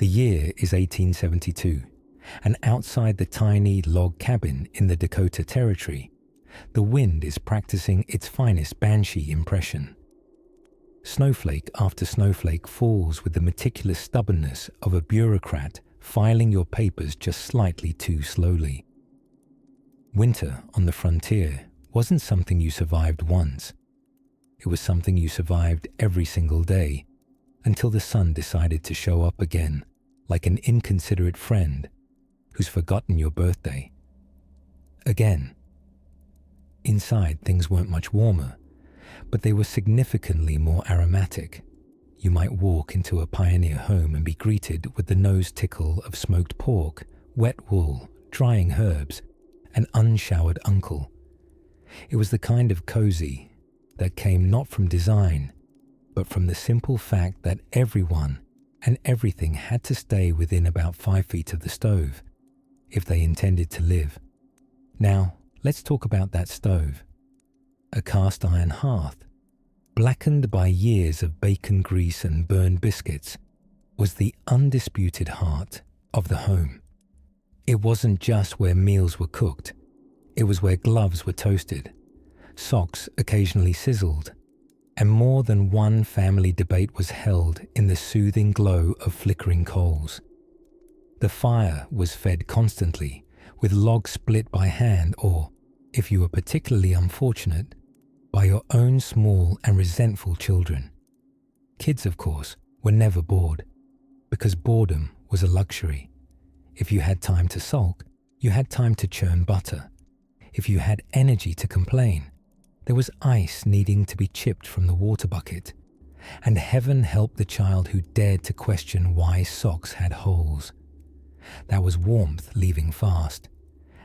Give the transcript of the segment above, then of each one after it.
The year is 1872, and outside the tiny log cabin in the Dakota Territory, the wind is practicing its finest banshee impression. Snowflake after snowflake falls with the meticulous stubbornness of a bureaucrat filing your papers just slightly too slowly. Winter on the frontier wasn't something you survived once. It was something you survived every single day until the sun decided to show up again like an inconsiderate friend who's forgotten your birthday. Again. Inside, things weren't much warmer, but they were significantly more aromatic. You might walk into a pioneer home and be greeted with the nose tickle of smoked pork, wet wool, drying herbs, an unshowered uncle. It was the kind of cozy that came not from design, but from the simple fact that everyone and everything had to stay within about 5 feet of the stove if they intended to live. Now, let's talk about that stove. A cast iron hearth, blackened by years of bacon grease and burned biscuits, was the undisputed heart of the home. It wasn't just where meals were cooked, it was where gloves were toasted, socks occasionally sizzled, and more than one family debate was held in the soothing glow of flickering coals. The fire was fed constantly, with logs split by hand or, if you were particularly unfortunate, by your own small and resentful children. Kids, of course, were never bored, because boredom was a luxury. If you had time to sulk, you had time to churn butter. If you had energy to complain, there was ice needing to be chipped from the water bucket, and heaven help the child who dared to question why socks had holes. That was warmth leaving fast,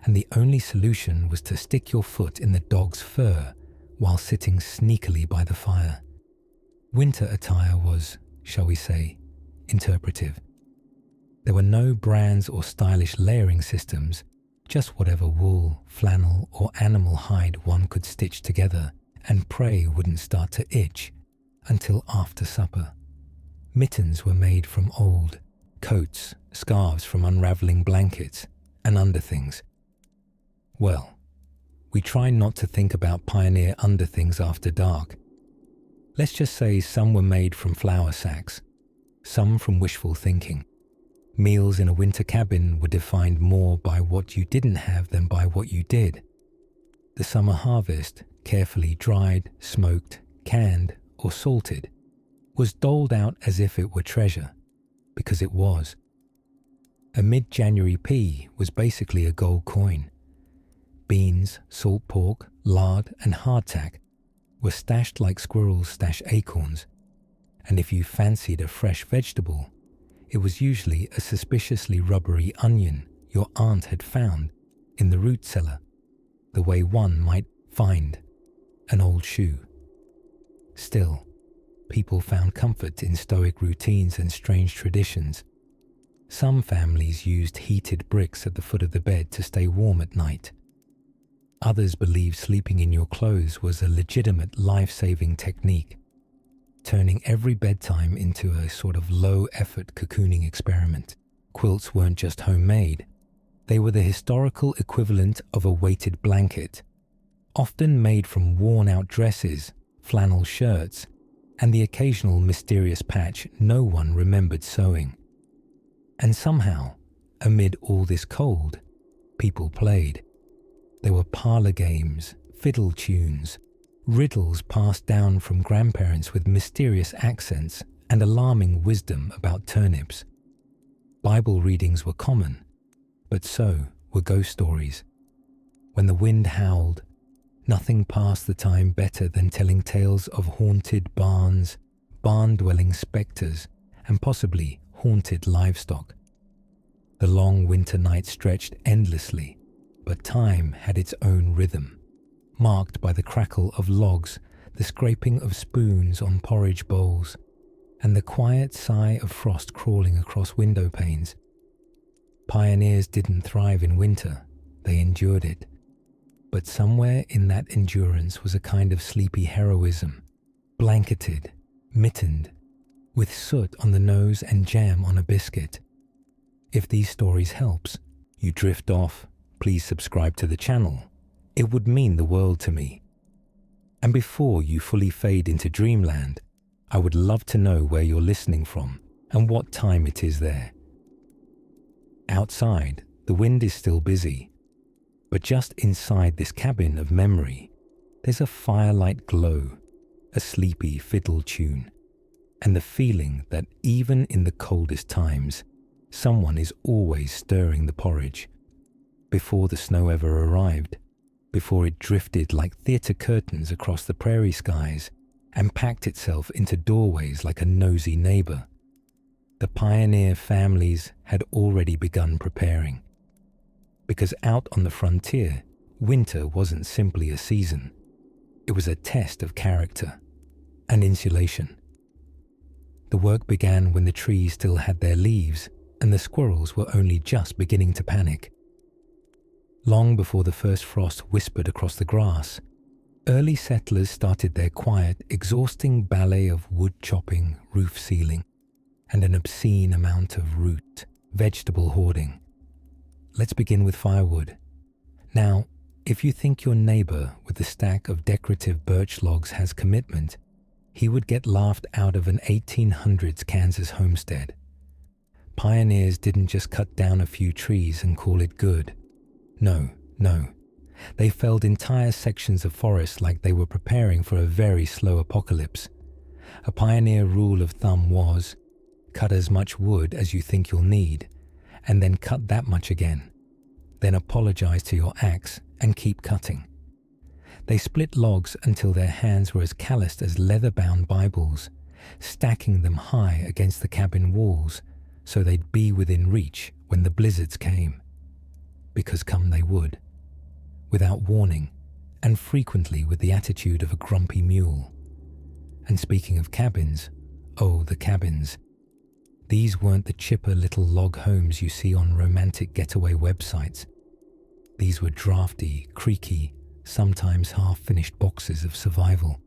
and the only solution was to stick your foot in the dog's fur while sitting sneakily by the fire. Winter attire was, shall we say, interpretive. There were no brands or stylish layering systems, just whatever wool, flannel, or animal hide one could stitch together and pray wouldn't start to itch until after supper. Mittens were made from old, coats, scarves from unraveling blankets, and underthings. Well, we try not to think about pioneer underthings after dark. Let's just say some were made from flour sacks, some from wishful thinking. Meals in a winter cabin were defined more by what you didn't have than by what you did. The summer harvest, carefully dried, smoked, canned, or salted, was doled out as if it were treasure, because it was. A mid-January pea was basically a gold coin. Beans, salt pork, lard, and hardtack were stashed like squirrels stash acorns, and if you fancied a fresh vegetable, it was usually a suspiciously rubbery onion your aunt had found in the root cellar, the way one might find an old shoe. Still, people found comfort in stoic routines and strange traditions. Some families used heated bricks at the foot of the bed to stay warm at night. Others believed sleeping in your clothes was a legitimate life-saving technique, turning every bedtime into a sort of low-effort cocooning experiment. Quilts weren't just homemade. They were the historical equivalent of a weighted blanket, often made from worn-out dresses, flannel shirts, and the occasional mysterious patch no one remembered sewing. And somehow, amid all this cold, people played. There were parlor games, fiddle tunes, riddles passed down from grandparents with mysterious accents and alarming wisdom about turnips. Bible readings were common, but so were ghost stories. When the wind howled, nothing passed the time better than telling tales of haunted barns, barn-dwelling spectres, and possibly haunted livestock. The long winter night stretched endlessly, but time had its own rhythm, marked by the crackle of logs, the scraping of spoons on porridge bowls, and the quiet sigh of frost crawling across window panes. Pioneers didn't thrive in winter, they endured it. But somewhere in that endurance was a kind of sleepy heroism, blanketed, mittened, with soot on the nose and jam on a biscuit, If these stories helps you drift off, please subscribe to the channel. It would mean the world to me. And before you fully fade into dreamland, I would love to know where you're listening from and what time it is there. Outside, the wind is still busy, but just inside this cabin of memory, there's a firelight glow, a sleepy fiddle tune, and the feeling that even in the coldest times, someone is always stirring the porridge. Before the snow ever arrived, before it drifted like theatre curtains across the prairie skies and packed itself into doorways like a nosy neighbour, the pioneer families had already begun preparing. Because out on the frontier, winter wasn't simply a season. It was a test of character and insulation. The work began when the trees still had their leaves and the squirrels were only just beginning to panic. Long before the first frost whispered across the grass, early settlers started their quiet, exhausting ballet of wood chopping, roof sealing, and an obscene amount of root, vegetable hoarding. Let's begin with firewood. Now, if you think your neighbor with the stack of decorative birch logs has commitment, he would get laughed out of an 1800s Kansas homestead. Pioneers didn't just cut down a few trees and call it good. No. They felled entire sections of forest like they were preparing for a very slow apocalypse. A pioneer rule of thumb was, cut as much wood as you think you'll need, and then cut that much again. Then apologize to your axe and keep cutting. They split logs until their hands were as calloused as leather-bound Bibles, stacking them high against the cabin walls so they'd be within reach when the blizzards came. Because come they would, without warning, and frequently with the attitude of a grumpy mule. And speaking of cabins, oh, the cabins. These weren't the chipper little log homes you see on romantic getaway websites. These were drafty, creaky, sometimes half-finished boxes of survival.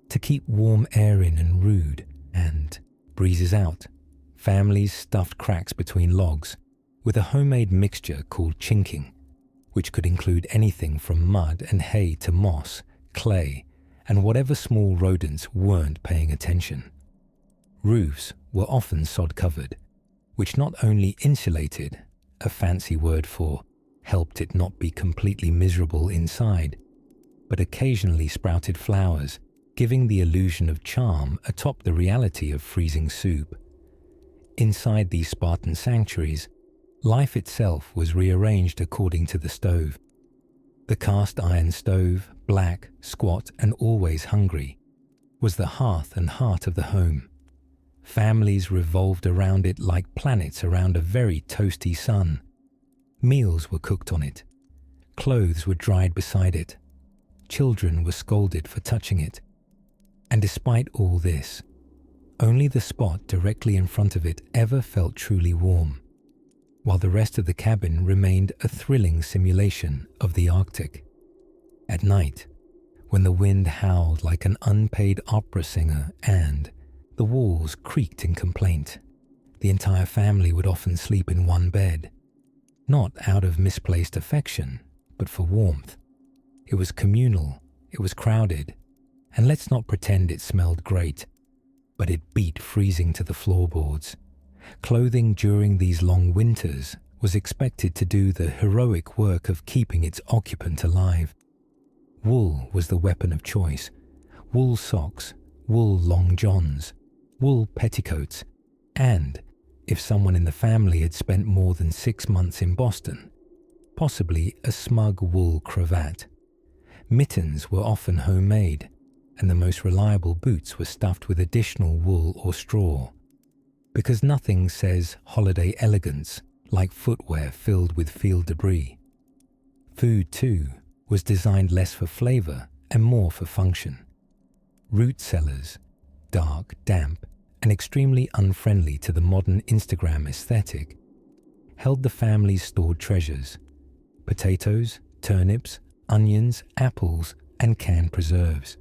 To keep warm air in and rude, and breezes out, families stuffed cracks between logs with a homemade mixture called chinking, which could include anything from mud and hay to moss, clay, and whatever small rodents weren't paying attention. Roofs were often sod-covered, which not only insulated, a fancy word for helped it not be completely miserable inside, but occasionally sprouted flowers, giving the illusion of charm atop the reality of freezing soup. Inside these Spartan sanctuaries, life itself was rearranged according to the stove. The cast iron stove, black, squat, and always hungry, was the hearth and heart of the home. Families revolved around it like planets around a very toasty sun. Meals were cooked on it. Clothes were dried beside it. Children were scolded for touching it. And despite all this, only the spot directly in front of it ever felt truly warm, while the rest of the cabin remained a thrilling simulation of the Arctic. At night, when the wind howled like an unpaid opera singer and the walls creaked in complaint, the entire family would often sleep in one bed, not out of misplaced affection, but for warmth. It was communal, it was crowded, and let's not pretend it smelled great, but it beat freezing to the floorboards. Clothing during these long winters was expected to do the heroic work of keeping its occupant alive. Wool was the weapon of choice. Wool socks, wool long johns, wool petticoats, and, if someone in the family had spent more than 6 months in Boston, possibly a smug wool cravat. Mittens were often homemade, and the most reliable boots were stuffed with additional wool or straw, because nothing says holiday elegance like footwear filled with field debris. Food, too, was designed less for flavor and more for function. Root cellars, dark, damp, and extremely unfriendly to the modern Instagram aesthetic, held the family's stored treasures: potatoes, turnips, onions, apples, and canned preserves.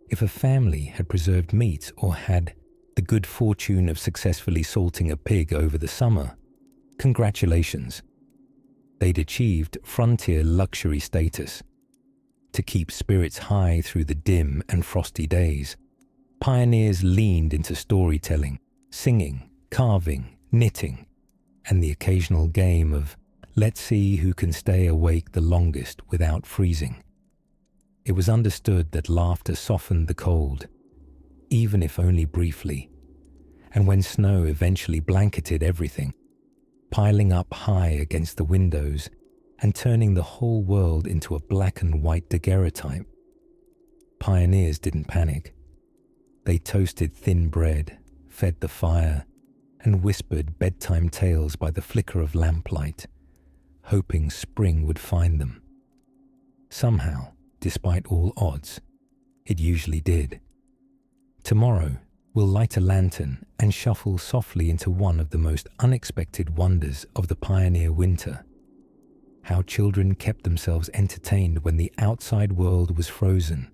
If a family had preserved meat or had the good fortune of successfully salting a pig over the summer, Congratulations. They'd achieved frontier luxury status. To keep spirits high through the dim and frosty days, pioneers leaned into storytelling, singing, carving, knitting, and the occasional game of let's see who can stay awake the longest without freezing. It was understood that laughter softened the cold, even if only briefly, and when snow eventually blanketed everything, piling up high against the windows and turning the whole world into a black and white daguerreotype, pioneers didn't panic. They toasted thin bread, fed the fire, and whispered bedtime tales by the flicker of lamplight, hoping spring would find them. Somehow, despite all odds, it usually did. Tomorrow, we'll light a lantern and shuffle softly into one of the most unexpected wonders of the pioneer winter. How children kept themselves entertained when the outside world was frozen,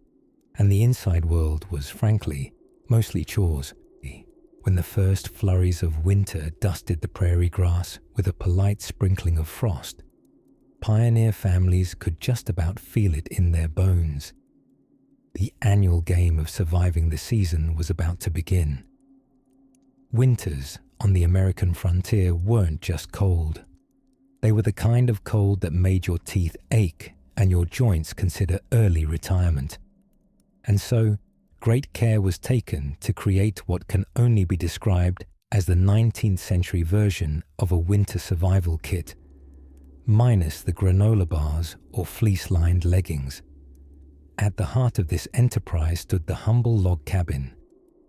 and the inside world was, frankly, mostly chores. When the first flurries of winter dusted the prairie grass with a polite sprinkling of frost, pioneer families could just about feel it in their bones. The annual game of surviving the season was about to begin. Winters on the American frontier weren't just cold. They were the kind of cold that made your teeth ache and your joints consider early retirement. And so, great care was taken to create what can only be described as the 19th century version of a winter survival kit, minus the granola bars or fleece-lined leggings. At the heart of this enterprise stood the humble log cabin,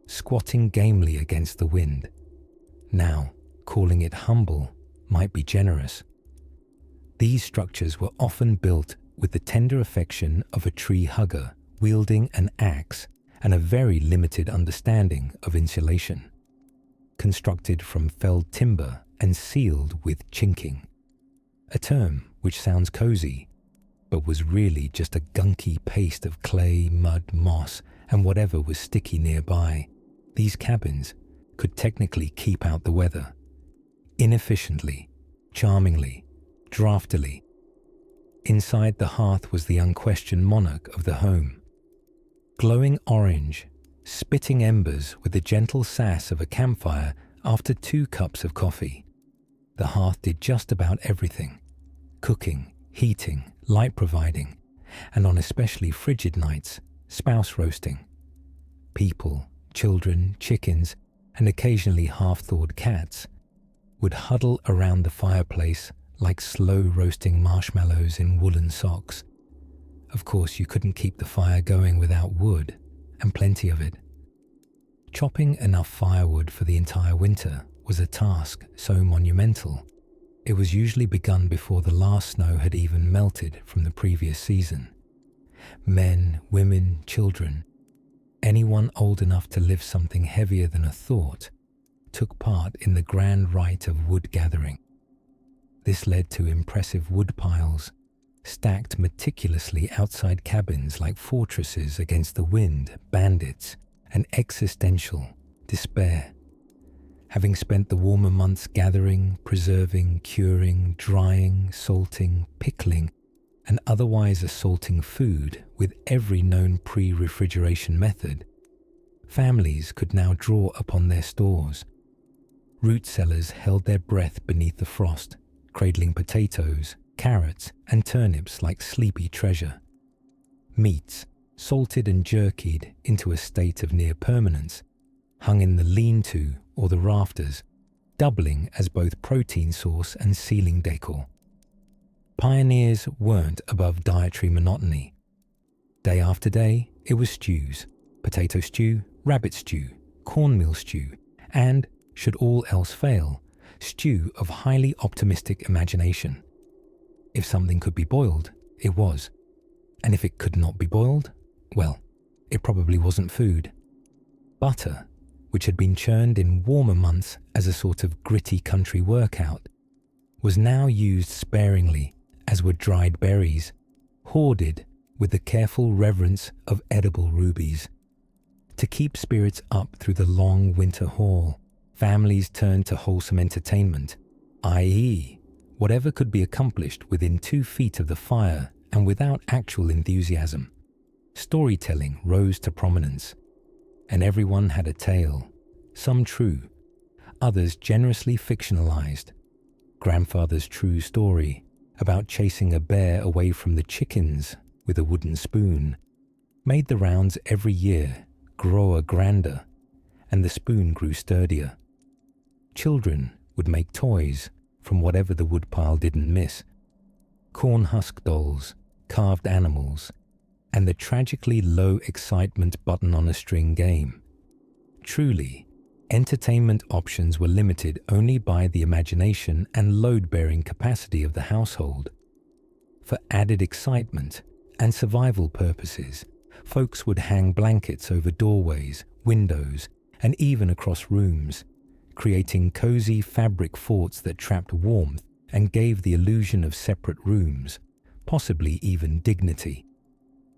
squatting gamely against the wind. Now, calling it humble might be generous. These structures were often built with the tender affection of a tree hugger wielding an axe and a very limited understanding of insulation. Constructed from felled timber and sealed with chinking, a term which sounds cozy, but was really just a gunky paste of clay, mud, moss, and whatever was sticky nearby. These cabins could technically keep out the weather. Inefficiently, charmingly, draftily. Inside the hearth was the unquestioned monarch of the home. Glowing orange, spitting embers with the gentle sass of a campfire after 2 cups of coffee. The hearth did just about everything: cooking, heating, light providing, and on especially frigid nights, spouse roasting. People, children, chickens, and occasionally half-thawed cats would huddle around the fireplace like slow-roasting marshmallows in woolen socks. Of course, you couldn't keep the fire going without wood, and plenty of it. Chopping enough firewood for the entire winter was a task so monumental, it was usually begun before the last snow had even melted from the previous season. Men, women, children, anyone old enough to lift something heavier than a thought, took part in the grand rite of wood gathering. This led to impressive wood piles, stacked meticulously outside cabins like fortresses against the wind, bandits, and existential despair. Having spent the warmer months gathering, preserving, curing, drying, salting, pickling, and otherwise assaulting food with every known pre-refrigeration method, families could now draw upon their stores. Root cellars held their breath beneath the frost, cradling potatoes, carrots, and turnips like sleepy treasure. Meats, salted and jerkied into a state of near permanence, hung in the lean-to or the rafters, doubling as both protein source and ceiling decor. Pioneers weren't above dietary monotony. Day after day, it was stews: potato stew, rabbit stew, cornmeal stew, and, should all else fail, stew of highly optimistic imagination. If something could be boiled, it was. And if it could not be boiled, well, it probably wasn't food. Butter, which had been churned in warmer months as a sort of gritty country workout, was now used sparingly, as were dried berries, hoarded with the careful reverence of edible rubies. To keep spirits up through the long winter haul, families turned to wholesome entertainment, i.e., whatever could be accomplished within 2 feet of the fire and without actual enthusiasm. Storytelling rose to prominence, and everyone had a tale, some true, others generously fictionalized. Grandfather's true story about chasing a bear away from the chickens with a wooden spoon made the rounds every year grow grander, and the spoon grew sturdier. Children would make toys from whatever the woodpile didn't miss. Corn husk dolls, carved animals, and the tragically low excitement button on a string game. Truly, entertainment options were limited only by the imagination and load-bearing capacity of the household. For added excitement and survival purposes, folks would hang blankets over doorways, windows, and even across rooms, creating cozy fabric forts that trapped warmth and gave the illusion of separate rooms, possibly even dignity.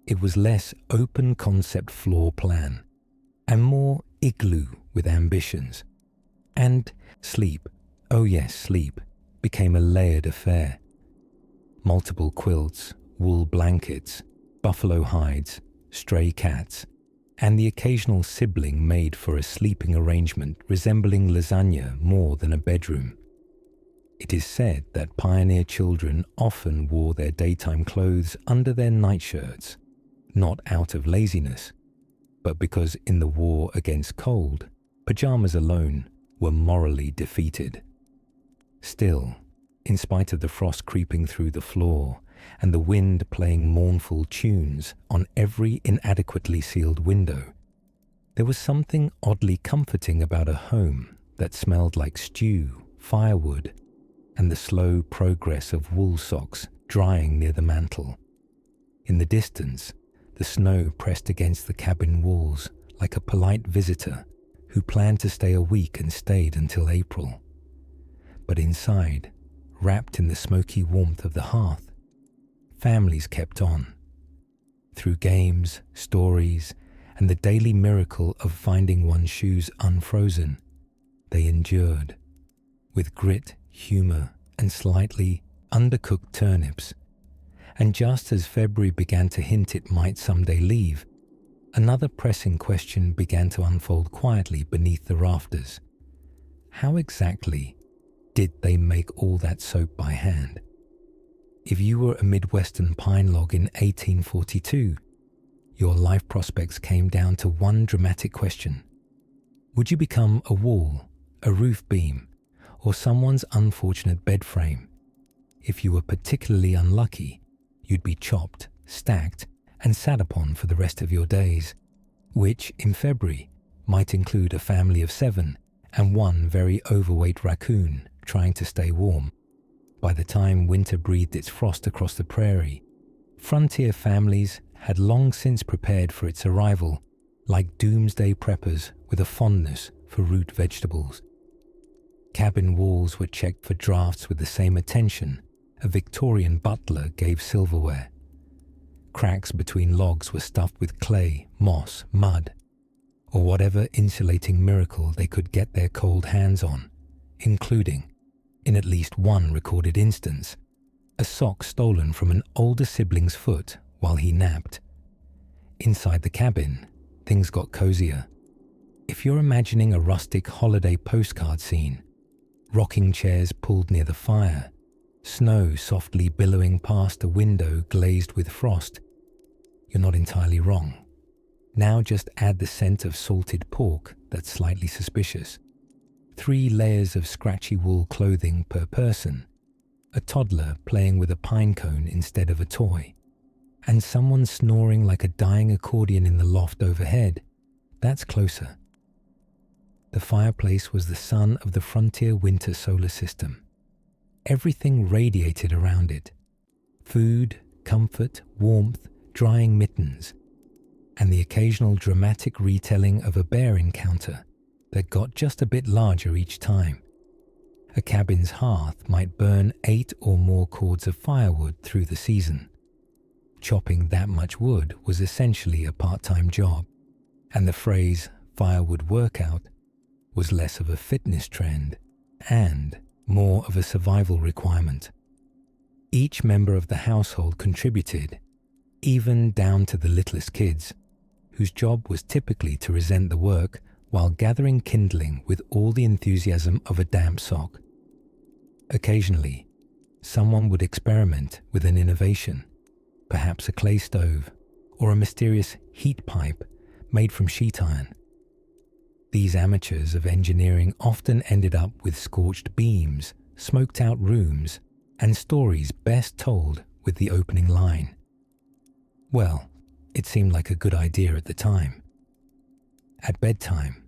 It was less open concept floor plan, and more igloo with ambitions. And sleep, oh yes, sleep, became a layered affair. Multiple quilts, wool blankets, buffalo hides, stray cats, and the occasional sibling made for a sleeping arrangement resembling lasagna more than a bedroom. It is said that pioneer children often wore their daytime clothes under their nightshirts, not out of laziness, but because in the war against cold, pajamas alone were morally defeated. Still, in spite of the frost creeping through the floor and the wind playing mournful tunes on every inadequately sealed window, there was something oddly comforting about a home that smelled like stew, firewood, and the slow progress of wool socks drying near the mantel. In the distance, the snow pressed against the cabin walls like a polite visitor who planned to stay a week and stayed until April. But inside, wrapped in the smoky warmth of the hearth, families kept on. Through games, stories, and the daily miracle of finding one's shoes unfrozen, they endured. With grit, humor, and slightly undercooked turnips. And just as February began to hint it might someday leave, another pressing question began to unfold quietly beneath the rafters. How exactly did they make all that soap by hand? If you were a Midwestern pine log in 1842, your life prospects came down to one dramatic question. Would you become a wall, a roof beam, or someone's unfortunate bed frame? If you were particularly unlucky, you'd be chopped, stacked, and sat upon for the rest of your days, which in February might include a family of 7 and one very overweight raccoon trying to stay warm. By the time winter breathed its frost across the prairie, frontier families had long since prepared for its arrival, like doomsday preppers with a fondness for root vegetables. Cabin walls were checked for drafts with the same attention a Victorian butler gave silverware. Cracks between logs were stuffed with clay, moss, mud, or whatever insulating miracle they could get their cold hands on, including, in at least one recorded instance, a sock stolen from an older sibling's foot while he napped. Inside the cabin, things got cozier. If you're imagining a rustic holiday postcard scene, rocking chairs pulled near the fire, snow softly billowing past a window glazed with frost, you're not entirely wrong. Now just add the scent of salted pork that's slightly suspicious, 3 layers of scratchy wool clothing per person, a toddler playing with a pine cone instead of a toy, and someone snoring like a dying accordion in the loft overhead. That's closer. The fireplace was the sun of the frontier winter solar system. Everything radiated around it. Food, comfort, warmth, drying mittens, and the occasional dramatic retelling of a bear encounter that got just a bit larger each time. A cabin's hearth might burn 8 or more cords of firewood through the season. Chopping that much wood was essentially a part-time job, and the phrase firewood workout was less of a fitness trend and more of a survival requirement. Each member of the household contributed, even down to the littlest kids, whose job was typically to resent the work while gathering kindling with all the enthusiasm of a damp sock. Occasionally, someone would experiment with an innovation, perhaps a clay stove or a mysterious heat pipe made from sheet iron. These amateurs of engineering often ended up with scorched beams, smoked-out rooms, and stories best told with the opening line. Well, it seemed like a good idea at the time. At bedtime,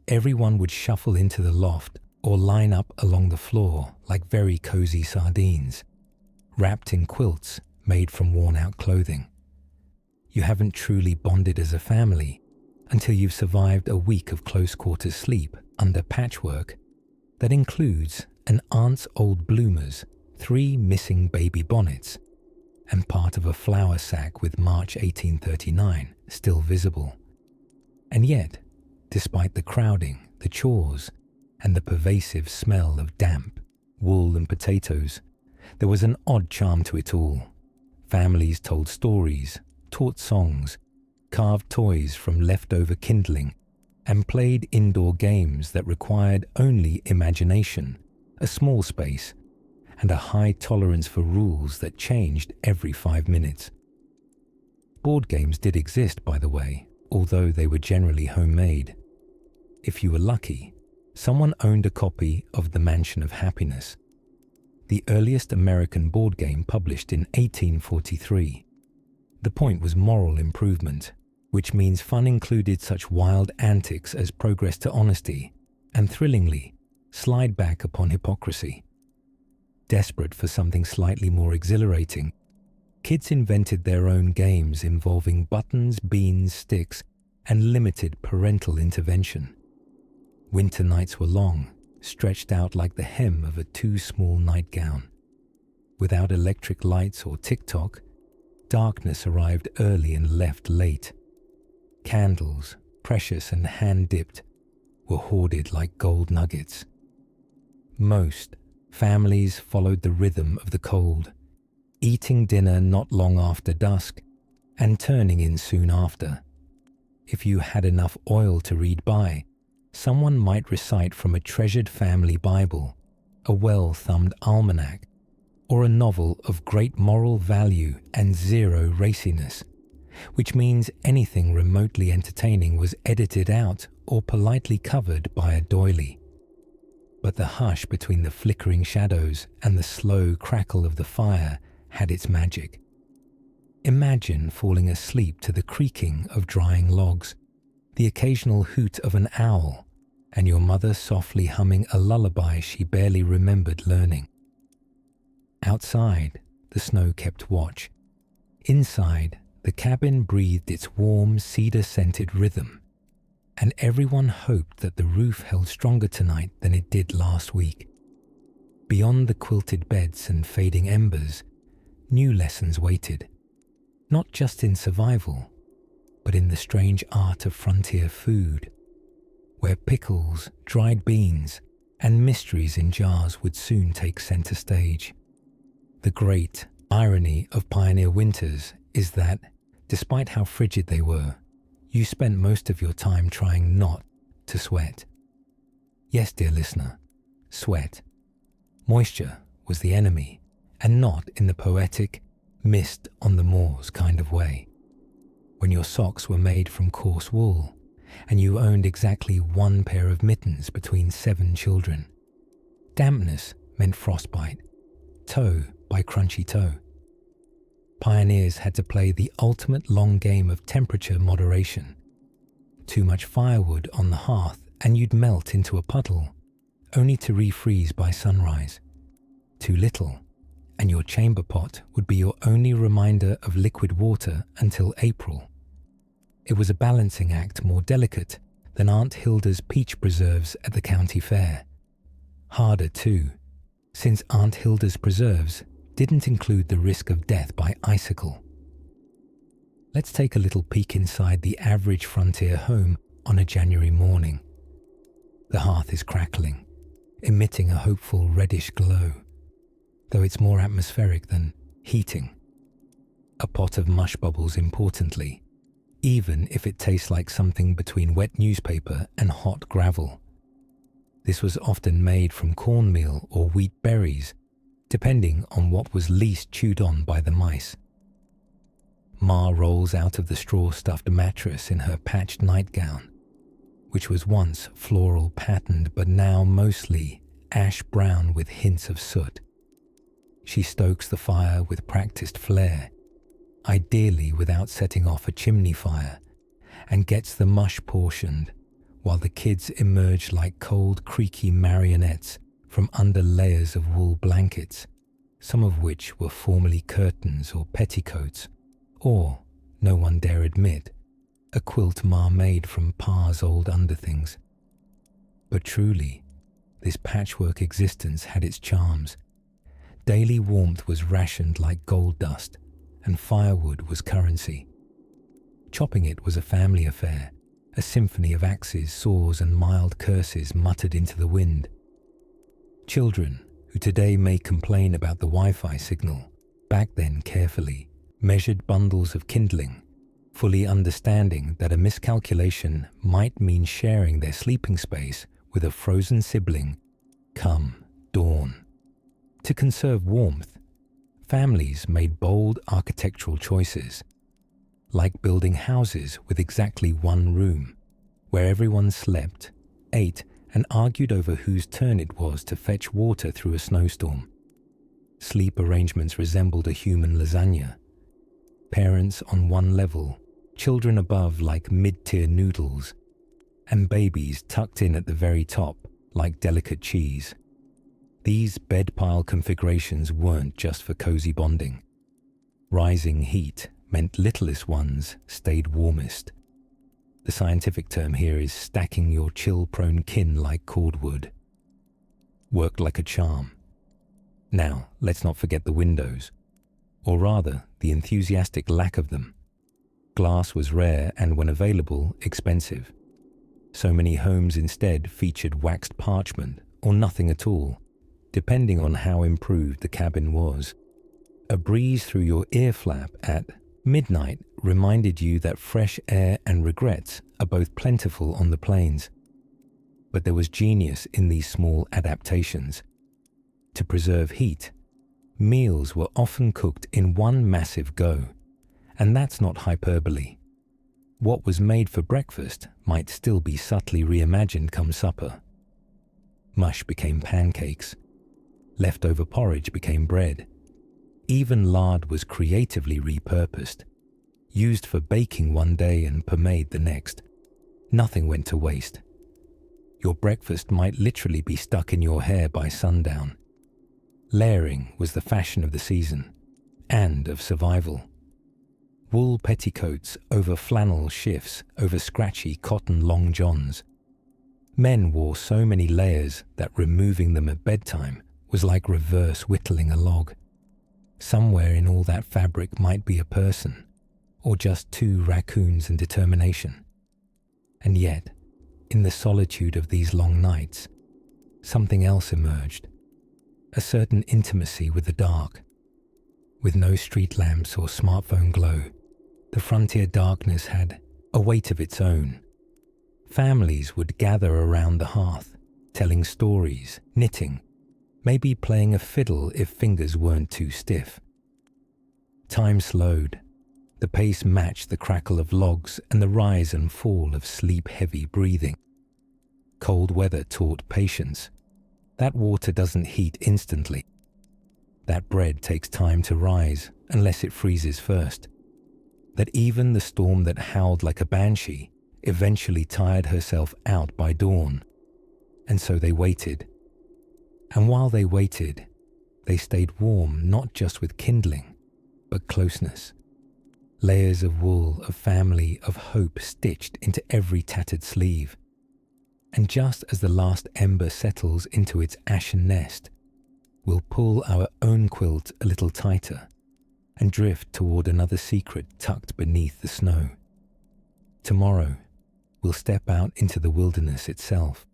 everyone would shuffle into the loft or line up along the floor like very cozy sardines, wrapped in quilts made from worn-out clothing. You haven't truly bonded as a family until you've survived a week of close-quarters sleep under patchwork that includes an aunt's old bloomers, 3 missing baby bonnets, and part of a flour sack with March 1839 still visible. And yet, despite the crowding, the chores, and the pervasive smell of damp, wool and potatoes, there was an odd charm to it all. Families told stories, taught songs, carved toys from leftover kindling, and played indoor games that required only imagination, a small space, and a high tolerance for rules that changed every 5 minutes. Board games did exist, by the way, although they were generally homemade. If you were lucky, someone owned a copy of The Mansion of Happiness, the earliest American board game published in 1843. The point was moral improvement, which means fun included such wild antics as progress to honesty and, thrillingly, slide back upon hypocrisy. Desperate for something slightly more exhilarating, kids invented their own games involving buttons, beans, sticks, and limited parental intervention. Winter nights were long, stretched out like the hem of a too small nightgown. Without electric lights or TikTok, darkness arrived early and left late. Candles, precious and hand-dipped, were hoarded like gold nuggets. Most families followed the rhythm of the cold, eating dinner not long after dusk and turning in soon after. If you had enough oil to read by, someone might recite from a treasured family Bible, a well-thumbed almanac, or a novel of great moral value and zero raciness, which means anything remotely entertaining was edited out or politely covered by a doily. But the hush between the flickering shadows and the slow crackle of the fire had its magic. Imagine falling asleep to the creaking of drying logs, the occasional hoot of an owl, and your mother softly humming a lullaby she barely remembered learning. Outside, the snow kept watch. Inside, the cabin breathed its warm, cedar-scented rhythm, and everyone hoped that the roof held stronger tonight than it did last week. Beyond the quilted beds and fading embers, new lessons waited, not just in survival, but in the strange art of frontier food, where pickles, dried beans, and mysteries in jars would soon take center stage. The great irony of pioneer winters is that, despite how frigid they were, you spent most of your time trying not to sweat. Yes, dear listener, sweat. Moisture was the enemy, and not in the poetic, mist on the moors kind of way. When your socks were made from coarse wool, and you owned exactly 1 pair of mittens between 7 children. Dampness meant frostbite, toe by crunchy toe. Pioneers had to play the ultimate long game of temperature moderation. Too much firewood on the hearth and you'd melt into a puddle, only to refreeze by sunrise. Too little, and your chamber pot would be your only reminder of liquid water until April. It was a balancing act more delicate than Aunt Hilda's peach preserves at the county fair. Harder too, since Aunt Hilda's preserves didn't include the risk of death by icicle. Let's take a little peek inside the average frontier home on a January morning. The hearth is crackling, emitting a hopeful reddish glow, though it's more atmospheric than heating. A pot of mush bubbles, importantly, even if it tastes like something between wet newspaper and hot gravel. This was often made from cornmeal or wheat berries, depending on what was least chewed on by the mice. Ma rolls out of the straw-stuffed mattress in her patched nightgown, which was once floral patterned but now mostly ash-brown with hints of soot. She stokes the fire with practiced flair, ideally without setting off a chimney fire, and gets the mush portioned, while the kids emerge like cold, creaky marionettes from under layers of wool blankets, some of which were formerly curtains or petticoats, or, no one dare admit, a quilt Ma made from Pa's old underthings. But truly, this patchwork existence had its charms. Daily warmth was rationed like gold dust, and firewood was currency. Chopping it was a family affair, a symphony of axes, saws, and mild curses muttered into the wind. Children, who today may complain about the Wi-Fi signal, back then carefully measured bundles of kindling, fully understanding that a miscalculation might mean sharing their sleeping space with a frozen sibling come dawn. To conserve warmth, families made bold architectural choices, like building houses with exactly one room, where everyone slept, ate, and argued over whose turn it was to fetch water through a snowstorm. Sleep arrangements resembled a human lasagna. Parents on one level, children above like mid-tier noodles, and babies tucked in at the very top like delicate cheese. These bed pile configurations weren't just for cozy bonding. Rising heat meant littlest ones stayed warmest. The scientific term here is stacking your chill-prone kin like cordwood. Worked like a charm. Now, let's not forget the windows, or rather, the enthusiastic lack of them. Glass was rare and, when available, expensive. So many homes instead featured waxed parchment or nothing at all, depending on how improved the cabin was. A breeze through your ear flap at midnight reminded you that fresh air and regrets are both plentiful on the plains. But there was genius in these small adaptations. To preserve heat, meals were often cooked in one massive go, and that's not hyperbole. What was made for breakfast might still be subtly reimagined come supper. Mush became pancakes. Leftover porridge became bread. Even lard was creatively repurposed, used for baking one day and pomade the next. Nothing went to waste. Your breakfast might literally be stuck in your hair by sundown. Layering was the fashion of the season, and of survival. Wool petticoats over flannel shifts over scratchy cotton long johns. Men wore so many layers that removing them at bedtime was like reverse whittling a log. Somewhere in all that fabric might be a person, or just two raccoons and determination. And yet, in the solitude of these long nights, something else emerged. A certain intimacy with the dark. With no street lamps or smartphone glow, the frontier darkness had a weight of its own. Families would gather around the hearth, telling stories, knitting, maybe playing a fiddle if fingers weren't too stiff. Time slowed. The pace matched the crackle of logs and the rise and fall of sleep-heavy breathing. Cold weather taught patience. That water doesn't heat instantly. That bread takes time to rise unless it freezes first. That even the storm that howled like a banshee eventually tired herself out by dawn. And so they waited. And while they waited, they stayed warm not just with kindling, but closeness. Layers of wool, of family, of hope stitched into every tattered sleeve. And just as the last ember settles into its ashen nest, we'll pull our own quilt a little tighter and drift toward another secret tucked beneath the snow. Tomorrow, we'll step out into the wilderness itself.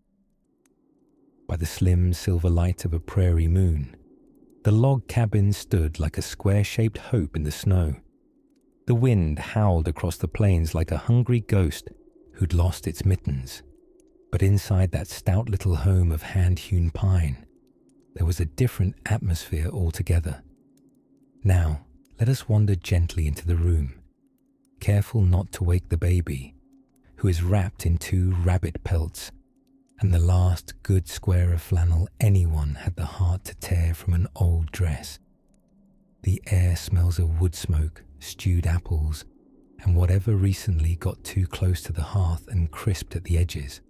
by the slim silver light of a prairie moon, the log cabin stood like a square-shaped hope in the snow. The wind howled across the plains like a hungry ghost who'd lost its mittens. But inside that stout little home of hand-hewn pine, there was a different atmosphere altogether. Now, let us wander gently into the room, careful not to wake the baby, who is wrapped in 2 rabbit pelts and the last good square of flannel anyone had the heart to tear from an old dress. The air smells of wood smoke, stewed apples, and whatever recently got too close to the hearth and crisped at the edges.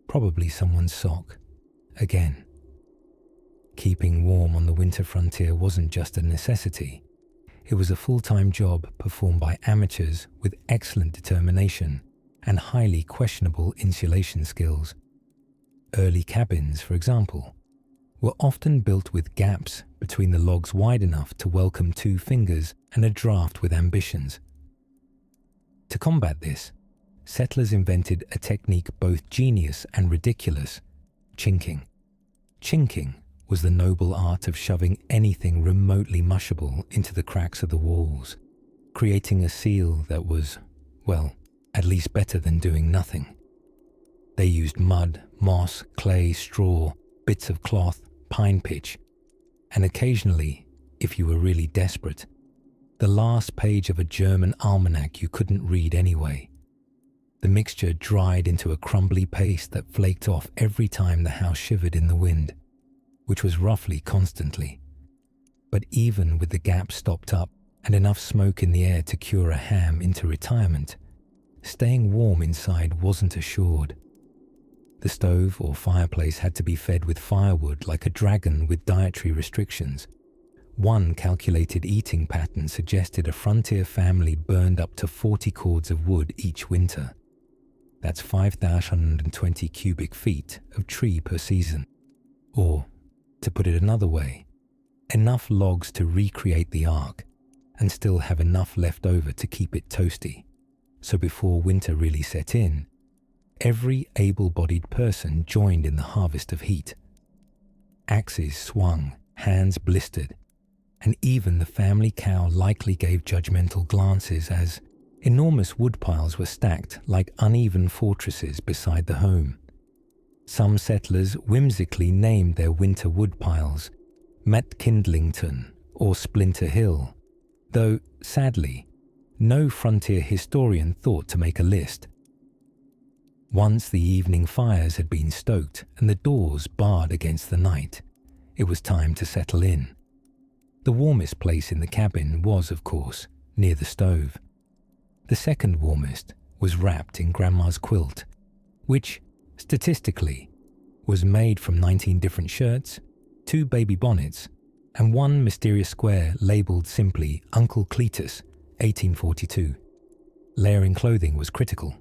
Probably someone's sock, again. Keeping warm on the winter frontier wasn't just a necessity. It was a full-time job performed by amateurs with excellent determination and highly questionable insulation skills. Early cabins, for example, were often built with gaps between the logs wide enough to welcome 2 fingers and a draft with ambitions. To combat this, settlers invented a technique both genius and ridiculous: chinking. Chinking was the noble art of shoving anything remotely mushable into the cracks of the walls, creating a seal that was, well, at least better than doing nothing. They used mud, moss, clay, straw, bits of cloth, pine pitch, and occasionally, if you were really desperate, the last page of a German almanac you couldn't read anyway. The mixture dried into a crumbly paste that flaked off every time the house shivered in the wind, which was roughly constantly. But even with the gap stopped up and enough smoke in the air to cure a ham into retirement, staying warm inside wasn't assured. The stove or fireplace had to be fed with firewood like a dragon with dietary restrictions. One calculated eating pattern suggested a frontier family burned up to 40 cords of wood each winter. That's 5,120 cubic feet of tree per season. Or, to put it another way, enough logs to recreate the ark and still have enough left over to keep it toasty. So before winter really set in, every able-bodied person joined in the harvest of heat. Axes swung, hands blistered, and even the family cow likely gave judgmental glances as enormous wood piles were stacked like uneven fortresses beside the home. Some settlers whimsically named their winter wood piles Matkindlington or Splinter Hill, though, sadly, no frontier historian thought to make a list. Once the evening fires had been stoked and the doors barred against the night, it was time to settle in. The warmest place in the cabin was, of course, near the stove. The second warmest was wrapped in Grandma's quilt, which, statistically, was made from 19 different shirts, 2 baby bonnets, and 1 mysterious square labelled simply Uncle Cletus, 1842. Layering clothing was critical.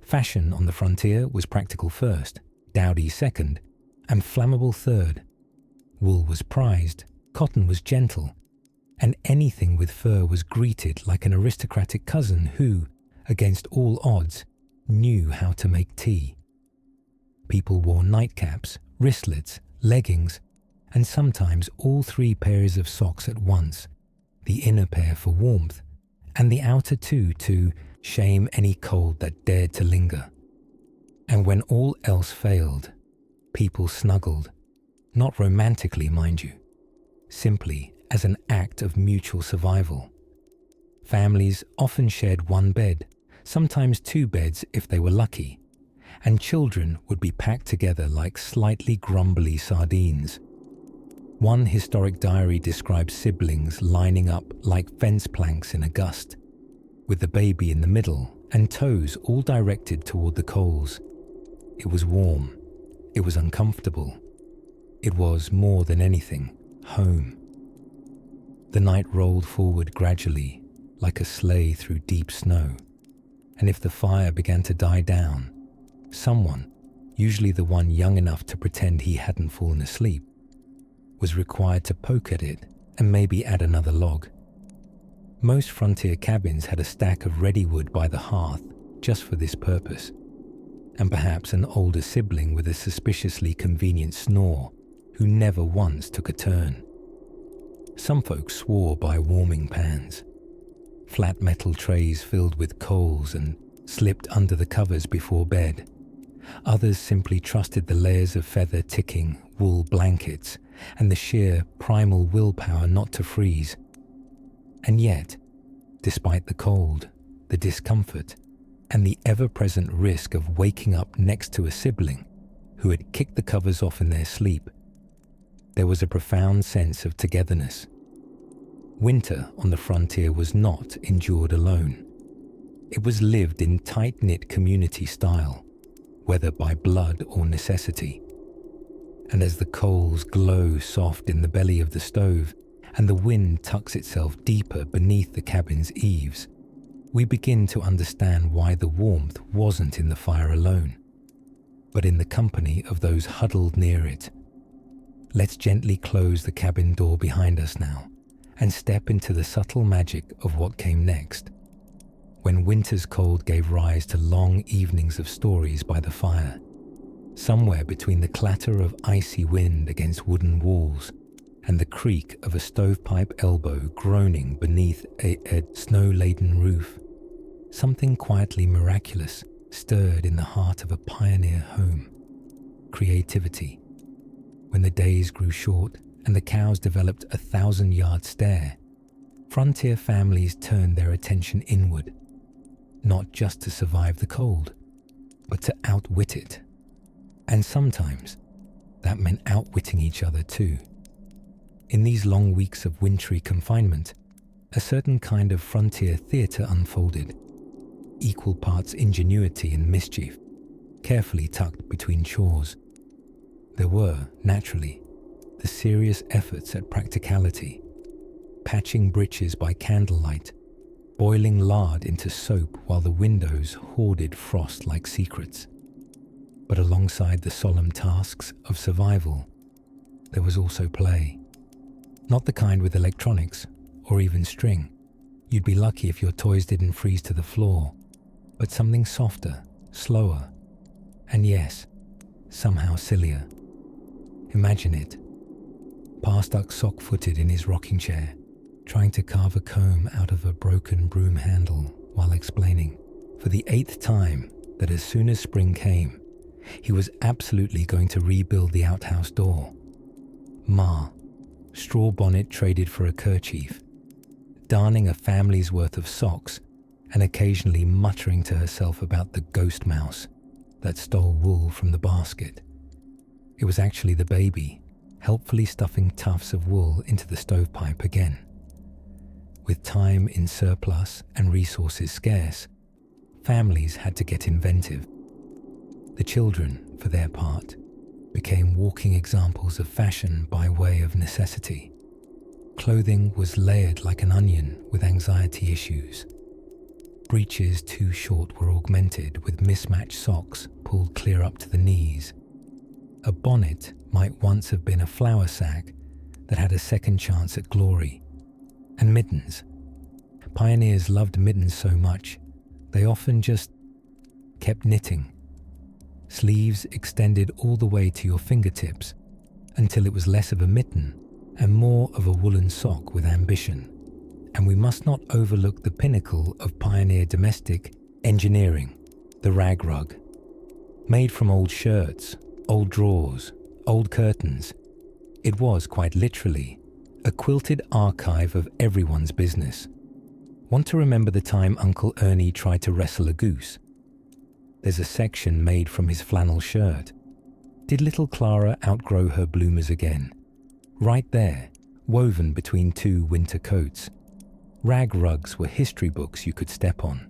Fashion on the frontier was practical first, dowdy second, and flammable third. Wool was prized, cotton was gentle, and anything with fur was greeted like an aristocratic cousin who, against all odds, knew how to make tea. People wore nightcaps, wristlets, leggings, and sometimes all 3 pairs of socks at once, the inner pair for warmth, and the outer 2 to shame any cold that dared to linger. And when all else failed, people snuggled, not romantically, mind you, simply as an act of mutual survival. Families often shared 1 bed, sometimes 2 beds if they were lucky, and children would be packed together like slightly grumbly sardines. One historic diary describes siblings lining up like fence planks in a gust, with the baby in the middle and toes all directed toward the coals. It was warm. It was uncomfortable. It was, more than anything, home. The night rolled forward gradually, like a sleigh through deep snow, and if the fire began to die down, someone, usually the one young enough to pretend he hadn't fallen asleep, was required to poke at it and maybe add another log. Most frontier cabins had a stack of ready wood by the hearth just for this purpose, and perhaps an older sibling with a suspiciously convenient snore who never once took a turn. Some folks swore by warming pans, flat metal trays filled with coals and slipped under the covers before bed. Others simply trusted the layers of feather ticking wool blankets and the sheer primal willpower not to freeze. And yet, despite the cold, the discomfort, and the ever-present risk of waking up next to a sibling who had kicked the covers off in their sleep, there was a profound sense of togetherness. Winter on the frontier was not endured alone. It was lived in tight-knit community style, whether by blood or necessity. And as the coals glow soft in the belly of the stove and the wind tucks itself deeper beneath the cabin's eaves, we begin to understand why the warmth wasn't in the fire alone, but in the company of those huddled near it. Let's gently close the cabin door behind us now and step into the subtle magic of what came next, when winter's cold gave rise to long evenings of stories by the fire, somewhere between the clatter of icy wind against wooden walls and the creak of a stovepipe elbow groaning beneath a snow-laden roof. Something quietly miraculous stirred in the heart of a pioneer home. Creativity. When the days grew short and the cows developed a 1,000-yard stare, frontier families turned their attention inward, not just to survive the cold, but to outwit it. And sometimes that meant outwitting each other too. In these long weeks of wintry confinement, a certain kind of frontier theatre unfolded, equal parts ingenuity and mischief, carefully tucked between chores. There were, naturally, the serious efforts at practicality, patching breeches by candlelight, boiling lard into soap while the windows hoarded frost like secrets. But alongside the solemn tasks of survival, there was also play. Not the kind with electronics, or even string. You'd be lucky if your toys didn't freeze to the floor, but something softer, slower, and yes, somehow sillier. Imagine it. Pa stuck sock-footed in his rocking chair, trying to carve a comb out of a broken broom handle while explaining, for the 8th time, that as soon as spring came, he was absolutely going to rebuild the outhouse door. Ma, straw bonnet traded for a kerchief, darning a family's worth of socks and occasionally muttering to herself about the ghost mouse that stole wool from the basket. It was actually the baby, helpfully stuffing tufts of wool into the stovepipe again. With time in surplus and resources scarce, families had to get inventive. The children, for their part, became walking examples of fashion by way of necessity. Clothing was layered like an onion with anxiety issues. Breeches too short were augmented with mismatched socks pulled clear up to the knees. A bonnet might once have been a flour sack that had a second chance at glory. And mittens. Pioneers loved mittens so much, they often just kept knitting. Sleeves extended all the way to your fingertips until it was less of a mitten and more of a woolen sock with ambition. And we must not overlook the pinnacle of pioneer domestic engineering, the rag rug. Made from old shirts, old drawers, old curtains, it was quite literally a quilted archive of everyone's business. Want to remember the time Uncle Ernie tried to wrestle a goose? There's a section made from his flannel shirt. Did little Clara outgrow her bloomers again? Right there, woven between 2 winter coats. Rag rugs were history books you could step on,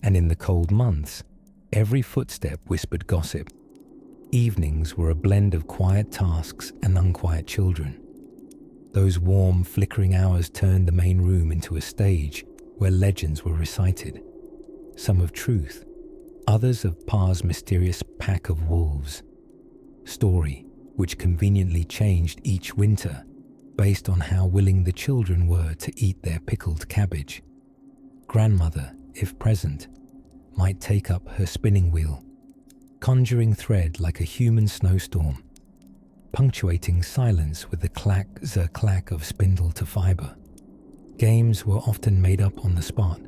and in the cold months, every footstep whispered gossip. Evenings were a blend of quiet tasks and unquiet children. Those warm, flickering hours turned the main room into a stage where legends were recited, some of truth, others of Pa's mysterious pack of wolves. Story which conveniently changed each winter based on how willing the children were to eat their pickled cabbage. Grandmother, if present, might take up her spinning wheel. conjuring thread like a human snowstorm, punctuating silence with the clack-zer-clack of spindle to fibre. Games were often made up on the spot.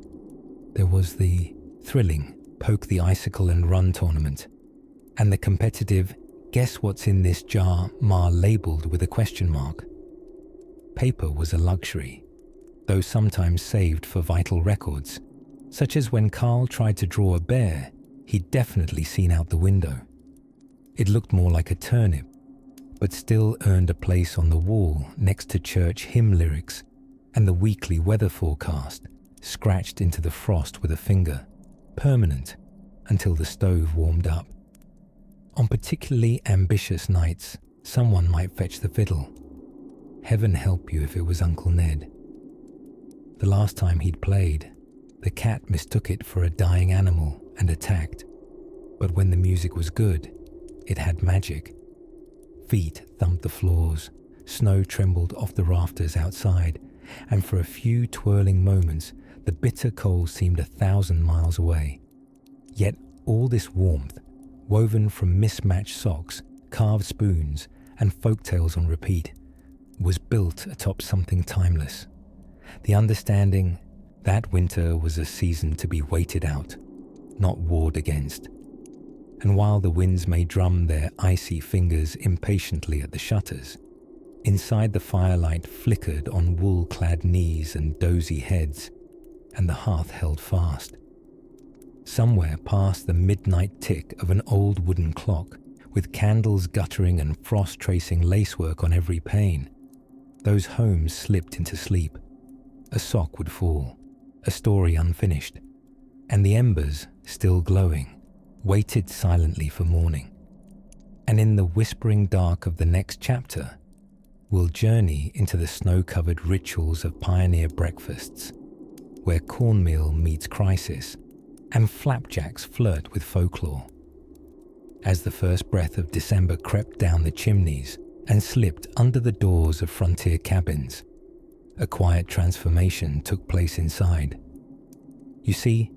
There was the thrilling poke the icicle and run tournament, and the competitive guess what's in this jar labelled with a question mark. Paper was a luxury, though sometimes saved for vital records, such as when Carl tried to draw a bear he'd definitely seen out the window. It looked more like a turnip, but still earned a place on the wall next to church hymn lyrics and the weekly weather forecast, scratched into the frost with a finger, permanent until the stove warmed up. On particularly ambitious nights, someone might fetch the fiddle. Heaven help you if it was Uncle Ned. The last time he'd played, the cat mistook it for a dying animal and attacked. But when the music was good, it had magic. Feet thumped the floors, snow trembled off the rafters outside, and for a few twirling moments, the bitter cold seemed 1,000 miles away. Yet all this warmth, woven from mismatched socks, carved spoons, and folktales on repeat, was built atop something timeless. The understanding that winter was a season to be waited out, not warred against. And while the winds may drum their icy fingers impatiently at the shutters, inside the firelight flickered on wool-clad knees and dozy heads, and the hearth held fast. Somewhere past the midnight tick of an old wooden clock, with candles guttering and frost tracing lacework on every pane, those homes slipped into sleep. A sock would fall, a story unfinished, and the embers, still glowing, waited silently for morning. And in the whispering dark of the next chapter, we'll journey into the snow-covered rituals of pioneer breakfasts, where cornmeal meets crisis and flapjacks flirt with folklore. As the first breath of December crept down the chimneys and slipped under the doors of frontier cabins, a quiet transformation took place inside. You see,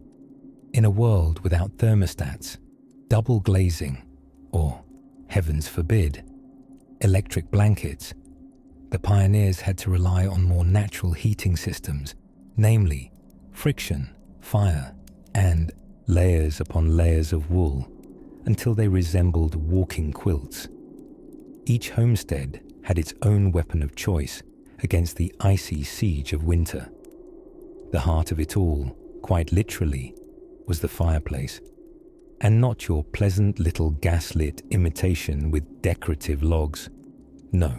in a world without thermostats, double glazing, or, heavens forbid, electric blankets, the pioneers had to rely on more natural heating systems, namely friction, fire, and layers upon layers of wool, until they resembled walking quilts. Each homestead had its own weapon of choice against the icy siege of winter. The heart of it all, quite literally, was the fireplace, and not your pleasant little gaslit imitation with decorative logs. No,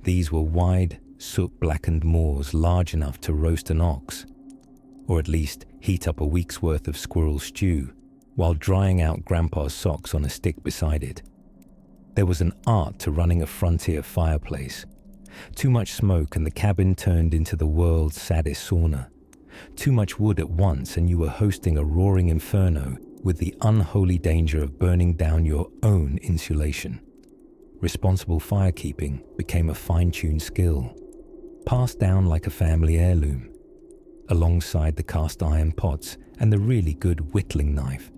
these were wide, soot-blackened moors large enough to roast an ox, or at least heat up a week's worth of squirrel stew while drying out Grandpa's socks on a stick beside it. There was an art to running a frontier fireplace. Too much smoke and the cabin turned into the world's saddest sauna. Too much wood at once and you were hosting a roaring inferno with the unholy danger of burning down your own insulation. Responsible firekeeping became a fine-tuned skill, passed down like a family heirloom, alongside the cast iron pots and the really good whittling knife.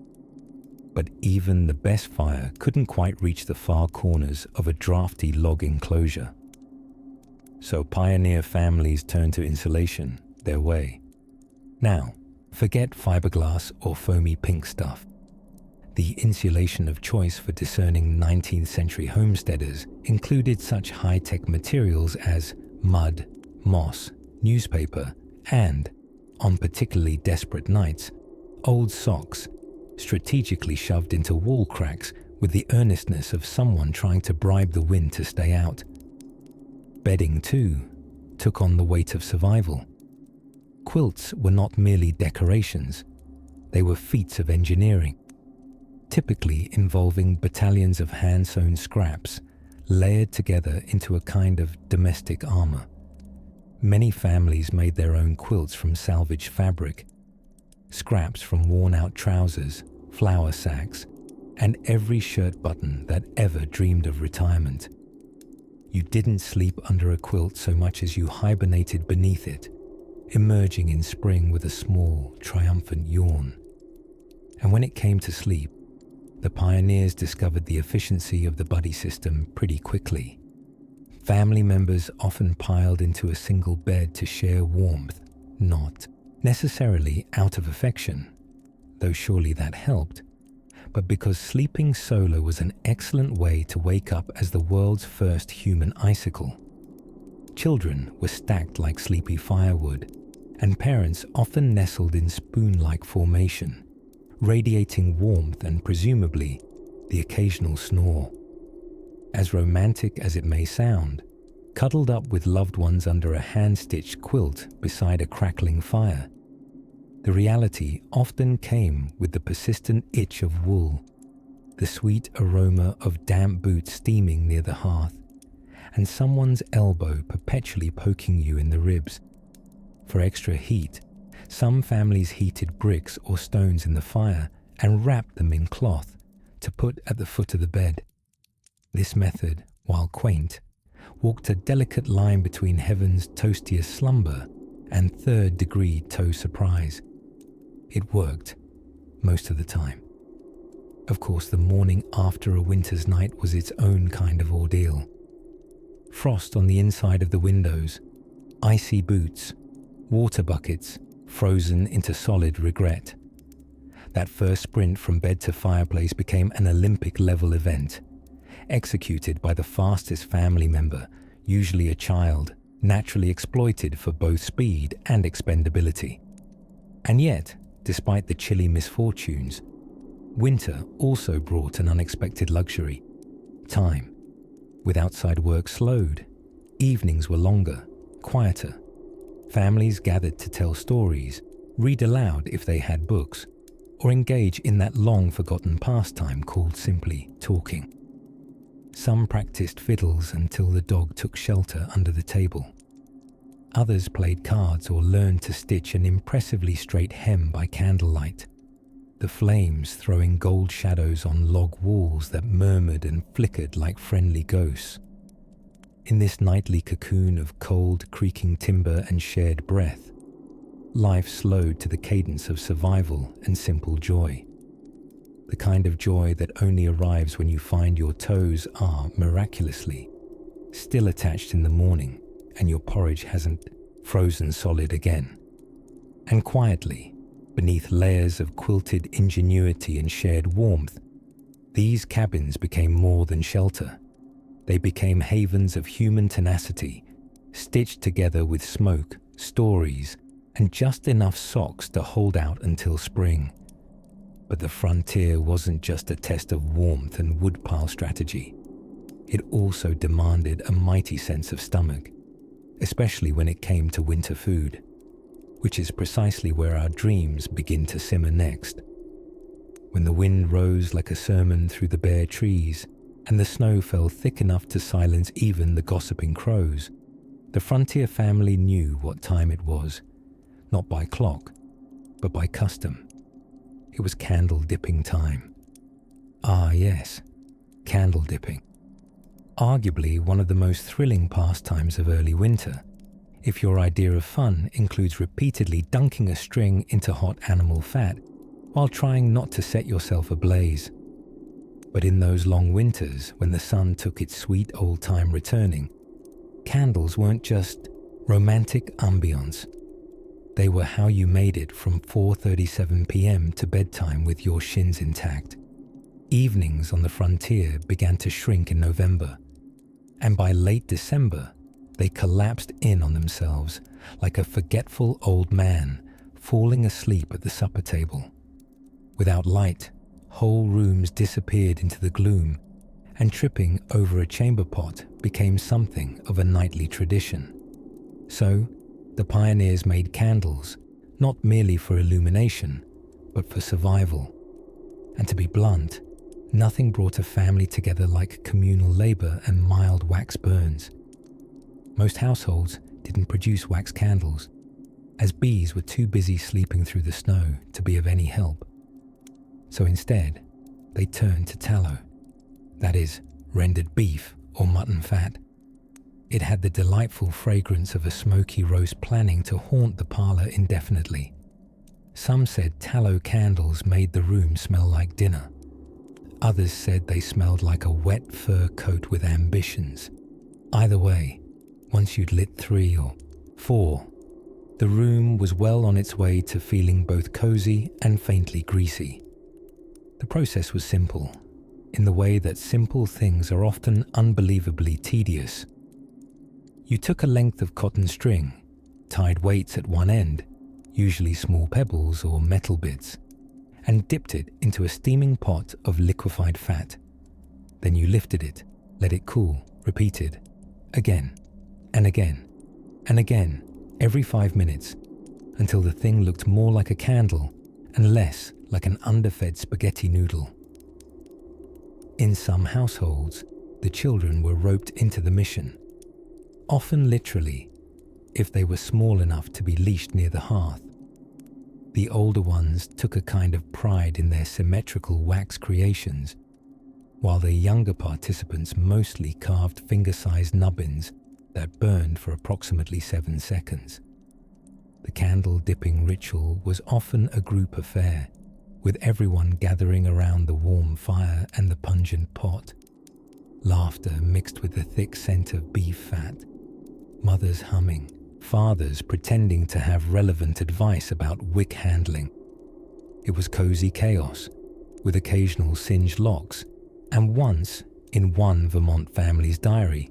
But even the best fire couldn't quite reach the far corners of a drafty log enclosure. So pioneer families turned to insulation, their way. Now, forget fiberglass or foamy pink stuff. The insulation of choice for discerning 19th century homesteaders included such high-tech materials as mud, moss, newspaper, and, on particularly desperate nights, old socks, strategically shoved into wall cracks with the earnestness of someone trying to bribe the wind to stay out. Bedding, too, took on the weight of survival. Quilts were not merely decorations, they were feats of engineering, typically involving battalions of hand-sewn scraps layered together into a kind of domestic armor. Many families made their own quilts from salvaged fabric, scraps from worn-out trousers, flour sacks, and every shirt button that ever dreamed of retirement. You didn't sleep under a quilt so much as you hibernated beneath it, emerging in spring with a small, triumphant yawn. And when it came to sleep, The pioneers discovered the efficiency of the buddy system pretty quickly. Family members often piled into a single bed to share warmth, not necessarily out of affection, though surely that helped, but because sleeping solo was an excellent way to wake up as the world's first human icicle. Children were stacked like sleepy firewood, and parents often nestled in spoon-like formation, radiating warmth and presumably the occasional snore. As romantic as it may sound, cuddled up with loved ones under a hand-stitched quilt beside a crackling fire, the reality often came with the persistent itch of wool, the sweet aroma of damp boots steaming near the hearth, and someone's elbow perpetually poking you in the ribs. For extra heat, some families heated bricks or stones in the fire and wrapped them in cloth to put at the foot of the bed. This method, while quaint, walked a delicate line between heaven's toastiest slumber and third-degree toe surprise. It worked, most of the time. Of course, the morning after a winter's night was its own kind of ordeal. Frost on the inside of the windows, icy boots, water buckets frozen into solid regret. That first sprint from bed to fireplace became an Olympic-level event, executed by the fastest family member, usually a child, naturally exploited for both speed and expendability. And yet, despite the chilly misfortunes, winter also brought an unexpected luxury: time. With outside work slowed, evenings were longer, quieter. Families gathered to tell stories, read aloud if they had books, or engage in that long-forgotten pastime called simply talking. Some practiced fiddles until the dog took shelter under the table. Others played cards or learned to stitch an impressively straight hem by candlelight, the flames throwing gold shadows on log walls that murmured and flickered like friendly ghosts. In this nightly cocoon of cold, creaking timber and shared breath, life slowed to the cadence of survival and simple joy. The kind of joy that only arrives when you find your toes are, miraculously, still attached in the morning and your porridge hasn't frozen solid again. And quietly, beneath layers of quilted ingenuity and shared warmth, these cabins became more than shelter. They became havens of human tenacity, stitched together with smoke, stories, and just enough socks to hold out until spring. But the frontier wasn't just a test of warmth and woodpile strategy. It also demanded a mighty sense of stomach, especially when it came to winter food, which is precisely where our dreams begin to simmer next. When the wind rose like a sermon through the bare trees, and the snow fell thick enough to silence even the gossiping crows, the frontier family knew what time it was, not by clock, but by custom. It was candle-dipping time. Ah yes, candle-dipping. Arguably one of the most thrilling pastimes of early winter, if your idea of fun includes repeatedly dunking a string into hot animal fat while trying not to set yourself ablaze. But in those long winters, when the sun took its sweet old time returning, candles weren't just romantic ambience. They were how you made it from 4:37 p.m. to bedtime with your shins intact. Evenings on the frontier began to shrink in November, and by late December, they collapsed in on themselves like a forgetful old man falling asleep at the supper table. Without light, whole rooms disappeared into the gloom, and tripping over a chamber pot became something of a nightly tradition. So, the pioneers made candles, not merely for illumination, but for survival. And to be blunt, nothing brought a family together like communal labor and mild wax burns. Most households didn't produce wax candles, as bees were too busy sleeping through the snow to be of any help. So instead, they turned to tallow, that is, rendered beef or mutton fat. It had the delightful fragrance of a smoky roast planning to haunt the parlor indefinitely. Some said tallow candles made the room smell like dinner. Others said they smelled like a wet fur coat with ambitions. Either way, once you'd lit 3 or 4, the room was well on its way to feeling both cozy and faintly greasy. The process was simple, in the way that simple things are often unbelievably tedious. You took a length of cotton string, tied weights at one end, usually small pebbles or metal bits, and dipped it into a steaming pot of liquefied fat. Then you lifted it, let it cool, repeated, again, and again, and again, every 5 minutes, until the thing looked more like a candle and less like an underfed spaghetti noodle. In some households, the children were roped into the mission, often literally, if they were small enough to be leashed near the hearth. The older ones took a kind of pride in their symmetrical wax creations, while the younger participants mostly carved finger-sized nubbins that burned for approximately 7 seconds. The candle-dipping ritual was often a group affair, with everyone gathering around the warm fire and the pungent pot. Laughter mixed with the thick scent of beef fat, mothers humming, fathers pretending to have relevant advice about wick handling. It was cozy chaos, with occasional singed locks, and once, in one Vermont family's diary,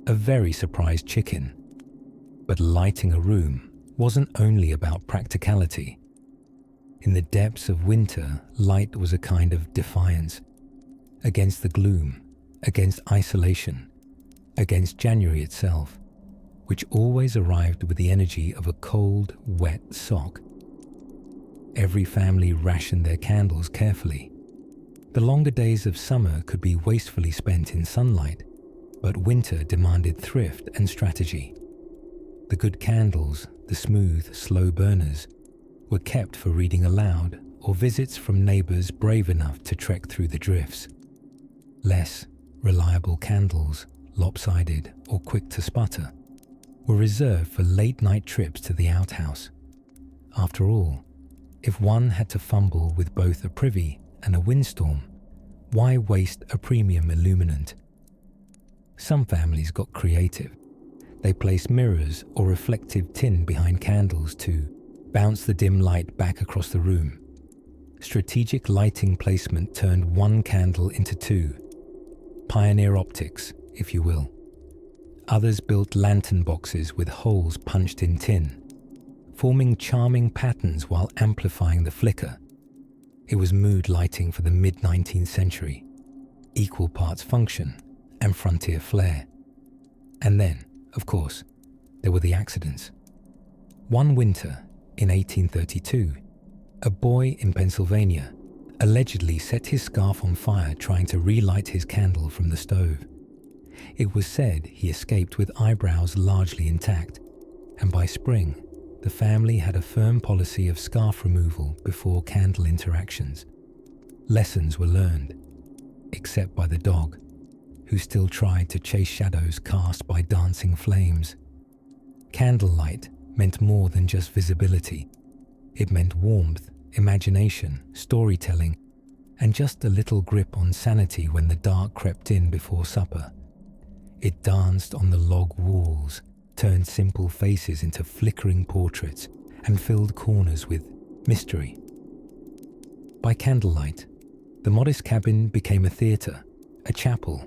a very surprised chicken. But lighting a room wasn't only about practicality. In the depths of winter, light was a kind of defiance, against the gloom, against isolation, against January itself, which always arrived with the energy of a cold, wet sock. Every family rationed their candles carefully. The longer days of summer could be wastefully spent in sunlight, but winter demanded thrift and strategy. The good candles, the smooth, slow burners, were kept for reading aloud or visits from neighbors brave enough to trek through the drifts. Less reliable candles, lopsided or quick to sputter, were reserved for late-night trips to the outhouse. After all, if one had to fumble with both a privy and a windstorm, why waste a premium illuminant? Some families got creative. They placed mirrors or reflective tin behind candles to bounce the dim light back across the room. Strategic lighting placement turned one candle into 2. Pioneer optics, if you will. Others built lantern boxes with holes punched in tin, forming charming patterns while amplifying the flicker. It was mood lighting for the mid-19th century, equal parts function and frontier flair. And then, of course, there were the accidents. One winter, in 1832, a boy in Pennsylvania allegedly set his scarf on fire trying to relight his candle from the stove. It was said he escaped with eyebrows largely intact, and by spring, the family had a firm policy of scarf removal before candle interactions. Lessons were learned, except by the dog, who still tried to chase shadows cast by dancing flames. Candlelight meant more than just visibility. It meant warmth, imagination, storytelling, and just a little grip on sanity when the dark crept in before supper. It danced on the log walls, turned simple faces into flickering portraits, and filled corners with mystery. By candlelight, the modest cabin became a theatre, a chapel,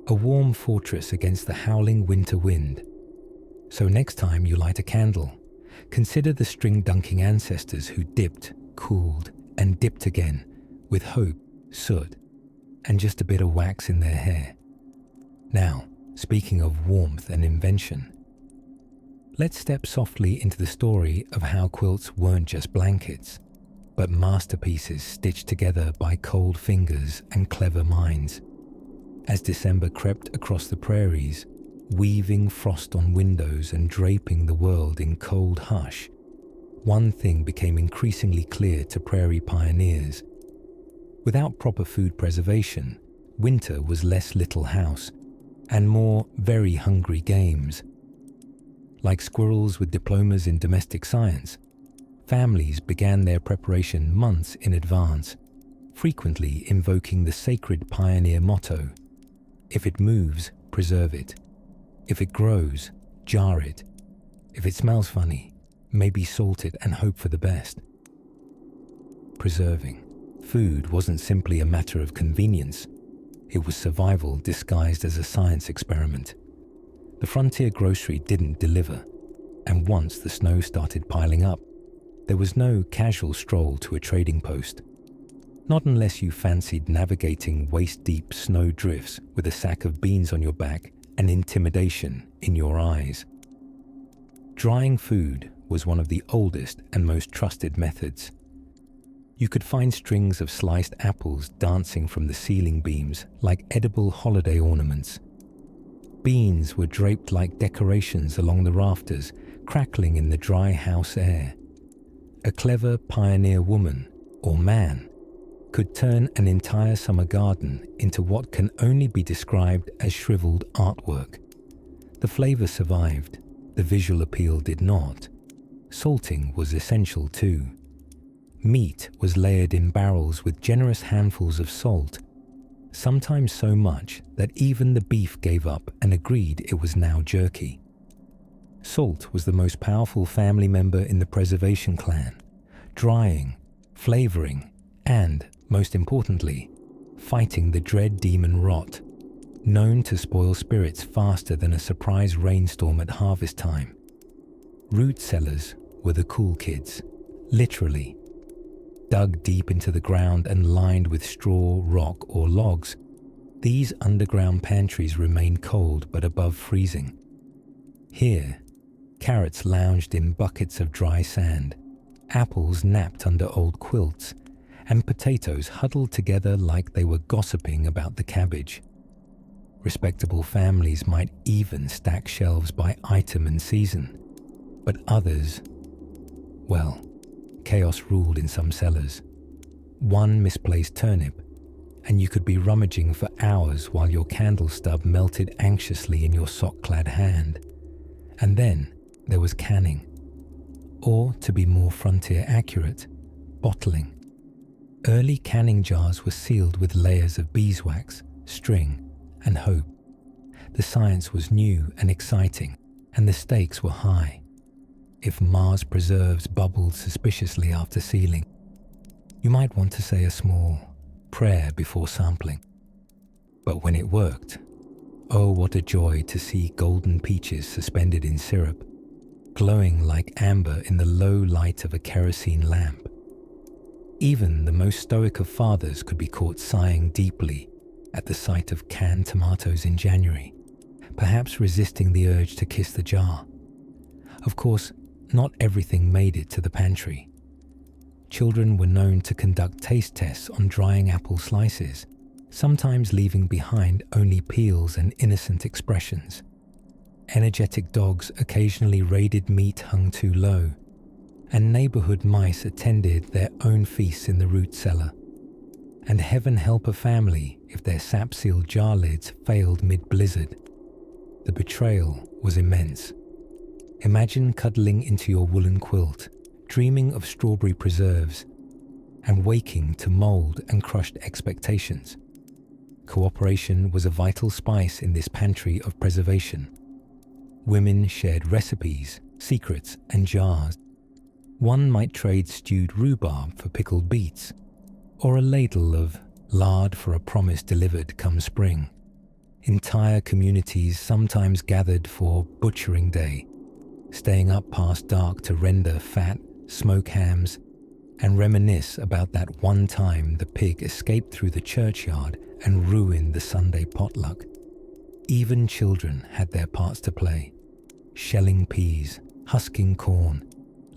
a warm fortress against the howling winter wind. So next time you light a candle, consider the string-dunking ancestors who dipped, cooled, and dipped again, with hope, soot, and just a bit of wax in their hair. Now, speaking of warmth and invention, let's step softly into the story of how quilts weren't just blankets, but masterpieces stitched together by cold fingers and clever minds. As December crept across the prairies, weaving frost on windows and draping the world in cold hush, one thing became increasingly clear to prairie pioneers. Without proper food preservation, winter was less Little House and more very hungry games. Like squirrels with diplomas in domestic science, families began their preparation months in advance, frequently invoking the sacred pioneer motto, "If it moves, preserve it. If it grows, jar it. If it smells funny, maybe salt it and hope for the best." Preserving food wasn't simply a matter of convenience. It was survival disguised as a science experiment. The frontier grocery didn't deliver, and once the snow started piling up, there was no casual stroll to a trading post. Not unless you fancied navigating waist-deep snow drifts with a sack of beans on your back and intimidation in your eyes. Drying food was one of the oldest and most trusted methods. You could find strings of sliced apples dancing from the ceiling beams like edible holiday ornaments. Beans were draped like decorations along the rafters, crackling in the dry house air. A clever pioneer woman, or man, could turn an entire summer garden into what can only be described as shriveled artwork. The flavor survived, the visual appeal did not. Salting was essential too. Meat was layered in barrels with generous handfuls of salt, sometimes so much that even the beef gave up and agreed it was now jerky. Salt was the most powerful family member in the preservation clan, drying, flavoring, and, most importantly, fighting the dread demon rot, known to spoil spirits faster than a surprise rainstorm at harvest time. Root cellars were the cool kids, literally. Dug deep into the ground and lined with straw, rock, or logs, these underground pantries remained cold but above freezing. Here, carrots lounged in buckets of dry sand, apples napped under old quilts, and potatoes huddled together like they were gossiping about the cabbage. Respectable families might even stack shelves by item and season, but others, well, chaos ruled in some cellars. One misplaced turnip, and you could be rummaging for hours while your candle stub melted anxiously in your sock-clad hand. And then there was canning, or to be more frontier accurate, bottling. Early canning jars were sealed with layers of beeswax, string, and hope. The science was new and exciting, and the stakes were high. If Mars preserves bubbled suspiciously after sealing, you might want to say a small prayer before sampling. But when it worked, oh, what a joy to see golden peaches suspended in syrup, glowing like amber in the low light of a kerosene lamp. Even the most stoic of fathers could be caught sighing deeply at the sight of canned tomatoes in January, perhaps resisting the urge to kiss the jar. Of course, not everything made it to the pantry. Children were known to conduct taste tests on drying apple slices, sometimes leaving behind only peels and innocent expressions. Energetic dogs occasionally raided meat hung too low, and neighborhood mice attended their own feasts in the root cellar. And heaven help a family if their sap-sealed jar lids failed mid-blizzard. The betrayal was immense. Imagine cuddling into your woolen quilt, dreaming of strawberry preserves, and waking to mold and crushed expectations. Cooperation was a vital spice in this pantry of preservation. Women shared recipes, secrets, and jars. One might trade stewed rhubarb for pickled beets, or a ladle of lard for a promise delivered come spring. Entire communities sometimes gathered for butchering day, staying up past dark to render fat, smoke hams, and reminisce about that one time the pig escaped through the churchyard and ruined the Sunday potluck. Even children had their parts to play, shelling peas, husking corn,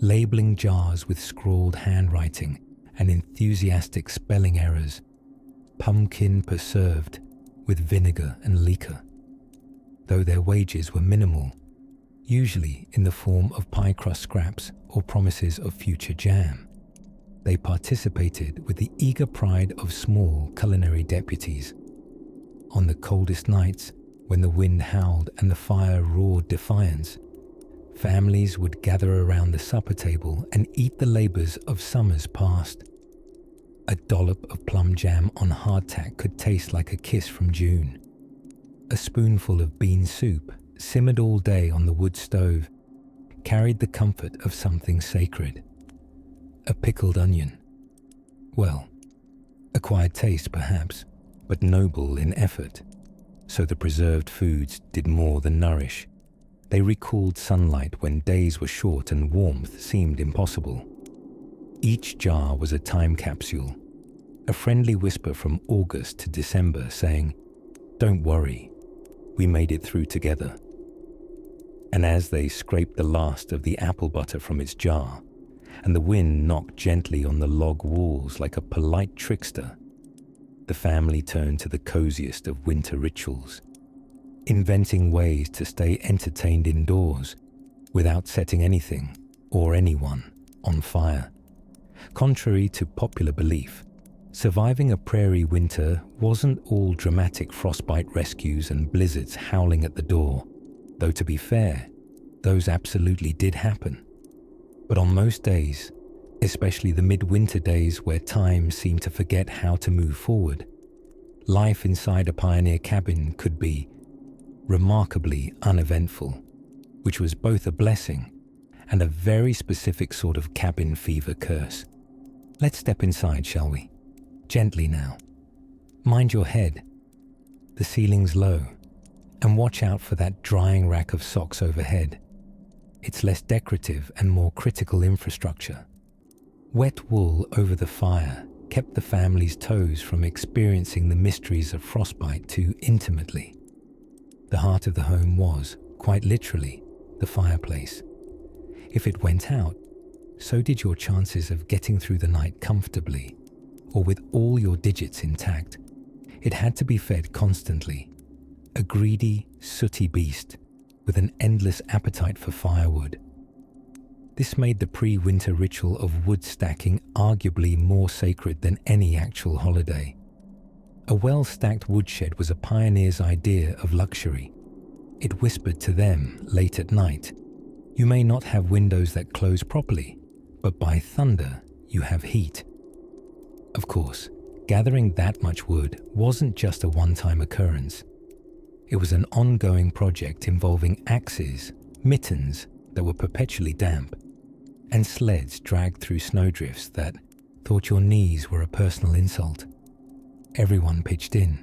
labeling jars with scrawled handwriting and enthusiastic spelling errors, pumpkin preserved with vinegar and liquor. Though their wages were minimal, usually in the form of pie crust scraps or promises of future jam, they participated with the eager pride of small culinary deputies. On the coldest nights, when the wind howled and the fire roared defiance, families would gather around the supper table and eat the labors of summers past. A dollop of plum jam on hardtack could taste like a kiss from June. A spoonful of bean soup, simmered all day on the wood stove, carried the comfort of something sacred. A pickled onion. Well, acquired taste perhaps, but noble in effort. So the preserved foods did more than nourish. They recalled sunlight when days were short and warmth seemed impossible. Each jar was a time capsule, a friendly whisper from August to December saying, "Don't worry, we made it through together." And as they scraped the last of the apple butter from its jar, and the wind knocked gently on the log walls like a polite trickster, the family turned to the coziest of winter rituals, inventing ways to stay entertained indoors without setting anything or anyone on fire. Contrary to popular belief, surviving a prairie winter wasn't all dramatic frostbite rescues and blizzards howling at the door, though to be fair, those absolutely did happen. But on most days, especially the midwinter days where time seemed to forget how to move forward, life inside a pioneer cabin could be remarkably uneventful, which was both a blessing and a very specific sort of cabin fever curse. Let's step inside, shall we? Gently now. Mind your head. The ceiling's low, and watch out for that drying rack of socks overhead. It's less decorative and more critical infrastructure. Wet wool over the fire kept the family's toes from experiencing the mysteries of frostbite too intimately. The heart of the home was, quite literally, the fireplace. If it went out, so did your chances of getting through the night comfortably, or with all your digits intact. It had to be fed constantly. A greedy, sooty beast with an endless appetite for firewood. This made the pre-winter ritual of wood stacking arguably more sacred than any actual holiday. A well-stacked woodshed was a pioneer's idea of luxury. It whispered to them late at night, "You may not have windows that close properly, but by thunder, you have heat." Of course, gathering that much wood wasn't just a one-time occurrence. It was an ongoing project involving axes, mittens that were perpetually damp, and sleds dragged through snowdrifts that thought your knees were a personal insult. Everyone pitched in.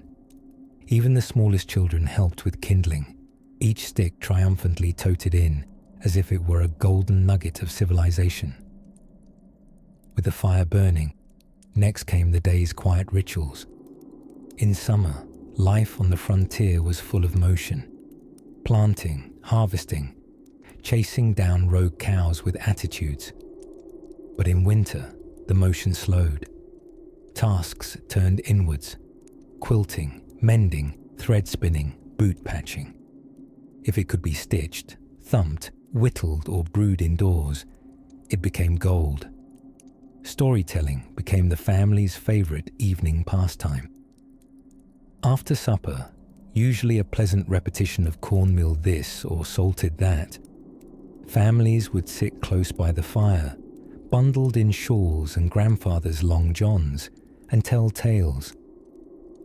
Even the smallest children helped with kindling, each stick triumphantly toted in as if it were a golden nugget of civilization. With the fire burning, next came the day's quiet rituals. In summer, life on the frontier was full of motion. Planting, harvesting, chasing down rogue cows with attitudes. But in winter, the motion slowed. Tasks turned inwards. Quilting, mending, thread spinning, boot patching. If it could be stitched, thumped, whittled or brewed indoors, it became gold. Storytelling became the family's favorite evening pastime. After supper, usually a pleasant repetition of cornmeal this or salted that, families would sit close by the fire, bundled in shawls and grandfather's long johns, and tell tales.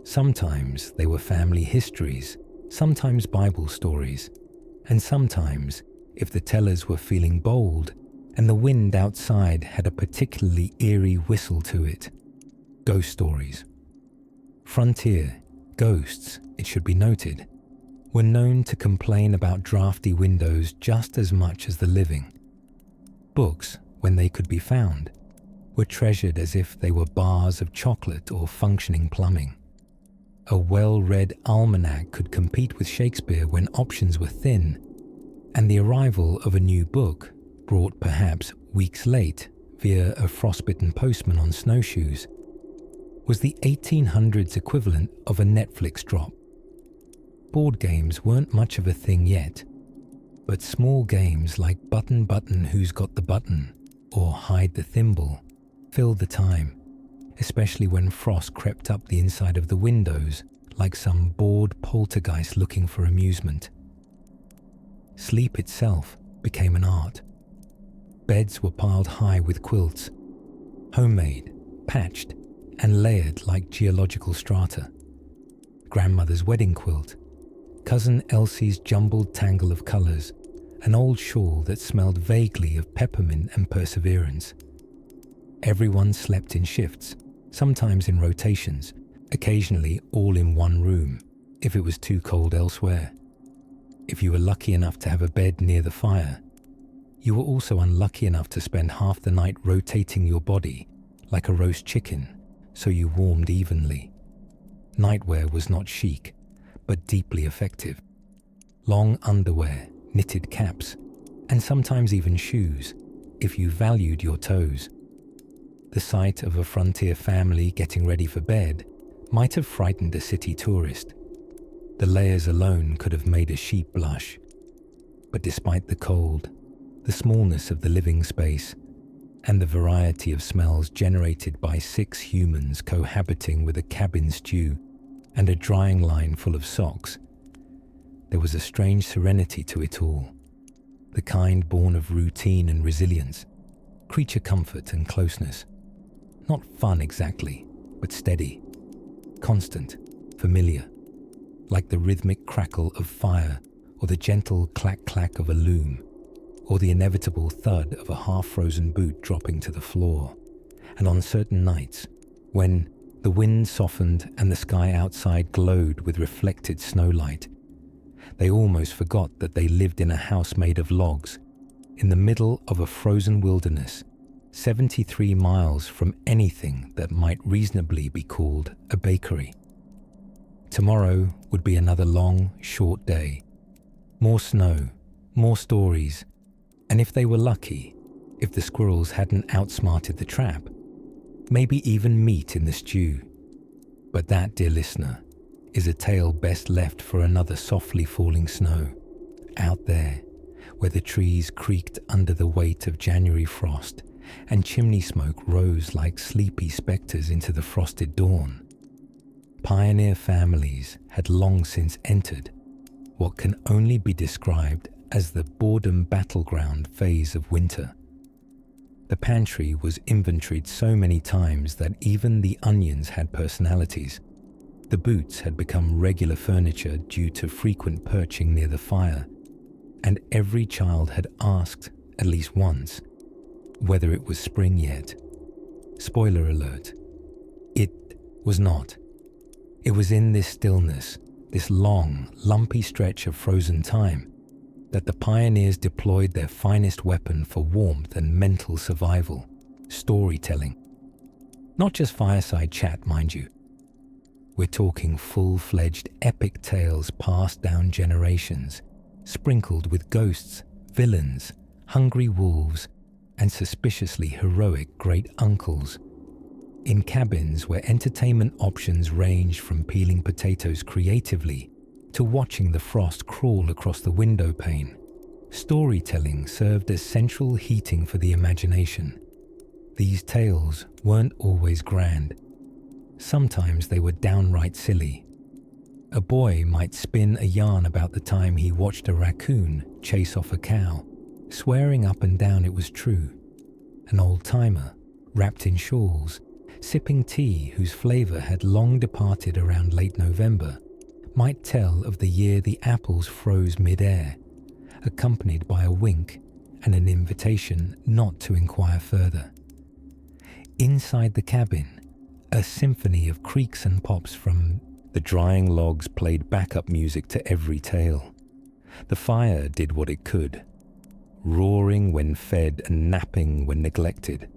Sometimes they were family histories, sometimes Bible stories, and sometimes, if the tellers were feeling bold and the wind outside had a particularly eerie whistle to it, ghost stories. Frontier ghosts, it should be noted, were known to complain about drafty windows just as much as the living. Books, when they could be found, were treasured as if they were bars of chocolate or functioning plumbing. A well-read almanac could compete with Shakespeare when options were thin, and the arrival of a new book, brought perhaps weeks late via a frostbitten postman on snowshoes, was the 1800s equivalent of a Netflix drop. Board games weren't much of a thing yet, but small games like Button Button Who's Got the Button or Hide the Thimble filled the time, especially when frost crept up the inside of the windows like some bored poltergeist looking for amusement. Sleep itself became an art. Beds were piled high with quilts, homemade, patched, and layered like geological strata. Grandmother's wedding quilt, cousin Elsie's jumbled tangle of colours, an old shawl that smelled vaguely of peppermint and perseverance. Everyone slept in shifts, sometimes in rotations, occasionally all in one room, if it was too cold elsewhere. If you were lucky enough to have a bed near the fire, you were also unlucky enough to spend half the night rotating your body like a roast chicken, so you warmed evenly. Nightwear was not chic, but deeply effective. Long underwear, knitted caps, and sometimes even shoes, if you valued your toes. The sight of a frontier family getting ready for bed might have frightened a city tourist. The layers alone could have made a sheep blush. But despite the cold, the smallness of the living space, and the variety of smells generated by 6 humans cohabiting with a cabin stew and a drying line full of socks, there was a strange serenity to it all, the kind born of routine and resilience, creature comfort and closeness. Not fun exactly, but steady, constant, familiar, like the rhythmic crackle of fire or the gentle clack-clack of a loom, or the inevitable thud of a half-frozen boot dropping to the floor. And on certain nights, when the wind softened and the sky outside glowed with reflected snowlight, they almost forgot that they lived in a house made of logs, in the middle of a frozen wilderness, 73 miles from anything that might reasonably be called a bakery. Tomorrow would be another long, short day. More snow, more stories, and if they were lucky, if the squirrels hadn't outsmarted the trap, maybe even meat in the stew. But that, dear listener, is a tale best left for another softly falling snow, out there, where the trees creaked under the weight of January frost, and chimney smoke rose like sleepy spectres into the frosted dawn. Pioneer families had long since entered what can only be described as the boredom battleground phase of winter. The pantry was inventoried so many times that even the onions had personalities. The boots had become regular furniture due to frequent perching near the fire, and every child had asked, at least once, whether it was spring yet. Spoiler alert, it was not. It was in this stillness, this long, lumpy stretch of frozen time, that the pioneers deployed their finest weapon for warmth and mental survival, storytelling. Not just fireside chat, mind you. We're talking full-fledged epic tales passed down generations, sprinkled with ghosts, villains, hungry wolves, and suspiciously heroic great-uncles. In cabins where entertainment options ranged from peeling potatoes creatively to watching the frost crawl across the window pane, storytelling served as central heating for the imagination. These tales weren't always grand. Sometimes they were downright silly. A boy might spin a yarn about the time he watched a raccoon chase off a cow, swearing up and down it was true. An old-timer, wrapped in shawls, sipping tea whose flavour had long departed around late November, might tell of the year the apples froze mid-air, accompanied by a wink and an invitation not to inquire further. Inside the cabin, a symphony of creaks and pops from the drying logs played backup music to every tale. The fire did what it could, roaring when fed and napping when neglected.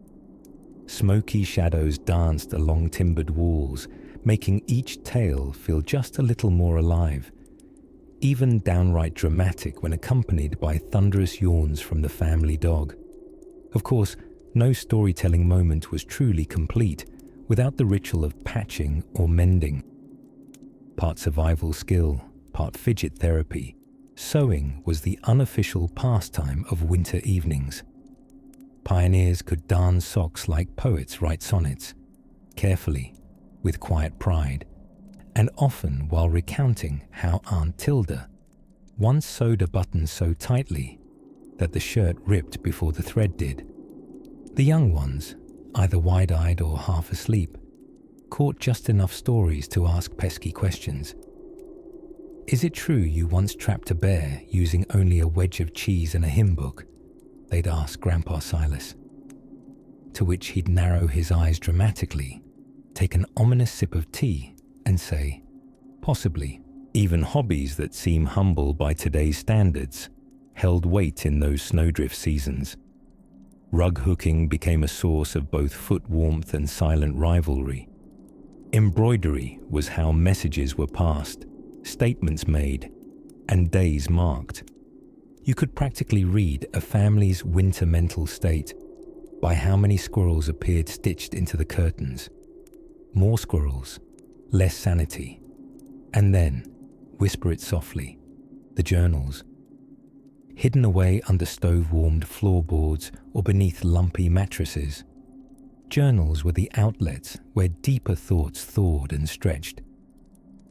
Smoky shadows danced along timbered walls, making each tale feel just a little more alive, even downright dramatic when accompanied by thunderous yawns from the family dog. Of course, no storytelling moment was truly complete without the ritual of patching or mending. Part survival skill, part fidget therapy, sewing was the unofficial pastime of winter evenings. Pioneers could darn socks like poets write sonnets, carefully, with quiet pride, and often while recounting how Aunt Tilda once sewed a button so tightly that the shirt ripped before the thread did. The young ones, either wide-eyed or half asleep, caught just enough stories to ask pesky questions. Is it true you once trapped a bear using only a wedge of cheese and a hymn book? They'd ask Grandpa Silas. To which he'd narrow his eyes dramatically, take an ominous sip of tea, and say, possibly. Even hobbies that seem humble by today's standards held weight in those snowdrift seasons. Rug hooking became a source of both foot warmth and silent rivalry. Embroidery was how messages were passed, statements made, and days marked. You could practically read a family's winter mental state by how many squirrels appeared stitched into the curtains. More squirrels, less sanity. And then, whisper it softly, the journals. Hidden away under stove-warmed floorboards or beneath lumpy mattresses, journals were the outlets where deeper thoughts thawed and stretched.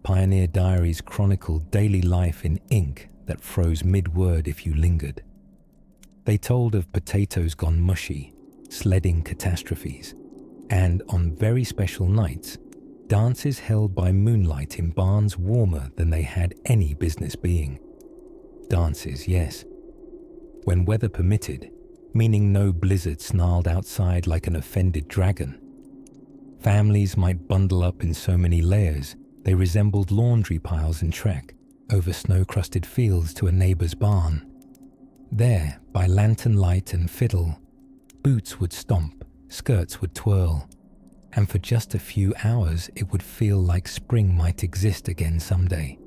Pioneer diaries chronicled daily life in ink that froze mid-word if you lingered. They told of potatoes gone mushy, sledding catastrophes, and on very special nights, dances held by moonlight in barns warmer than they had any business being. Dances, yes. When weather permitted, meaning no blizzard snarled outside like an offended dragon. Families might bundle up in so many layers they resembled laundry piles and trek over snow-crusted fields to a neighbor's barn. There, by lantern light and fiddle, boots would stomp, skirts would twirl, and for just a few hours it would feel like spring might exist again someday.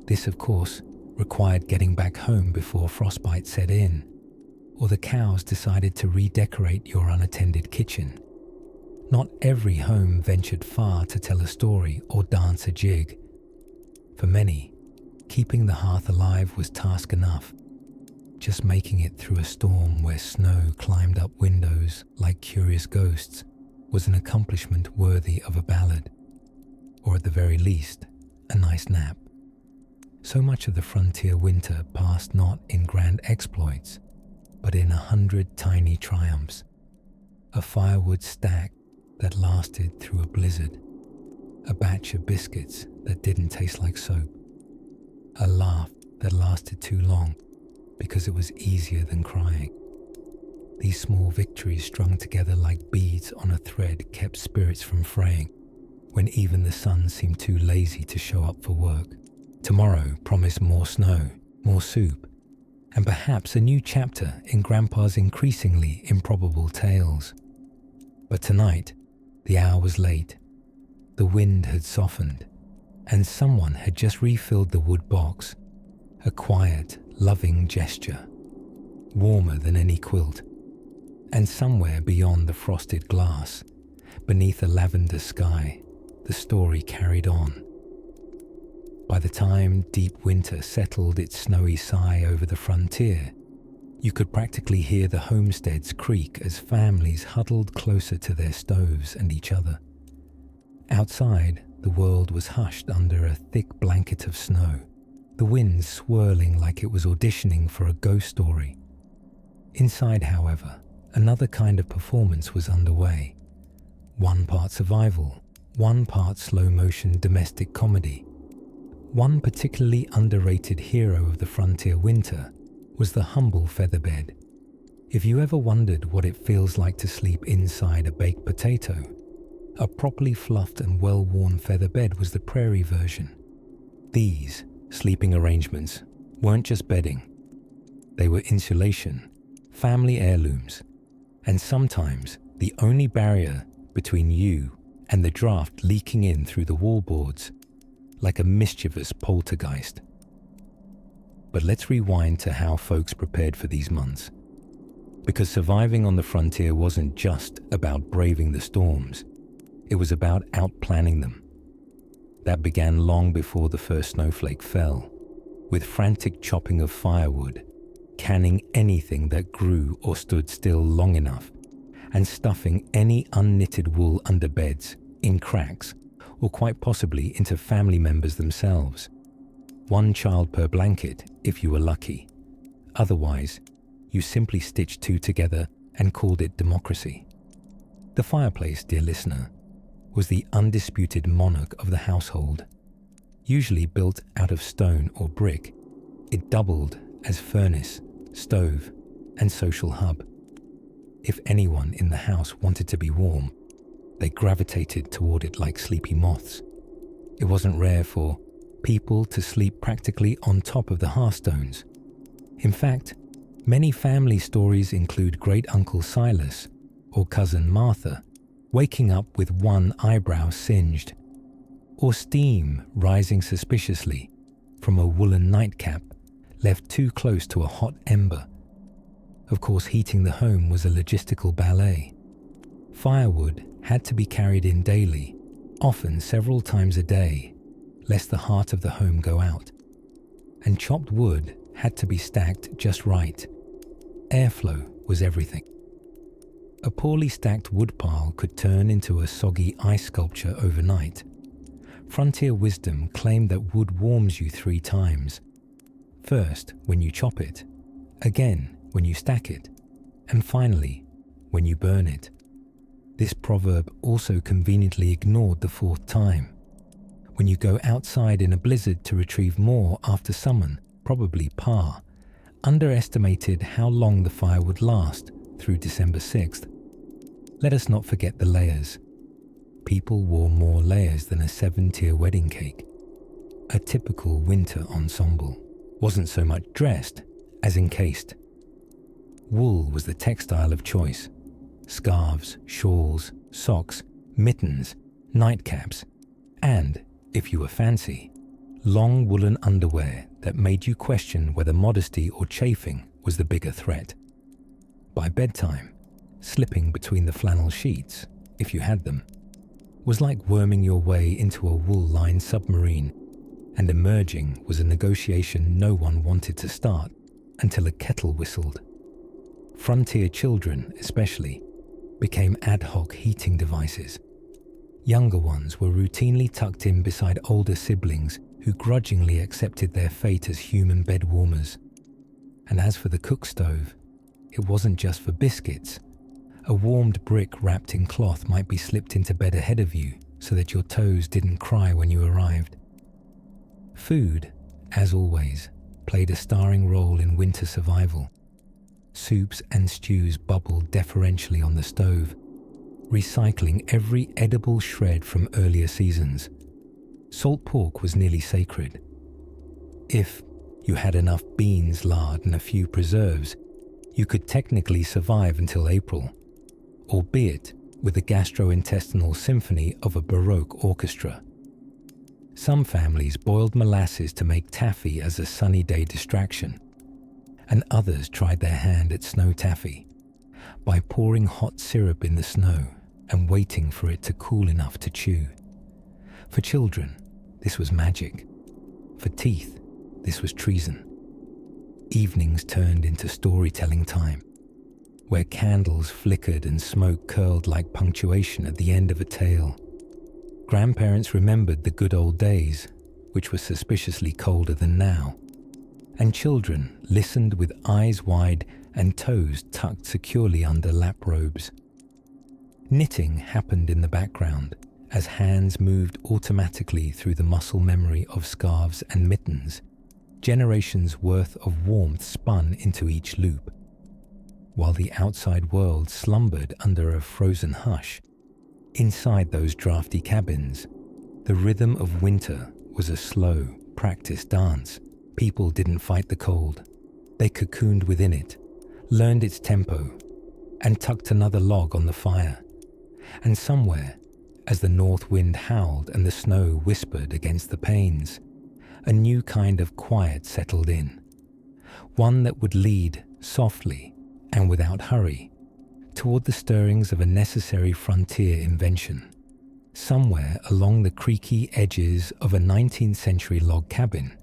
This, of course, required getting back home before frostbite set in, or the cows decided to redecorate your unattended kitchen. Not every home ventured far to tell a story or dance a jig. For many, keeping the hearth alive was task enough. Just making it through a storm where snow climbed up windows like curious ghosts was an accomplishment worthy of a ballad, or at the very least, a nice nap. So much of the frontier winter passed not in grand exploits, but in 100 tiny triumphs. A firewood stack that lasted through a blizzard, a batch of biscuits that didn't taste like soap, a laugh that lasted too long because it was easier than crying. These small victories strung together like beads on a thread kept spirits from fraying when even the sun seemed too lazy to show up for work. Tomorrow promised more snow, more soup, and perhaps a new chapter in Grandpa's increasingly improbable tales. But tonight, the hour was late. The wind had softened, and someone had just refilled the wood box. A quiet, loving gesture, warmer than any quilt. And somewhere beyond the frosted glass, beneath a lavender sky, the story carried on. By the time deep winter settled its snowy sigh over the frontier, you could practically hear the homesteads creak as families huddled closer to their stoves and each other. Outside, the world was hushed under a thick blanket of snow, the wind swirling like it was auditioning for a ghost story. Inside, however, another kind of performance was underway. One part survival, one part slow-motion domestic comedy. One particularly underrated hero of the frontier winter was the humble featherbed. If you ever wondered what it feels like to sleep inside a baked potato, a properly fluffed and well-worn featherbed was the prairie version. These sleeping arrangements weren't just bedding. They were insulation, family heirlooms, and sometimes the only barrier between you and the draft leaking in through the wallboards like a mischievous poltergeist. But let's rewind to how folks prepared for these months. Because surviving on the frontier wasn't just about braving the storms, it was about outplanning them. That began long before the first snowflake fell, with frantic chopping of firewood, canning anything that grew or stood still long enough, and stuffing any unknitted wool under beds, in cracks, or quite possibly into family members themselves. One child per blanket, if you were lucky. Otherwise, you simply stitched two together and called it democracy. The fireplace, dear listener, was the undisputed monarch of the household. Usually built out of stone or brick, it doubled as furnace, stove, and social hub. If anyone in the house wanted to be warm, they gravitated toward it like sleepy moths. It wasn't rare for people to sleep practically on top of the hearthstones. In fact, many family stories include Great Uncle Silas or Cousin Martha waking up with one eyebrow singed, or steam rising suspiciously from a woolen nightcap left too close to a hot ember. Of course, heating the home was a logistical ballet. Firewood had to be carried in daily, often several times a day, lest the heart of the home go out. And chopped wood had to be stacked just right. Airflow was everything. A poorly stacked woodpile could turn into a soggy ice sculpture overnight. Frontier wisdom claimed that wood warms you 3 times. First, when you chop it, again when you stack it, and finally, when you burn it. This proverb also conveniently ignored the 4th time. When you go outside in a blizzard to retrieve more after someone, probably Pa, underestimated how long the fire would last through December 6th. Let us not forget the layers. People wore more layers than a 7-tier wedding cake. A typical winter ensemble wasn't so much dressed as encased. Wool was the textile of choice. Scarves, shawls, socks, mittens, nightcaps, and, if you were fancy, long woolen underwear that made you question whether modesty or chafing was the bigger threat. By bedtime, slipping between the flannel sheets, if you had them, was like worming your way into a wool-lined submarine, and emerging was a negotiation no one wanted to start until a kettle whistled. Frontier children, especially, became ad hoc heating devices. Younger ones were routinely tucked in beside older siblings who grudgingly accepted their fate as human bed warmers. And as for the cook stove, it wasn't just for biscuits. A warmed brick wrapped in cloth might be slipped into bed ahead of you so that your toes didn't cry when you arrived. Food, as always, played a starring role in winter survival. Soups and stews bubbled deferentially on the stove, recycling every edible shred from earlier seasons. Salt pork was nearly sacred. If you had enough beans, lard, and a few preserves, you could technically survive until April, albeit with the gastrointestinal symphony of a Baroque orchestra. Some families boiled molasses to make taffy as a sunny day distraction, and others tried their hand at snow taffy by pouring hot syrup in the snow and waiting for it to cool enough to chew. For children, this was magic. For teeth, this was treason. Evenings turned into storytelling time, where candles flickered and smoke curled like punctuation at the end of a tale. Grandparents remembered the good old days, which were suspiciously colder than now, and children listened with eyes wide and toes tucked securely under lap robes. Knitting happened in the background as hands moved automatically through the muscle memory of scarves and mittens. Generations' worth of warmth spun into each loop. While the outside world slumbered under a frozen hush, inside those drafty cabins, the rhythm of winter was a slow, practiced dance. People didn't fight the cold. They cocooned within it, learned its tempo, and tucked another log on the fire. And somewhere, as the north wind howled and the snow whispered against the panes, a new kind of quiet settled in. One that would lead softly and without hurry toward the stirrings of a necessary frontier invention. Somewhere along the creaky edges of a 19th century log cabin,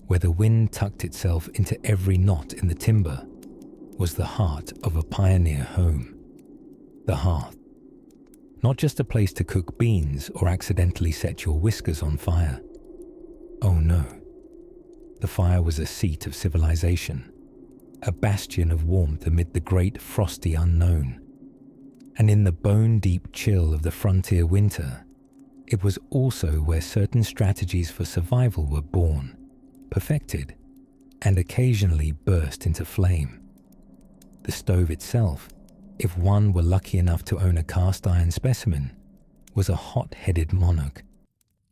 where the wind tucked itself into every knot in the timber, was the heart of a pioneer home. The hearth. Not just a place to cook beans or accidentally set your whiskers on fire. Oh no. The fire was a seat of civilization, a bastion of warmth amid the great frosty unknown. And in the bone-deep chill of the frontier winter, it was also where certain strategies for survival were born, perfected, and occasionally burst into flame. The stove itself, if one were lucky enough to own a cast iron specimen, was a hot-headed monarch.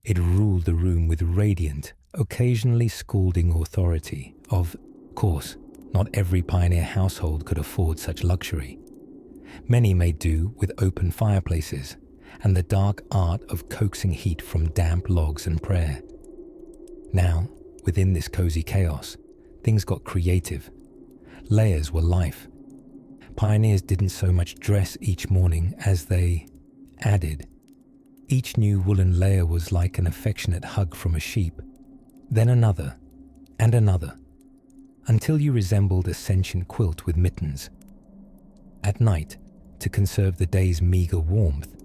It ruled the room with radiant, occasionally scalding authority. Of course, not every pioneer household could afford such luxury. Many made do with open fireplaces and the dark art of coaxing heat from damp logs and prayer. Now, within this cozy chaos, things got creative. Layers were life. Pioneers didn't so much dress each morning as they added. Each new woolen layer was like an affectionate hug from a sheep, then another, and another, until you resembled a sentient quilt with mittens. At night, to conserve the day's meager warmth,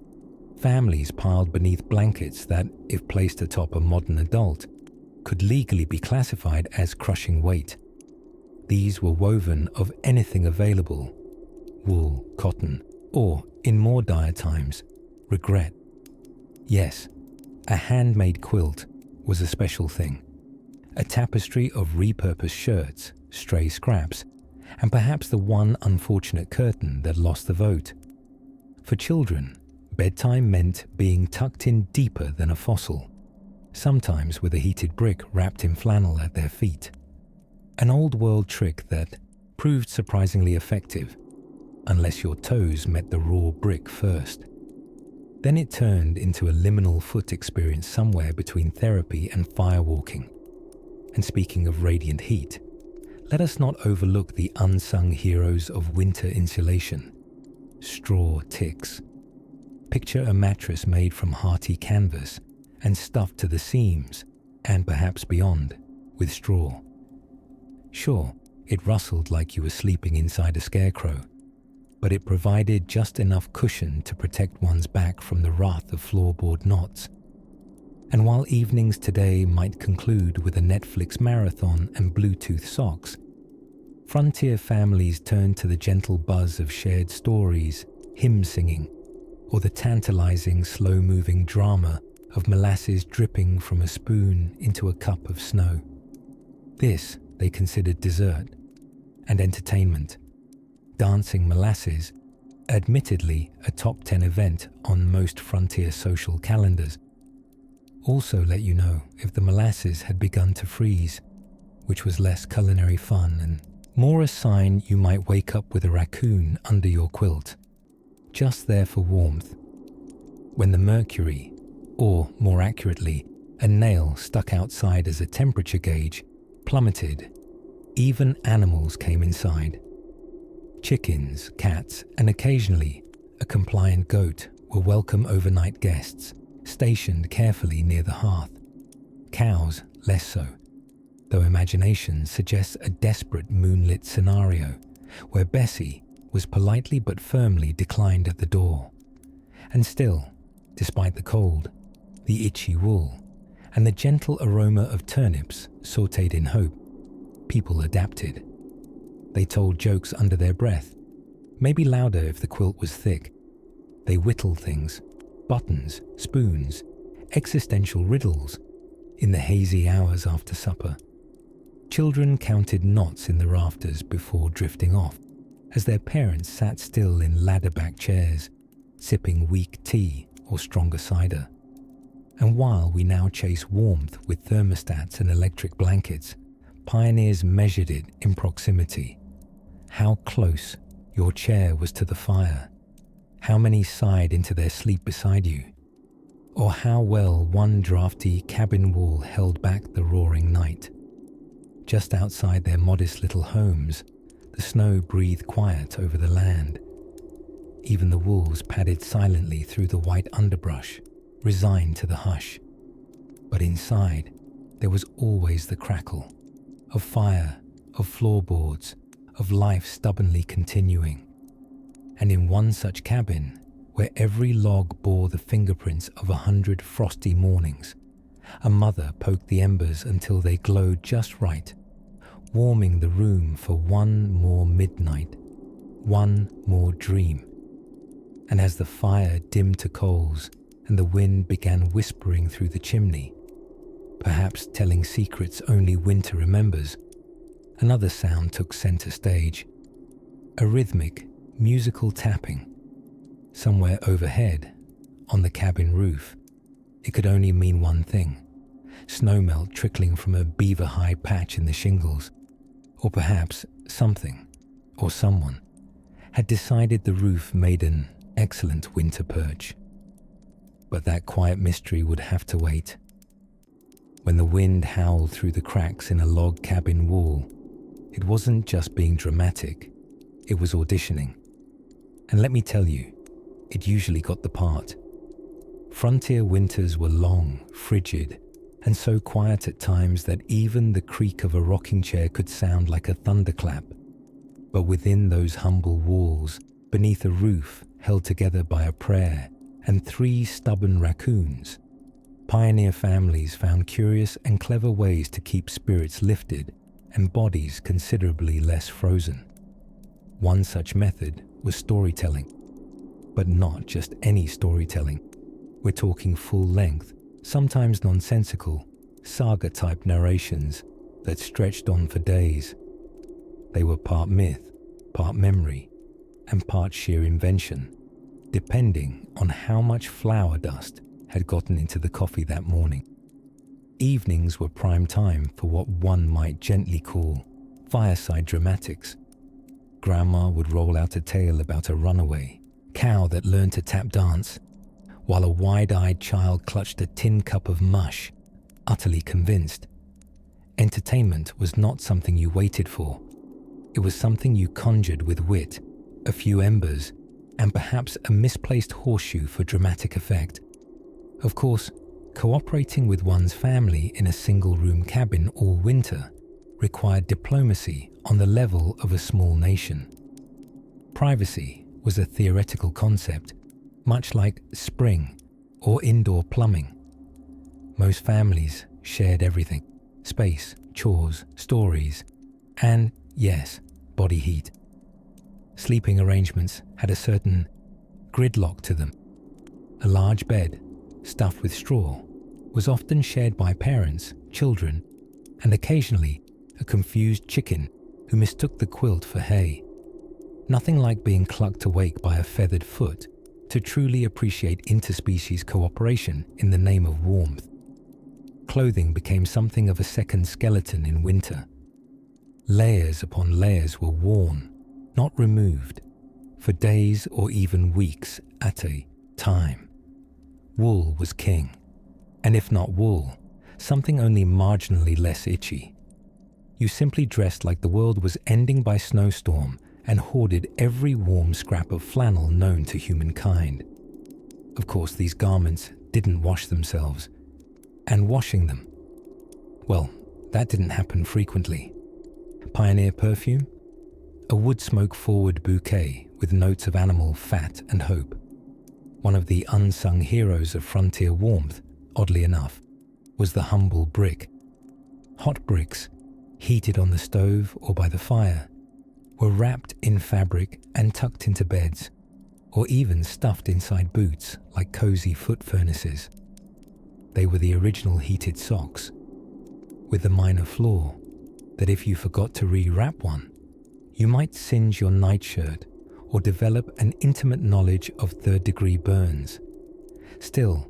families piled beneath blankets that, if placed atop a modern adult, could legally be classified as crushing weight. These were woven of anything available: wool, cotton, or, in more dire times, regret. Yes, a handmade quilt was a special thing. A tapestry of repurposed shirts, stray scraps, and perhaps the one unfortunate curtain that lost the vote. For children, bedtime meant being tucked in deeper than a fossil, sometimes with a heated brick wrapped in flannel at their feet. An old-world trick that proved surprisingly effective, unless your toes met the raw brick first. Then it turned into a liminal foot experience somewhere between therapy and firewalking. And speaking of radiant heat, let us not overlook the unsung heroes of winter insulation: straw ticks. Picture a mattress made from hearty canvas and stuffed to the seams, and perhaps beyond, with straw. Sure, it rustled like you were sleeping inside a scarecrow, but it provided just enough cushion to protect one's back from the wrath of floorboard knots. And while evenings today might conclude with a Netflix marathon and Bluetooth socks, frontier families turned to the gentle buzz of shared stories, hymn singing, or the tantalizing, slow-moving drama of molasses dripping from a spoon into a cup of snow. This they considered dessert and entertainment. Dancing molasses, admittedly a top 10 event on most frontier social calendars, also let you know if the molasses had begun to freeze, which was less culinary fun and more a sign you might wake up with a raccoon under your quilt, just there for warmth. When the mercury, or more accurately, a nail stuck outside as a temperature gauge, plummeted, even animals came inside. Chickens, cats, and occasionally a compliant goat were welcome overnight guests, stationed carefully near the hearth. Cows, less so, though imagination suggests a desperate moonlit scenario where Bessie was politely but firmly declined at the door. And still, despite the cold, the itchy wool, and the gentle aroma of turnips sautéed in hope, people adapted. They told jokes under their breath, maybe louder if the quilt was thick. They whittled things, buttons, spoons, existential riddles, in the hazy hours after supper. Children counted knots in the rafters before drifting off, as their parents sat still in ladder-back chairs, sipping weak tea or stronger cider. And while we now chase warmth with thermostats and electric blankets, pioneers measured it in proximity. How close your chair was to the fire, how many sighed into their sleep beside you, or how well one drafty cabin wall held back the roaring night. Just outside their modest little homes, the snow breathed quiet over the land. Even the wolves padded silently through the white underbrush, resigned to the hush. But inside, there was always the crackle of fire, of floorboards, of life stubbornly continuing. And in one such cabin, where every log bore the fingerprints of 100 frosty mornings, a mother poked the embers until they glowed just right, warming the room for one more midnight, one more dream. And as the fire dimmed to coals and the wind began whispering through the chimney, perhaps telling secrets only winter remembers. Another sound took center stage, a rhythmic, musical tapping. Somewhere overhead, on the cabin roof, it could only mean one thing: snowmelt trickling from a beaver-high patch in the shingles. Or perhaps something, or someone, had decided the roof made an excellent winter perch. But that quiet mystery would have to wait. When the wind howled through the cracks in a log cabin wall, it wasn't just being dramatic, it was auditioning. And let me tell you, it usually got the part. Frontier winters were long, frigid, and so quiet at times that even the creak of a rocking chair could sound like a thunderclap. But within those humble walls, beneath a roof held together by a prayer and 3 stubborn raccoons, pioneer families found curious and clever ways to keep spirits lifted and bodies considerably less frozen. One such method was storytelling, but not just any storytelling. We're talking full-length, sometimes nonsensical, saga-type narrations that stretched on for days. They were part myth, part memory, and part sheer invention, depending on how much flour dust had gotten into the coffee that morning. Evenings were prime time for what one might gently call fireside dramatics. Grandma would roll out a tale about a runaway cow that learned to tap dance, while a wide-eyed child clutched a tin cup of mush, utterly convinced. Entertainment was not something you waited for. It was something you conjured with wit, a few embers, and perhaps a misplaced horseshoe for dramatic effect. Of course, cooperating with one's family in a single-room cabin all winter required diplomacy on the level of a small nation. Privacy was a theoretical concept, much like spring or indoor plumbing. Most families shared everything: space, chores, stories, and, yes, body heat. Sleeping arrangements had a certain gridlock to them. A large bed, stuffed with straw, was often shared by parents, children, and occasionally a confused chicken who mistook the quilt for hay. Nothing like being clucked awake by a feathered foot to truly appreciate interspecies cooperation in the name of warmth. Clothing became something of a second skeleton in winter. Layers upon layers were worn, not removed, for days or even weeks at a time. Wool was king, and if not wool, something only marginally less itchy. You simply dressed like the world was ending by snowstorm and hoarded every warm scrap of flannel known to humankind. Of course, these garments didn't wash themselves, and washing them, well, that didn't happen frequently. Pioneer perfume? A wood smoke-forward bouquet with notes of animal fat and hope. One of the unsung heroes of frontier warmth, oddly enough, was the humble brick. Hot bricks, heated on the stove or by the fire, were wrapped in fabric and tucked into beds, or even stuffed inside boots like cozy foot furnaces. They were the original heated socks, with the minor flaw that if you forgot to re-wrap one, you might singe your nightshirt or develop an intimate knowledge of third-degree burns. Still,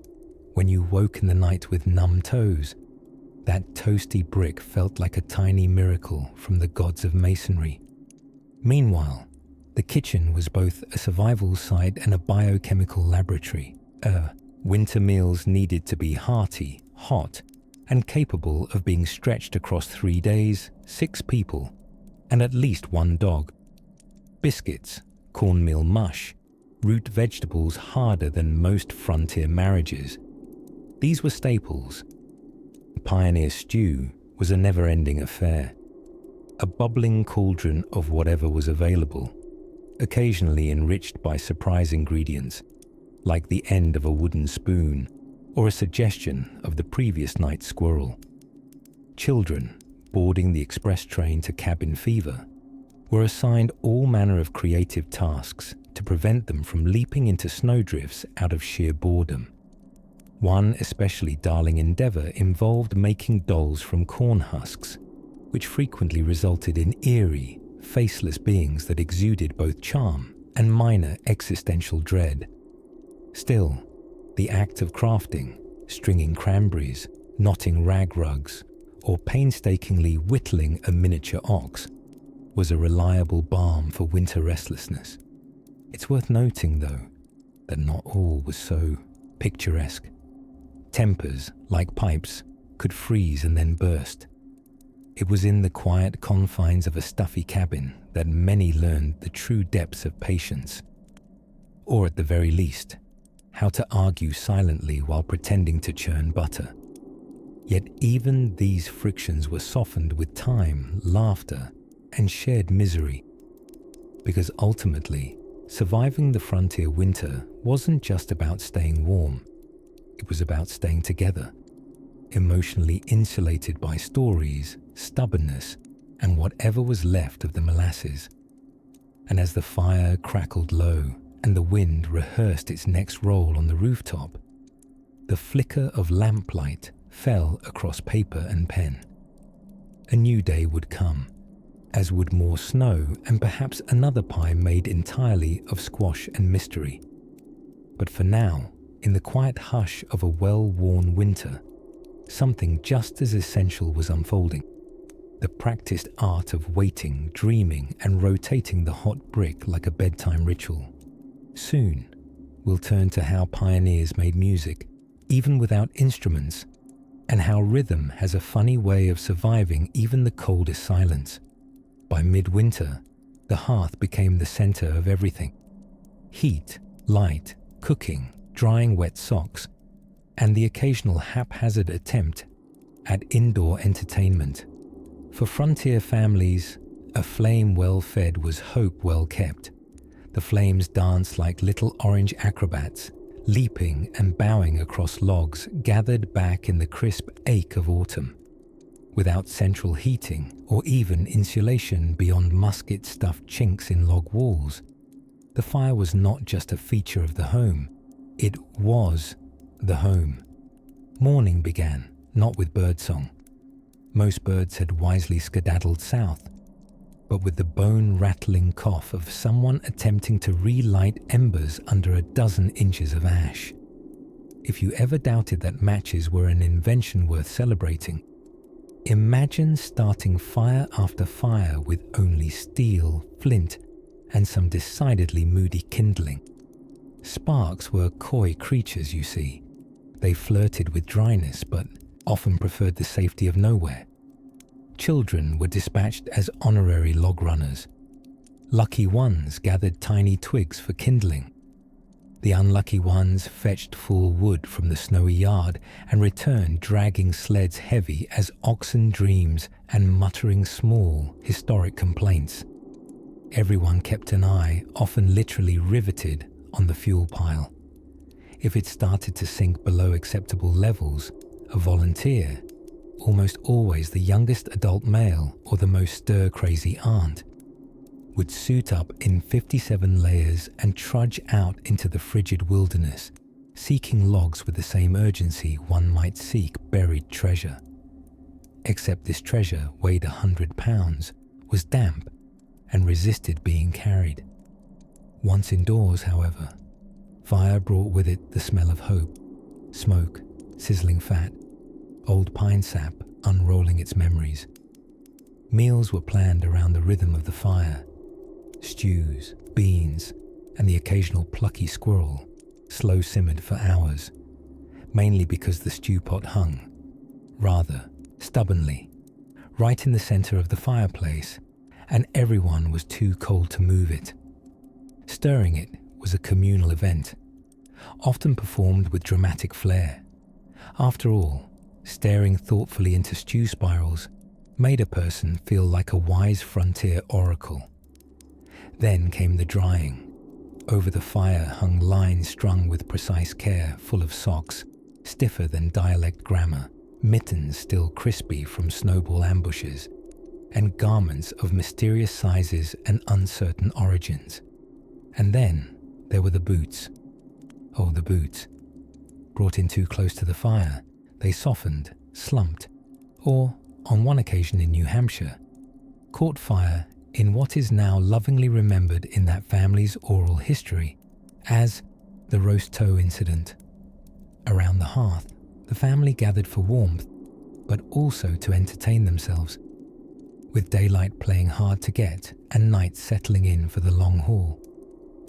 when you woke in the night with numb toes, that toasty brick felt like a tiny miracle from the gods of masonry. Meanwhile, the kitchen was both a survival site and a biochemical laboratory. Winter meals needed to be hearty, hot, and capable of being stretched across 3 days, 6 people, and at least 1 dog. Biscuits, cornmeal mush, root vegetables harder than most frontier marriages. These were staples. Pioneer stew was a never-ending affair, a bubbling cauldron of whatever was available, occasionally enriched by surprise ingredients, like the end of a wooden spoon or a suggestion of the previous night's squirrel. Children, boarding the express train to cabin fever, were assigned all manner of creative tasks to prevent them from leaping into snowdrifts out of sheer boredom. One especially darling endeavor involved making dolls from corn husks, which frequently resulted in eerie, faceless beings that exuded both charm and minor existential dread. Still, the act of crafting, stringing cranberries, knotting rag rugs, or painstakingly whittling a miniature ox was a reliable balm for winter restlessness. It's worth noting, though, that not all was so picturesque. Tempers, like pipes, could freeze and then burst. It was in the quiet confines of a stuffy cabin that many learned the true depths of patience, or at the very least, how to argue silently while pretending to churn butter. Yet even these frictions were softened with time, laughter, and shared misery, because ultimately, surviving the frontier winter wasn't just about staying warm. It was about staying together, emotionally insulated by stories, stubbornness, and whatever was left of the molasses. And as the fire crackled low and the wind rehearsed its next roll on the rooftop, the flicker of lamplight fell across paper and pen. A new day would come, as would more snow and perhaps another pie made entirely of squash and mystery. But for now, in the quiet hush of a well-worn winter, something just as essential was unfolding. The practiced art of waiting, dreaming, and rotating the hot brick like a bedtime ritual. Soon, we'll turn to how pioneers made music, even without instruments, and how rhythm has a funny way of surviving even the coldest silence. By midwinter, the hearth became the center of everything. Heat, light, cooking, drying wet socks, and the occasional haphazard attempt at indoor entertainment. For frontier families, a flame well fed was hope well kept. The flames danced like little orange acrobats, leaping and bowing across logs gathered back in the crisp ache of autumn. Without central heating or even insulation beyond musket-stuffed chinks in log walls, the fire was not just a feature of the home, it was the home. Morning began, not with birdsong. Most birds had wisely skedaddled south, but with the bone-rattling cough of someone attempting to relight embers under a dozen inches of ash. If you ever doubted that matches were an invention worth celebrating, imagine starting fire after fire with only steel, flint, and some decidedly moody kindling. Sparks were coy creatures, you see. They flirted with dryness, but often preferred the safety of nowhere. Children were dispatched as honorary log runners. Lucky ones gathered tiny twigs for kindling. The unlucky ones fetched full wood from the snowy yard and returned dragging sleds heavy as oxen dreams and muttering small, historic complaints. Everyone kept an eye, often literally riveted, on the fuel pile. If it started to sink below acceptable levels, a volunteer, almost always the youngest adult male or the most stir-crazy aunt, would suit up in 57 layers and trudge out into the frigid wilderness, seeking logs with the same urgency one might seek buried treasure. Except this treasure weighed 100 pounds, was damp, and resisted being carried. Once indoors, however, fire brought with it the smell of hope, smoke, sizzling fat, old pine sap unrolling its memories. Meals were planned around the rhythm of the fire. Stews, beans, and the occasional plucky squirrel slow simmered for hours, mainly because the stew pot hung, rather stubbornly, right in the center of the fireplace, and everyone was too cold to move it. Stirring it was a communal event, often performed with dramatic flair. After all, staring thoughtfully into stew spirals made a person feel like a wise frontier oracle. Then came the drying. Over the fire hung lines strung with precise care, full of socks, stiffer than dialect grammar, mittens still crispy from snowball ambushes, and garments of mysterious sizes and uncertain origins. And then there were the boots. Oh, the boots. brought in too close to the fire, they softened, slumped, or, on one occasion in New Hampshire, caught fire in what is now lovingly remembered in that family's oral history as the roast toe incident. Around the hearth, the family gathered for warmth, but also to entertain themselves, with daylight playing hard to get and night settling in for the long haul.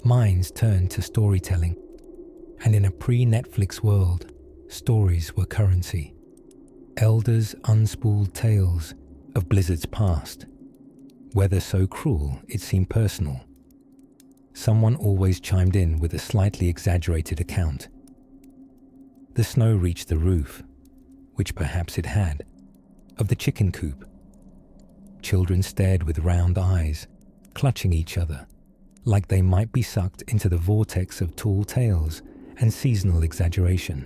Minds turned to storytelling, and in a pre-Netflix world, stories were currency. Elders unspooled tales of blizzards past, weather so cruel it seemed personal. Someone always chimed in with a slightly exaggerated account. The snow reached the roof, which perhaps it had, of the chicken coop. Children stared with round eyes, clutching each other, like they might be sucked into the vortex of tall tales and seasonal exaggeration.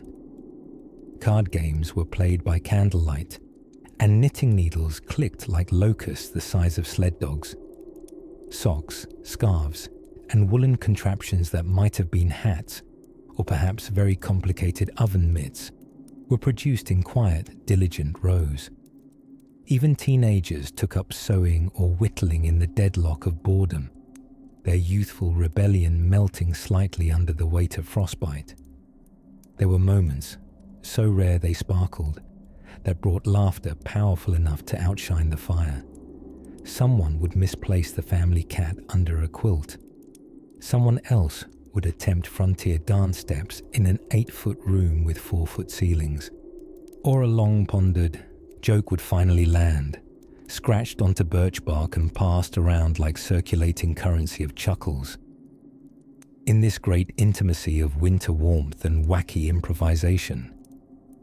Card games were played by candlelight, and knitting needles clicked like locusts the size of sled dogs. Socks, scarves, and woolen contraptions that might have been hats, or perhaps very complicated oven mitts, were produced in quiet, diligent rows. Even teenagers took up sewing or whittling in the deadlock of boredom, their youthful rebellion melting slightly under the weight of frostbite. There were moments, so rare they sparkled, that brought laughter powerful enough to outshine the fire. Someone would misplace the family cat under a quilt. Someone else would attempt frontier dance steps in an 8-foot room with 4-foot ceilings. Or a long-pondered joke would finally land, scratched onto birch bark and passed around like circulating currency of chuckles. In this great intimacy of winter warmth and wacky improvisation,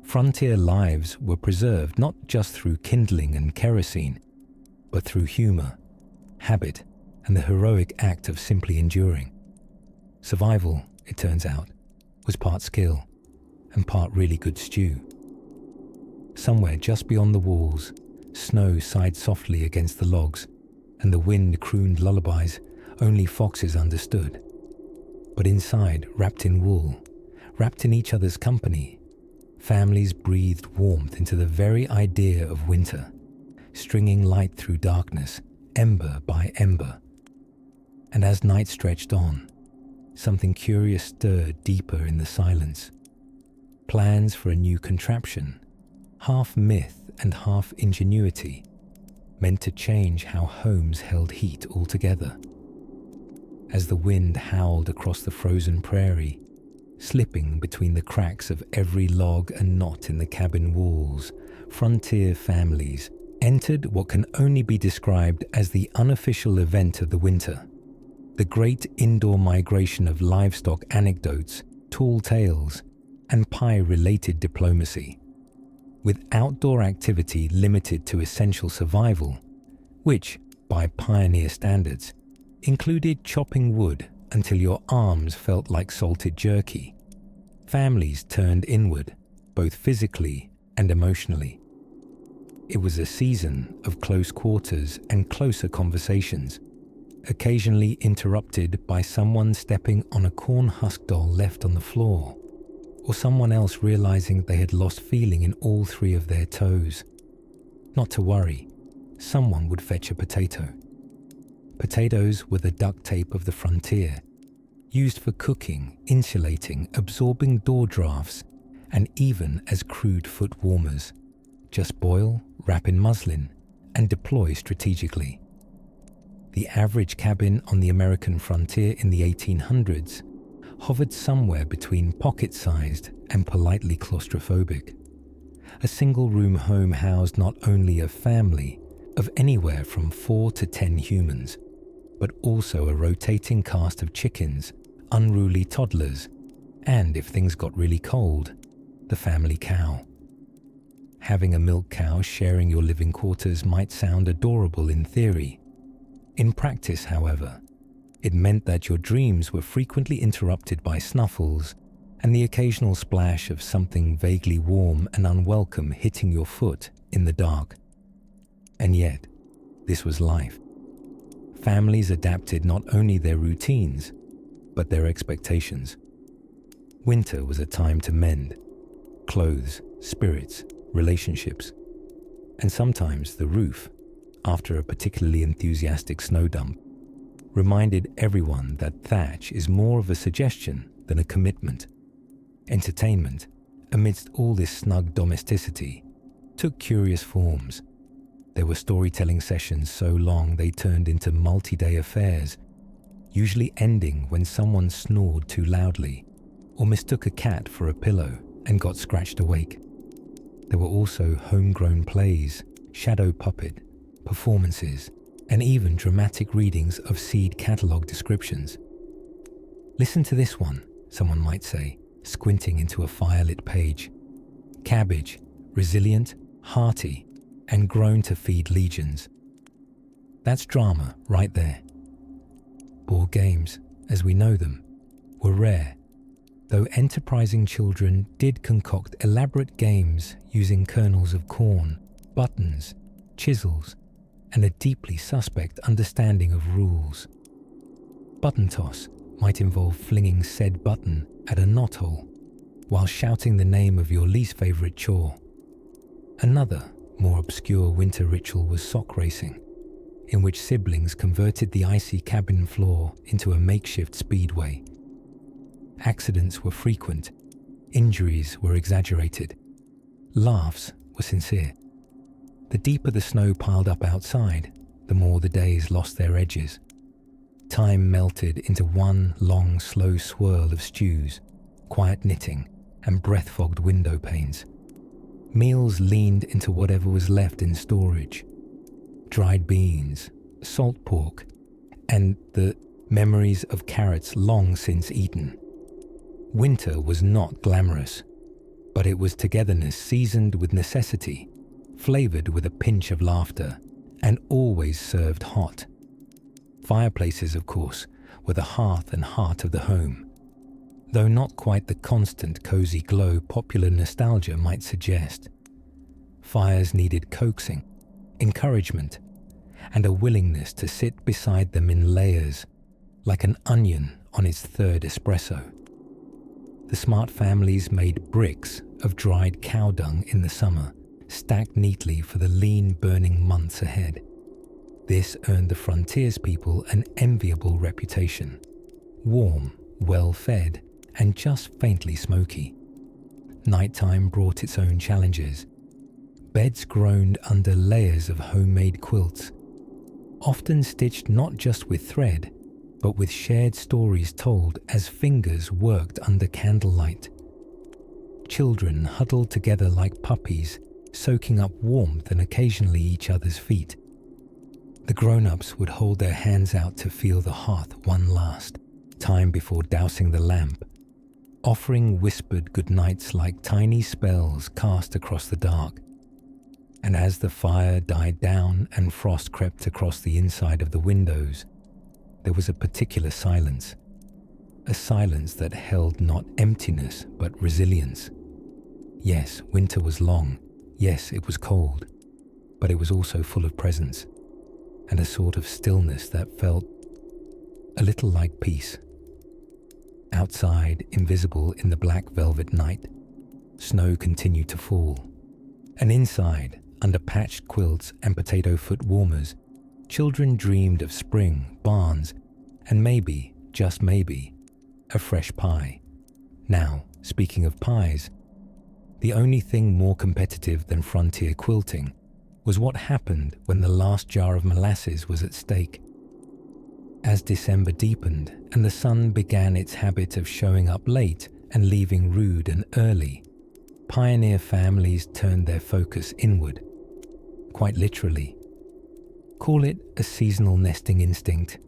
frontier lives were preserved not just through kindling and kerosene, but through humor, habit, and the heroic act of simply enduring. Survival, it turns out, was part skill and part really good stew. Somewhere just beyond the walls, snow sighed softly against the logs, and the wind crooned lullabies only foxes understood. But inside, wrapped in wool, wrapped in each other's company, families breathed warmth into the very idea of winter, stringing light through darkness, ember by ember. And as night stretched on, something curious stirred deeper in the silence. Plans for a new contraption, half myth and half ingenuity, meant to change how homes held heat altogether. As the wind howled across the frozen prairie, slipping between the cracks of every log and knot in the cabin walls, frontier families entered what can only be described as the unofficial event of the winter, the great indoor migration of livestock anecdotes, tall tales, and pie-related diplomacy, with outdoor activity limited to essential survival, which, by pioneer standards, included chopping wood until your arms felt like salted jerky. Families turned inward, both physically and emotionally. It was a season of close quarters and closer conversations, occasionally interrupted by someone stepping on a corn husk doll left on the floor, or someone else realizing they had lost feeling in all 3 of their toes. Not to worry, someone would fetch a potato. Potatoes were the duct tape of the frontier, used for cooking, insulating, absorbing door drafts, and even as crude foot warmers. Just boil, wrap in muslin, and deploy strategically. The average cabin on the American frontier in the 1800s hovered somewhere between pocket-sized and politely claustrophobic. A single-room home housed not only a family of anywhere from 4 to 10 humans, but also a rotating cast of chickens, unruly toddlers, and, if things got really cold, the family cow. Having a milk cow sharing your living quarters might sound adorable in theory. In practice, however, it meant that your dreams were frequently interrupted by snuffles and the occasional splash of something vaguely warm and unwelcome hitting your foot in the dark. And yet, this was life. Families adapted not only their routines, but their expectations. Winter was a time to mend, clothes, spirits, relationships, and sometimes the roof, after a particularly enthusiastic snow dump, reminded everyone that thatch is more of a suggestion than a commitment. Entertainment, amidst all this snug domesticity, took curious forms. There were storytelling sessions so long they turned into multi-day affairs, usually ending when someone snored too loudly or mistook a cat for a pillow and got scratched awake. There were also homegrown plays, shadow puppet, performances, and even dramatic readings of seed catalogue descriptions. "Listen to this one," someone might say, squinting into a firelit page. "Cabbage, resilient, hearty, and grown to feed legions." That's drama right there. Board games, as we know them, were rare, though enterprising children did concoct elaborate games using kernels of corn, buttons, chisels, and a deeply suspect understanding of rules. Button toss might involve flinging said button at a knothole while shouting the name of your least favourite chore. Another, more obscure winter ritual was sock racing, in which siblings converted the icy cabin floor into a makeshift speedway. Accidents were frequent, injuries were exaggerated, laughs were sincere. The deeper the snow piled up outside, the more the days lost their edges. Time melted into one long, slow swirl of stews, quiet knitting, and breath-fogged window panes. Meals leaned into whatever was left in storage. Dried beans, salt pork, and the memories of carrots long since eaten. Winter was not glamorous, but it was togetherness seasoned with necessity, flavoured with a pinch of laughter, and always served hot. Fireplaces, of course, were the hearth and heart of the home, though not quite the constant cosy glow popular nostalgia might suggest. Fires needed coaxing, encouragement, and a willingness to sit beside them in layers, like an onion on its third espresso. The Smart families made bricks of dried cow dung in the summer, stacked neatly for the lean, burning months ahead. This earned the frontiers people an enviable reputation. Warm, well-fed, and just faintly smoky. Nighttime brought its own challenges. Beds groaned under layers of homemade quilts, often stitched not just with thread, but with shared stories told as fingers worked under candlelight. Children huddled together like puppies, soaking up warmth and occasionally each other's feet. The grown-ups would hold their hands out to feel the hearth one last time before dousing the lamp, offering whispered goodnights like tiny spells cast across the dark. And as the fire died down and frost crept across the inside of the windows, there was a particular silence, a silence that held not emptiness but resilience. Yes, winter was long, yes, it was cold, but it was also full of presence, and a sort of stillness that felt a little like peace. Outside, invisible in the black velvet night, snow continued to fall, and inside, under patched quilts and potato-foot warmers, children dreamed of spring, barns, and maybe, just maybe, a fresh pie. Now, speaking of pies, the only thing more competitive than frontier quilting was what happened when the last jar of molasses was at stake. As December deepened and the sun began its habit of showing up late and leaving rude and early, pioneer families turned their focus inward, quite literally. Call it a seasonal nesting instinct,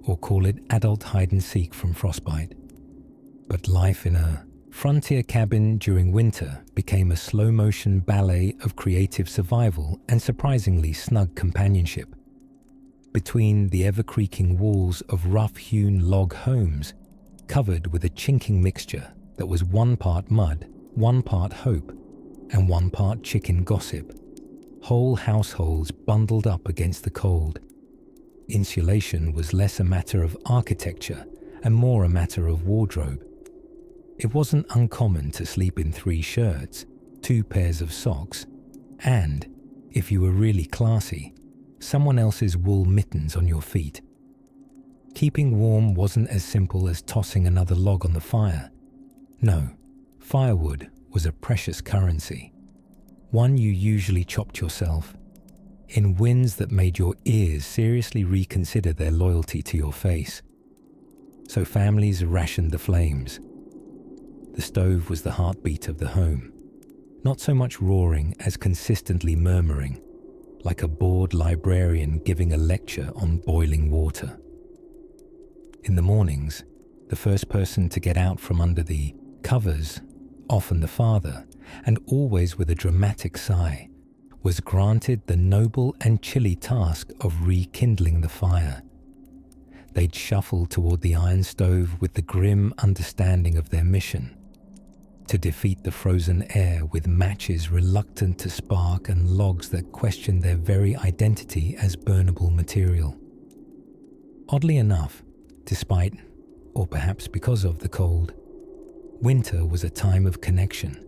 or call it adult hide-and-seek from frostbite. But life in a frontier cabin during winter became a slow-motion ballet of creative survival and surprisingly snug companionship. Between the ever-creaking walls of rough-hewn log homes, covered with a chinking mixture that was 1 part mud, 1 part hope, and 1 part chicken gossip, whole households bundled up against the cold. Insulation was less a matter of architecture and more a matter of wardrobe. It wasn't uncommon to sleep in 3 shirts, 2 pairs of socks, and, if you were really classy, someone else's wool mittens on your feet. Keeping warm wasn't as simple as tossing another log on the fire. No, firewood was a precious currency, one you usually chopped yourself, in winds that made your ears seriously reconsider their loyalty to your face. So families rationed the flames. The stove was the heartbeat of the home, not so much roaring as consistently murmuring, like a bored librarian giving a lecture on boiling water. In the mornings, the first person to get out from under the covers, often the father, and always with a dramatic sigh, was granted the noble and chilly task of rekindling the fire. They'd shuffle toward the iron stove with the grim understanding of their mission, to defeat the frozen air with matches reluctant to spark and logs that questioned their very identity as burnable material. Oddly enough, despite, or perhaps because of the cold, winter was a time of connection.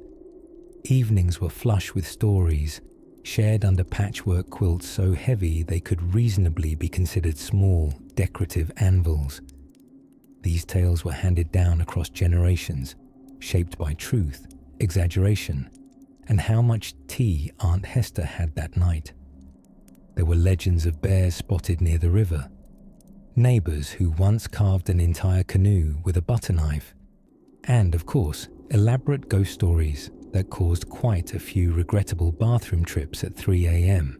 Evenings were flush with stories, shared under patchwork quilts so heavy they could reasonably be considered small, decorative anvils. These tales were handed down across generations, shaped by truth, exaggeration, and how much tea Aunt Hester had that night. There were legends of bears spotted near the river, neighbors who once carved an entire canoe with a butter knife, and, of course, elaborate ghost stories that caused quite a few regrettable bathroom trips at 3 a.m.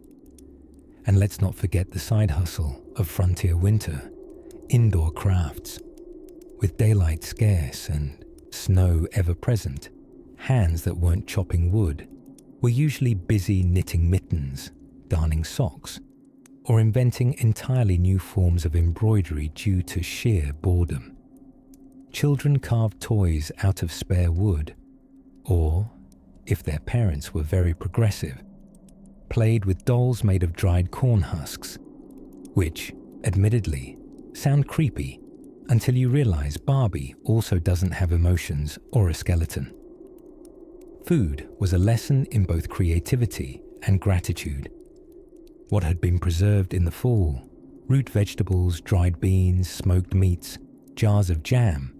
And let's not forget the side hustle of frontier winter, indoor crafts. With daylight scarce and snow ever present, hands that weren't chopping wood were usually busy knitting mittens, darning socks, or inventing entirely new forms of embroidery due to sheer boredom. Children carved toys out of spare wood, or, if their parents were very progressive, played with dolls made of dried corn husks, which, admittedly, sound creepy until you realize Barbie also doesn't have emotions or a skeleton. Food was a lesson in both creativity and gratitude. What had been preserved in the fall, root vegetables, dried beans, smoked meats, jars of jam,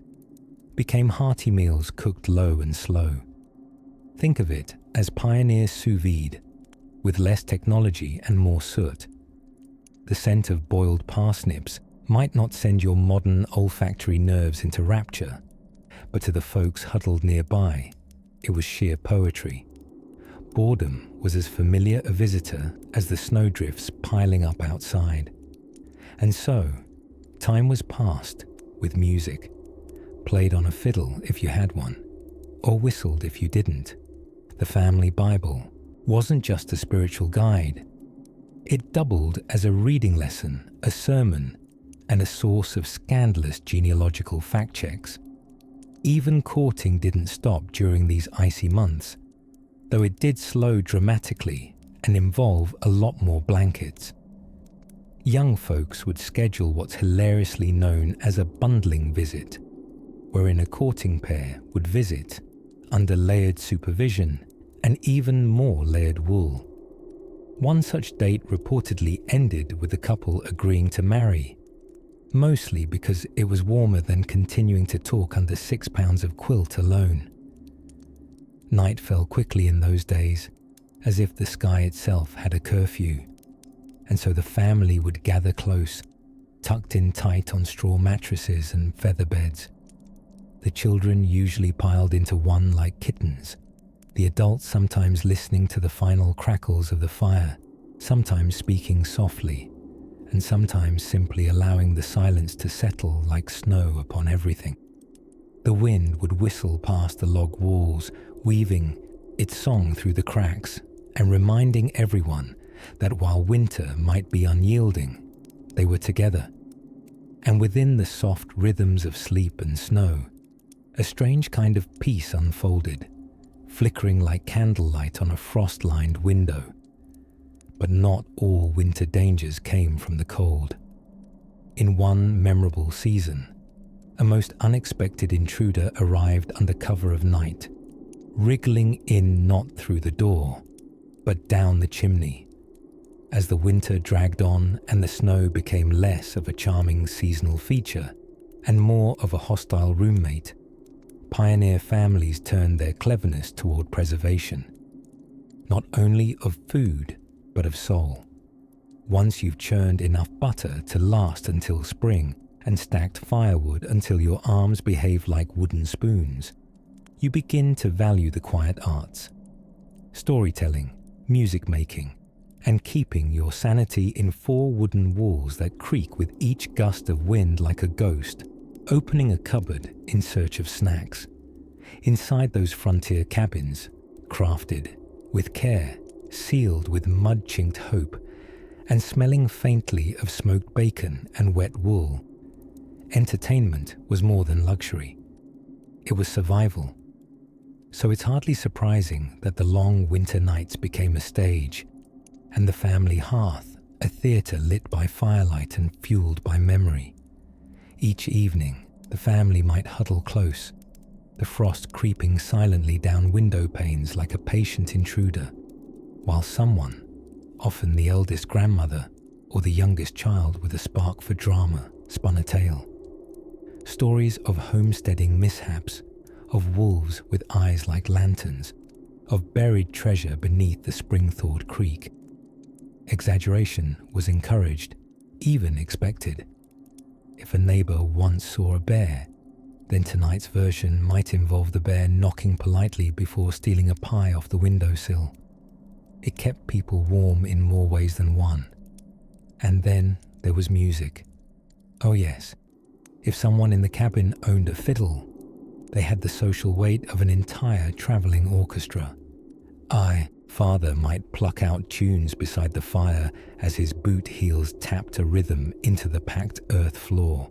became hearty meals cooked low and slow. Think of it as pioneer sous vide, with less technology and more soot. The scent of boiled parsnips might not send your modern olfactory nerves into rapture, but to the folks huddled nearby, it was sheer poetry. Boredom was as familiar a visitor as the snowdrifts piling up outside. And so, time was passed with music, played on a fiddle if you had one, or whistled if you didn't. The family Bible wasn't just a spiritual guide. It doubled as a reading lesson, a sermon, and a source of scandalous genealogical fact checks. Even courting didn't stop during these icy months, though it did slow dramatically and involve a lot more blankets. Young folks would schedule what's hilariously known as a bundling visit, wherein a courting pair would visit under layered supervision and even more layered wool. One such date reportedly ended with the couple agreeing to marry, mostly because it was warmer than continuing to talk under 6 pounds of quilt alone. Night fell quickly in those days, as if the sky itself had a curfew, and so the family would gather close, tucked in tight on straw mattresses and feather beds. The children usually piled into one like kittens, the adults sometimes listening to the final crackles of the fire, sometimes speaking softly, and sometimes simply allowing the silence to settle like snow upon everything. The wind would whistle past the log walls, weaving its song through the cracks and reminding everyone that while winter might be unyielding, they were together. And within the soft rhythms of sleep and snow, a strange kind of peace unfolded, flickering like candlelight on a frost-lined window. But not all winter dangers came from the cold. In one memorable season, a most unexpected intruder arrived under cover of night, wriggling in not through the door, but down the chimney. As the winter dragged on and the snow became less of a charming seasonal feature and more of a hostile roommate, pioneer families turned their cleverness toward preservation, not only of food, but of soul. Once you've churned enough butter to last until spring and stacked firewood until your arms behave like wooden spoons, you begin to value the quiet arts, storytelling, music making, and keeping your sanity in 4 wooden walls that creak with each gust of wind like a ghost, opening a cupboard in search of snacks. Inside those frontier cabins, crafted with care, sealed with mud-chinked hope, and smelling faintly of smoked bacon and wet wool, entertainment was more than luxury. It was survival. So it's hardly surprising that the long winter nights became a stage, and the family hearth a theatre lit by firelight and fueled by memory. Each evening, the family might huddle close, the frost creeping silently down window panes like a patient intruder, while someone, often the eldest grandmother or the youngest child with a spark for drama, spun a tale. Stories of homesteading mishaps, of wolves with eyes like lanterns, of buried treasure beneath the spring-thawed creek. Exaggeration was encouraged, even expected. If a neighbor once saw a bear, then tonight's version might involve the bear knocking politely before stealing a pie off the windowsill. It kept people warm in more ways than one. And then there was music. Oh yes, if someone in the cabin owned a fiddle, they had the social weight of an entire traveling orchestra. Father might pluck out tunes beside the fire as his boot heels tapped a rhythm into the packed earth floor.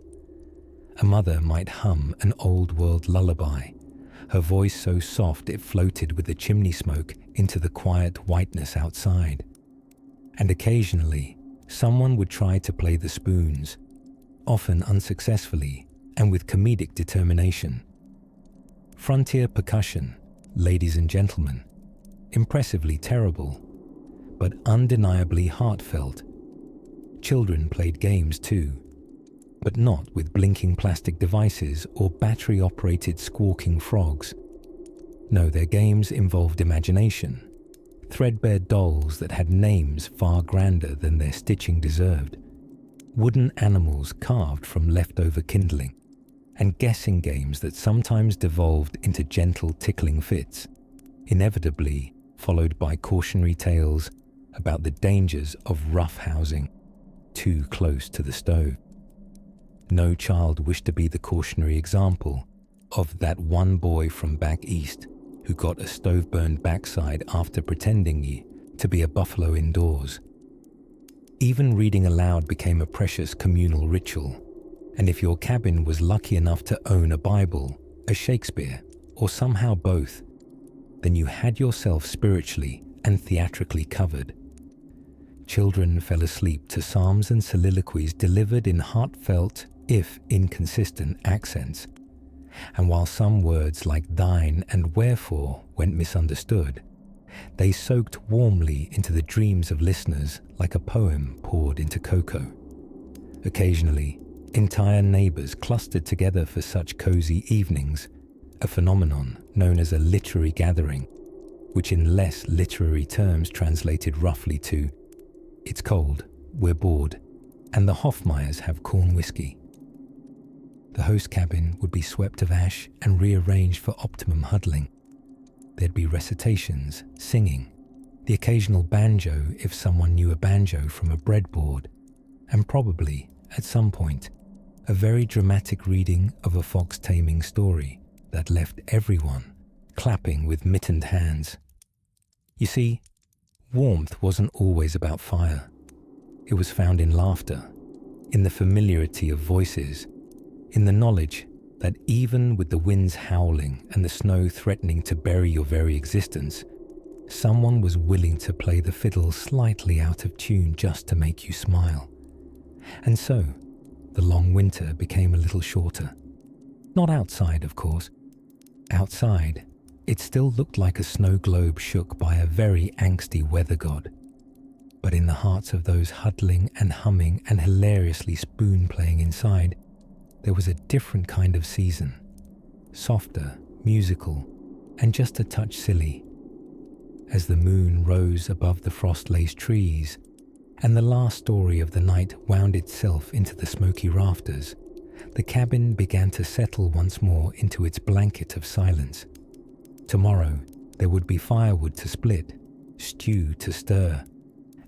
A mother might hum an old-world lullaby, her voice so soft it floated with the chimney smoke into the quiet whiteness outside. And occasionally, someone would try to play the spoons, often unsuccessfully and with comedic determination. Frontier percussion, ladies and gentlemen, impressively terrible, but undeniably heartfelt. Children played games too, but not with blinking plastic devices or battery-operated squawking frogs. No, their games involved imagination, threadbare dolls that had names far grander than their stitching deserved, wooden animals carved from leftover kindling, and guessing games that sometimes devolved into gentle tickling fits, inevitably followed by cautionary tales about the dangers of roughhousing too close to the stove. No child wished to be the cautionary example of that one boy from back east who got a stove-burned backside after pretending to be a buffalo indoors. Even reading aloud became a precious communal ritual, and if your cabin was lucky enough to own a Bible, a Shakespeare, or somehow both, then you had yourself spiritually and theatrically covered. Children fell asleep to psalms and soliloquies delivered in heartfelt, if inconsistent, accents, and while some words like thine and wherefore went misunderstood, they soaked warmly into the dreams of listeners like a poem poured into cocoa. Occasionally, entire neighbors clustered together for such cozy evenings, a phenomenon known as a literary gathering, which in less literary terms translated roughly to, "It's cold, we're bored, and the Hoffmeyers have corn whiskey." The host cabin would be swept of ash and rearranged for optimum huddling. There'd be recitations, singing, the occasional banjo if someone knew a banjo from a breadboard, and probably, at some point, a very dramatic reading of a fox-taming story that left everyone clapping with mittened hands. You see, warmth wasn't always about fire. It was found in laughter, in the familiarity of voices, in the knowledge that even with the winds howling and the snow threatening to bury your very existence, someone was willing to play the fiddle slightly out of tune just to make you smile. And so, the long winter became a little shorter. Not outside, of course. Outside, it still looked like a snow globe shook by a very angsty weather god. But in the hearts of those huddling and humming and hilariously spoon-playing inside, there was a different kind of season. Softer, musical, and just a touch silly. As the moon rose above the frost-laced trees, and the last story of the night wound itself into the smoky rafters, the cabin began to settle once more into its blanket of silence. Tomorrow, there would be firewood to split, stew to stir,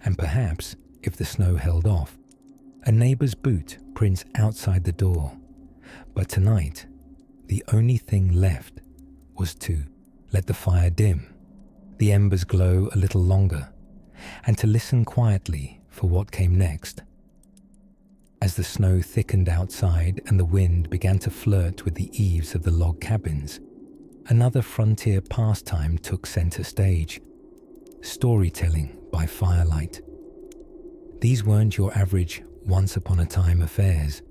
and perhaps, if the snow held off, a neighbor's boot prints outside the door. But tonight, the only thing left was to let the fire dim, the embers glow a little longer, and to listen quietly for what came next. As the snow thickened outside and the wind began to flirt with the eaves of the log cabins, another frontier pastime took center stage: storytelling by firelight. These weren't your average once-upon-a-time affairs.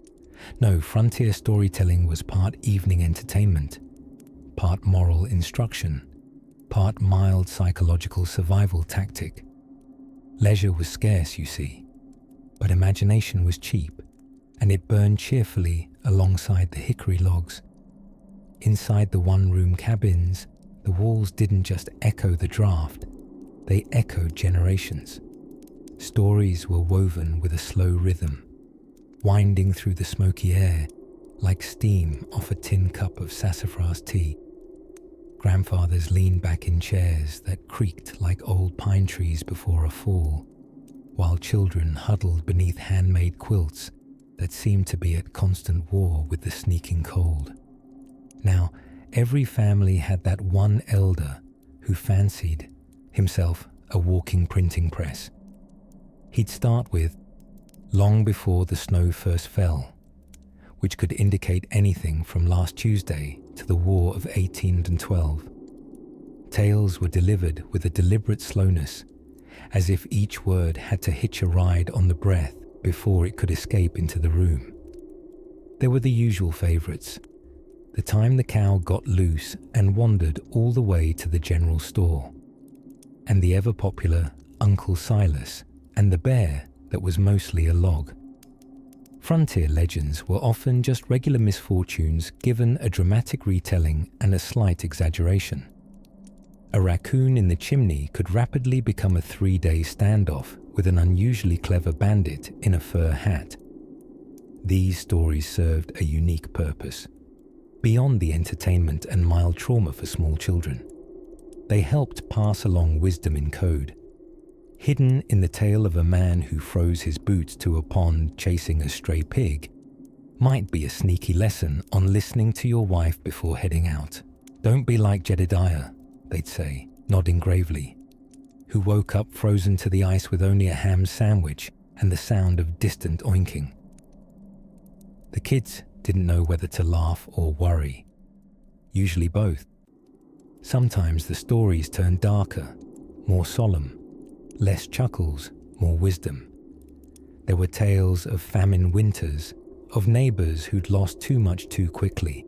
No, frontier storytelling was part evening entertainment, part moral instruction, part mild psychological survival tactic. Leisure was scarce, you see, but imagination was cheap, and it burned cheerfully alongside the hickory logs. Inside the one-room cabins, the walls didn't just echo the draft, they echoed generations. Stories were woven with a slow rhythm, winding through the smoky air like steam off a tin cup of sassafras tea. Grandfathers leaned back in chairs that creaked like old pine trees before a fall, while children huddled beneath handmade quilts that seemed to be at constant war with the sneaking cold. Now, every family had that one elder who fancied himself a walking printing press. He'd start with, "Long before the snow first fell," which could indicate anything from last Tuesday to the War of 1812. Tales were delivered with a deliberate slowness, as if each word had to hitch a ride on the breath before it could escape into the room. There were the usual favourites: the time the cow got loose and wandered all the way to the general store, and the ever-popular Uncle Silas and the bear that was mostly a log. Frontier legends were often just regular misfortunes given a dramatic retelling and a slight exaggeration. A raccoon in the chimney could rapidly become a 3-day standoff with an unusually clever bandit in a fur hat. These stories served a unique purpose. Beyond the entertainment and mild trauma for small children, they helped pass along wisdom in code. Hidden in the tale of a man who froze his boots to a pond chasing a stray pig might be a sneaky lesson on listening to your wife before heading out. "Don't be like Jedediah," they'd say, nodding gravely, who woke up frozen to the ice with only a ham sandwich and the sound of distant oinking. The kids didn't know whether to laugh or worry. Usually both. Sometimes the stories turned darker, more solemn. Less chuckles, more wisdom. There were tales of famine winters, of neighbours who'd lost too much too quickly.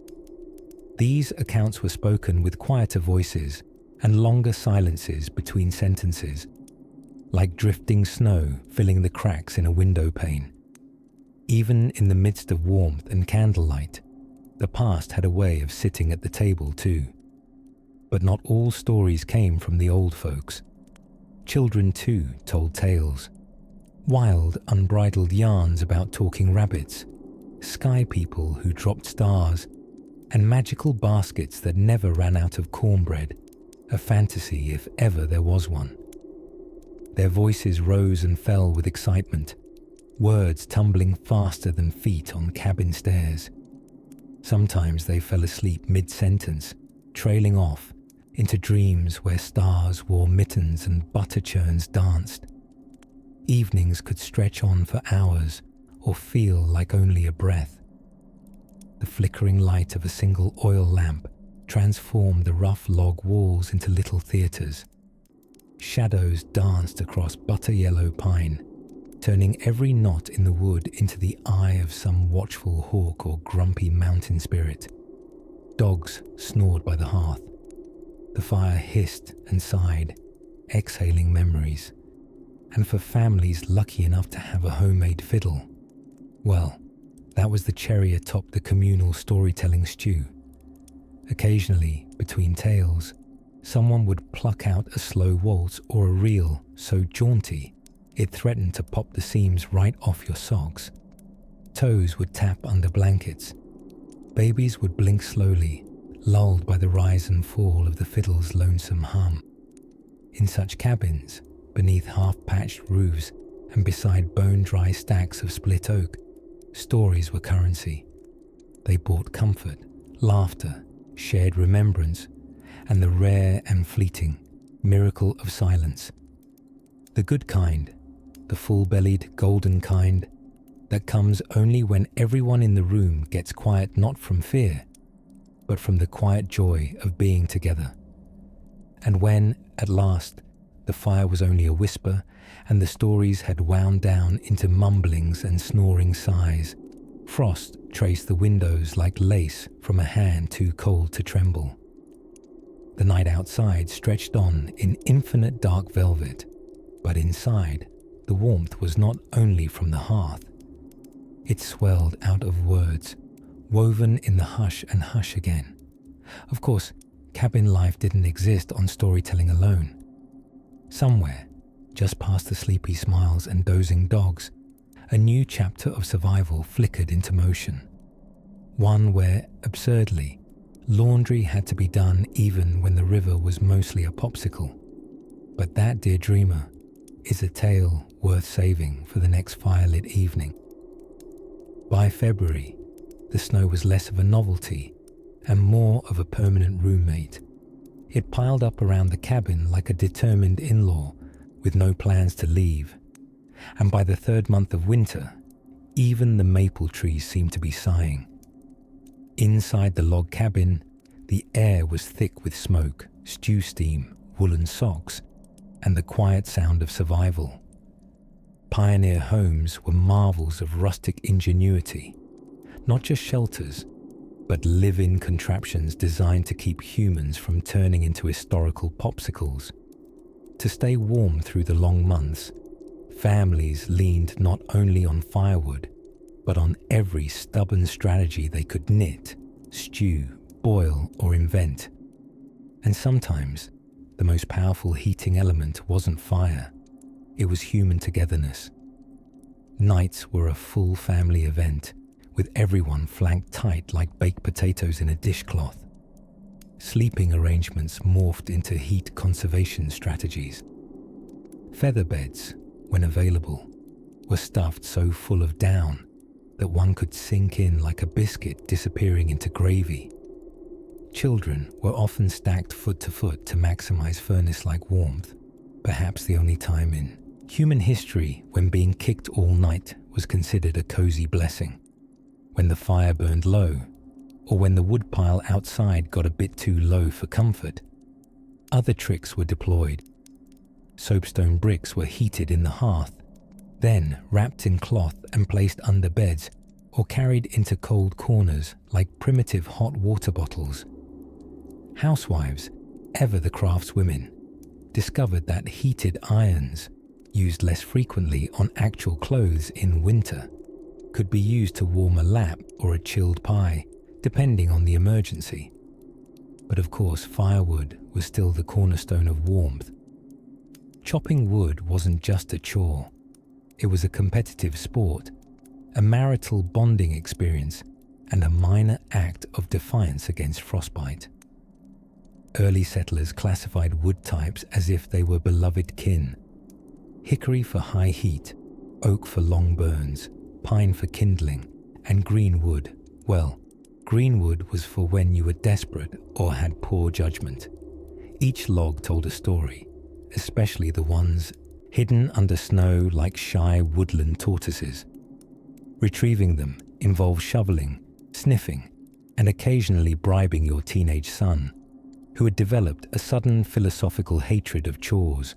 These accounts were spoken with quieter voices and longer silences between sentences, like drifting snow filling the cracks in a window pane. Even in the midst of warmth and candlelight, the past had a way of sitting at the table too. But not all stories came from the old folks. Children too told tales. Wild, unbridled yarns about talking rabbits, sky people who dropped stars, and magical baskets that never ran out of cornbread, a fantasy if ever there was one. Their voices rose and fell with excitement, words tumbling faster than feet on cabin stairs. Sometimes they fell asleep mid-sentence, trailing off into dreams where stars wore mittens and butter churns danced. Evenings could stretch on for hours or feel like only a breath. The flickering light of a single oil lamp transformed the rough log walls into little theatres. Shadows danced across butter-yellow pine, turning every knot in the wood into the eye of some watchful hawk or grumpy mountain spirit. Dogs snored by the hearth. The fire hissed and sighed, exhaling memories. And for families lucky enough to have a homemade fiddle, well, that was the cherry atop the communal storytelling stew. Occasionally, between tales, someone would pluck out a slow waltz or a reel so jaunty it threatened to pop the seams right off your socks. Toes would tap under blankets. Babies would blink slowly, lulled by the rise and fall of the fiddle's lonesome hum. In such cabins, beneath half-patched roofs and beside bone-dry stacks of split oak, stories were currency. They brought comfort, laughter, shared remembrance, and the rare and fleeting miracle of silence. The good kind, the full-bellied golden kind, that comes only when everyone in the room gets quiet not from fear, but from the quiet joy of being together. And when, at last, the fire was only a whisper and the stories had wound down into mumblings and snoring sighs, frost traced the windows like lace from a hand too cold to tremble. The night outside stretched on in infinite dark velvet, but inside, the warmth was not only from the hearth. It swelled out of words, woven in the hush and hush again. Of course, cabin life didn't exist on storytelling alone. Somewhere, just past the sleepy smiles and dozing dogs, a new chapter of survival flickered into motion. One where, absurdly, laundry had to be done even when the river was mostly a popsicle. But that, dear dreamer, is a tale worth saving for the next firelit evening. By February, the snow was less of a novelty and more of a permanent roommate. It piled up around the cabin like a determined in-law with no plans to leave. And by the third month of winter, even the maple trees seemed to be sighing. Inside the log cabin, the air was thick with smoke, stew steam, woolen socks, and the quiet sound of survival. Pioneer homes were marvels of rustic ingenuity, not just shelters, but live-in contraptions designed to keep humans from turning into historical popsicles. To stay warm through the long months, families leaned not only on firewood, but on every stubborn strategy they could knit, stew, boil, or invent. And sometimes, the most powerful heating element wasn't fire, it was human togetherness. Nights were a full family event, with everyone flanked tight like baked potatoes in a dishcloth. Sleeping arrangements morphed into heat conservation strategies. Feather beds, when available, were stuffed so full of down that one could sink in like a biscuit disappearing into gravy. Children were often stacked foot to foot to maximize furnace-like warmth, perhaps the only time in human history when being kicked all night was considered a cozy blessing. When the fire burned low, or when the woodpile outside got a bit too low for comfort, other tricks were deployed. Soapstone bricks were heated in the hearth, then wrapped in cloth and placed under beds or carried into cold corners like primitive hot water bottles. Housewives, ever the craftswomen, discovered that heated irons, used less frequently on actual clothes in winter, could be used to warm a lap or a chilled pie, depending on the emergency. But of course, firewood was still the cornerstone of warmth. Chopping wood wasn't just a chore. It was a competitive sport, a marital bonding experience, and a minor act of defiance against frostbite. Early settlers classified wood types as if they were beloved kin. Hickory for high heat, oak for long burns, pine for kindling, and green wood. Well, green wood was for when you were desperate or had poor judgment. Each log told a story, especially the ones hidden under snow like shy woodland tortoises. Retrieving them involved shoveling, sniffing, and occasionally bribing your teenage son, who had developed a sudden philosophical hatred of chores.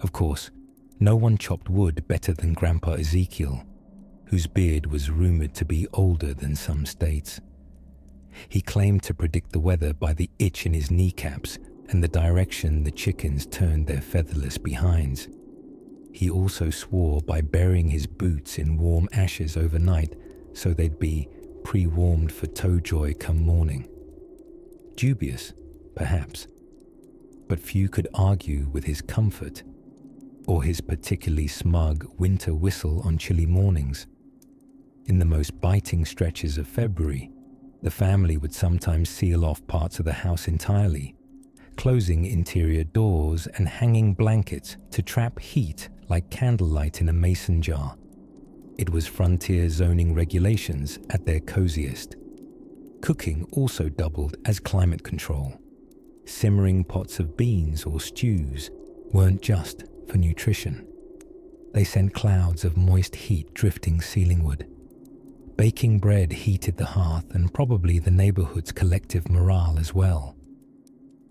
Of course, no one chopped wood better than Grandpa Ezekiel, whose beard was rumored to be older than some states. He claimed to predict the weather by the itch in his kneecaps and the direction the chickens turned their featherless behinds. He also swore by burying his boots in warm ashes overnight so they'd be pre-warmed for toe-joy come morning. Dubious, perhaps, but few could argue with his comfort or his particularly smug winter whistle on chilly mornings. In the most biting stretches of February, the family would sometimes seal off parts of the house entirely, closing interior doors and hanging blankets to trap heat like candlelight in a mason jar. It was frontier zoning regulations at their coziest. Cooking also doubled as climate control. Simmering pots of beans or stews weren't just for nutrition. They sent clouds of moist heat drifting ceilingward. Baking bread heated the hearth and probably the neighborhood's collective morale as well.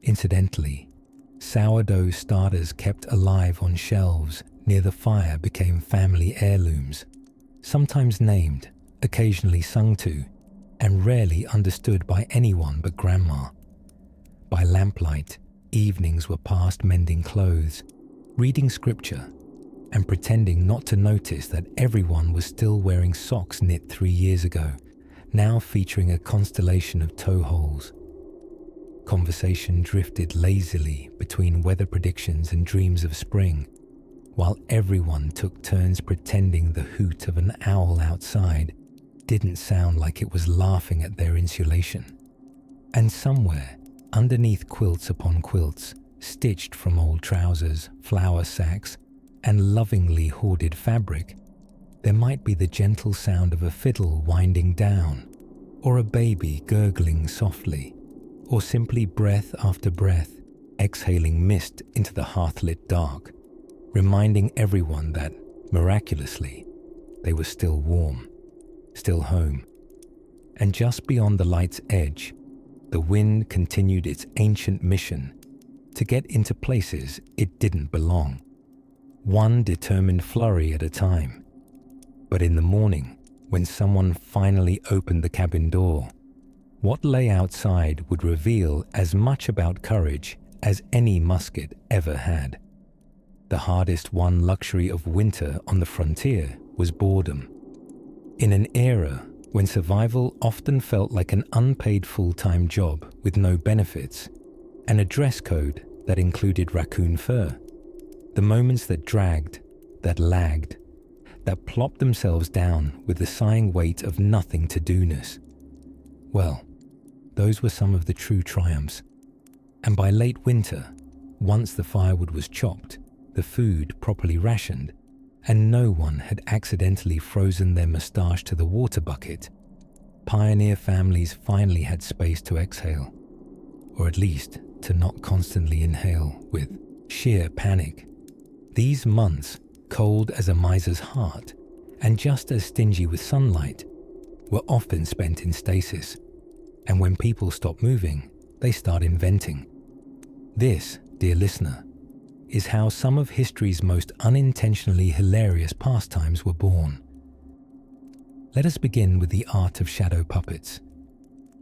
Incidentally, sourdough starters kept alive on shelves near the fire became family heirlooms, sometimes named, occasionally sung to, and rarely understood by anyone but Grandma. By lamplight, evenings were passed mending clothes, reading scripture, and pretending not to notice that everyone was still wearing socks knit 3 years ago, now featuring a constellation of toe holes. Conversation drifted lazily between weather predictions and dreams of spring, while everyone took turns pretending the hoot of an owl outside didn't sound like it was laughing at their insulation. And somewhere, underneath quilts upon quilts, stitched from old trousers, flour sacks, and lovingly hoarded fabric, there might be the gentle sound of a fiddle winding down, or a baby gurgling softly, or simply breath after breath, exhaling mist into the hearth-lit dark, reminding everyone that, miraculously, they were still warm, still home. And just beyond the light's edge, the wind continued its ancient mission to get into places it didn't belong, one determined flurry at a time. But in the morning, when someone finally opened the cabin door, what lay outside would reveal as much about courage as any musket ever had. The hardest won luxury of winter on the frontier was boredom. In an era when survival often felt like an unpaid full-time job with no benefits, and a dress code that included raccoon fur, the moments that dragged, that lagged, that plopped themselves down with the sighing weight of nothing-to-do-ness, well, those were some of the true triumphs. And by late winter, once the firewood was chopped, the food properly rationed, and no one had accidentally frozen their moustache to the water bucket, pioneer families finally had space to exhale, or at least to not constantly inhale with sheer panic. These months, cold as a miser's heart, and just as stingy with sunlight, were often spent in stasis, and when people stop moving, they start inventing. This, dear listener, is how some of history's most unintentionally hilarious pastimes were born. Let us begin with the art of shadow puppets.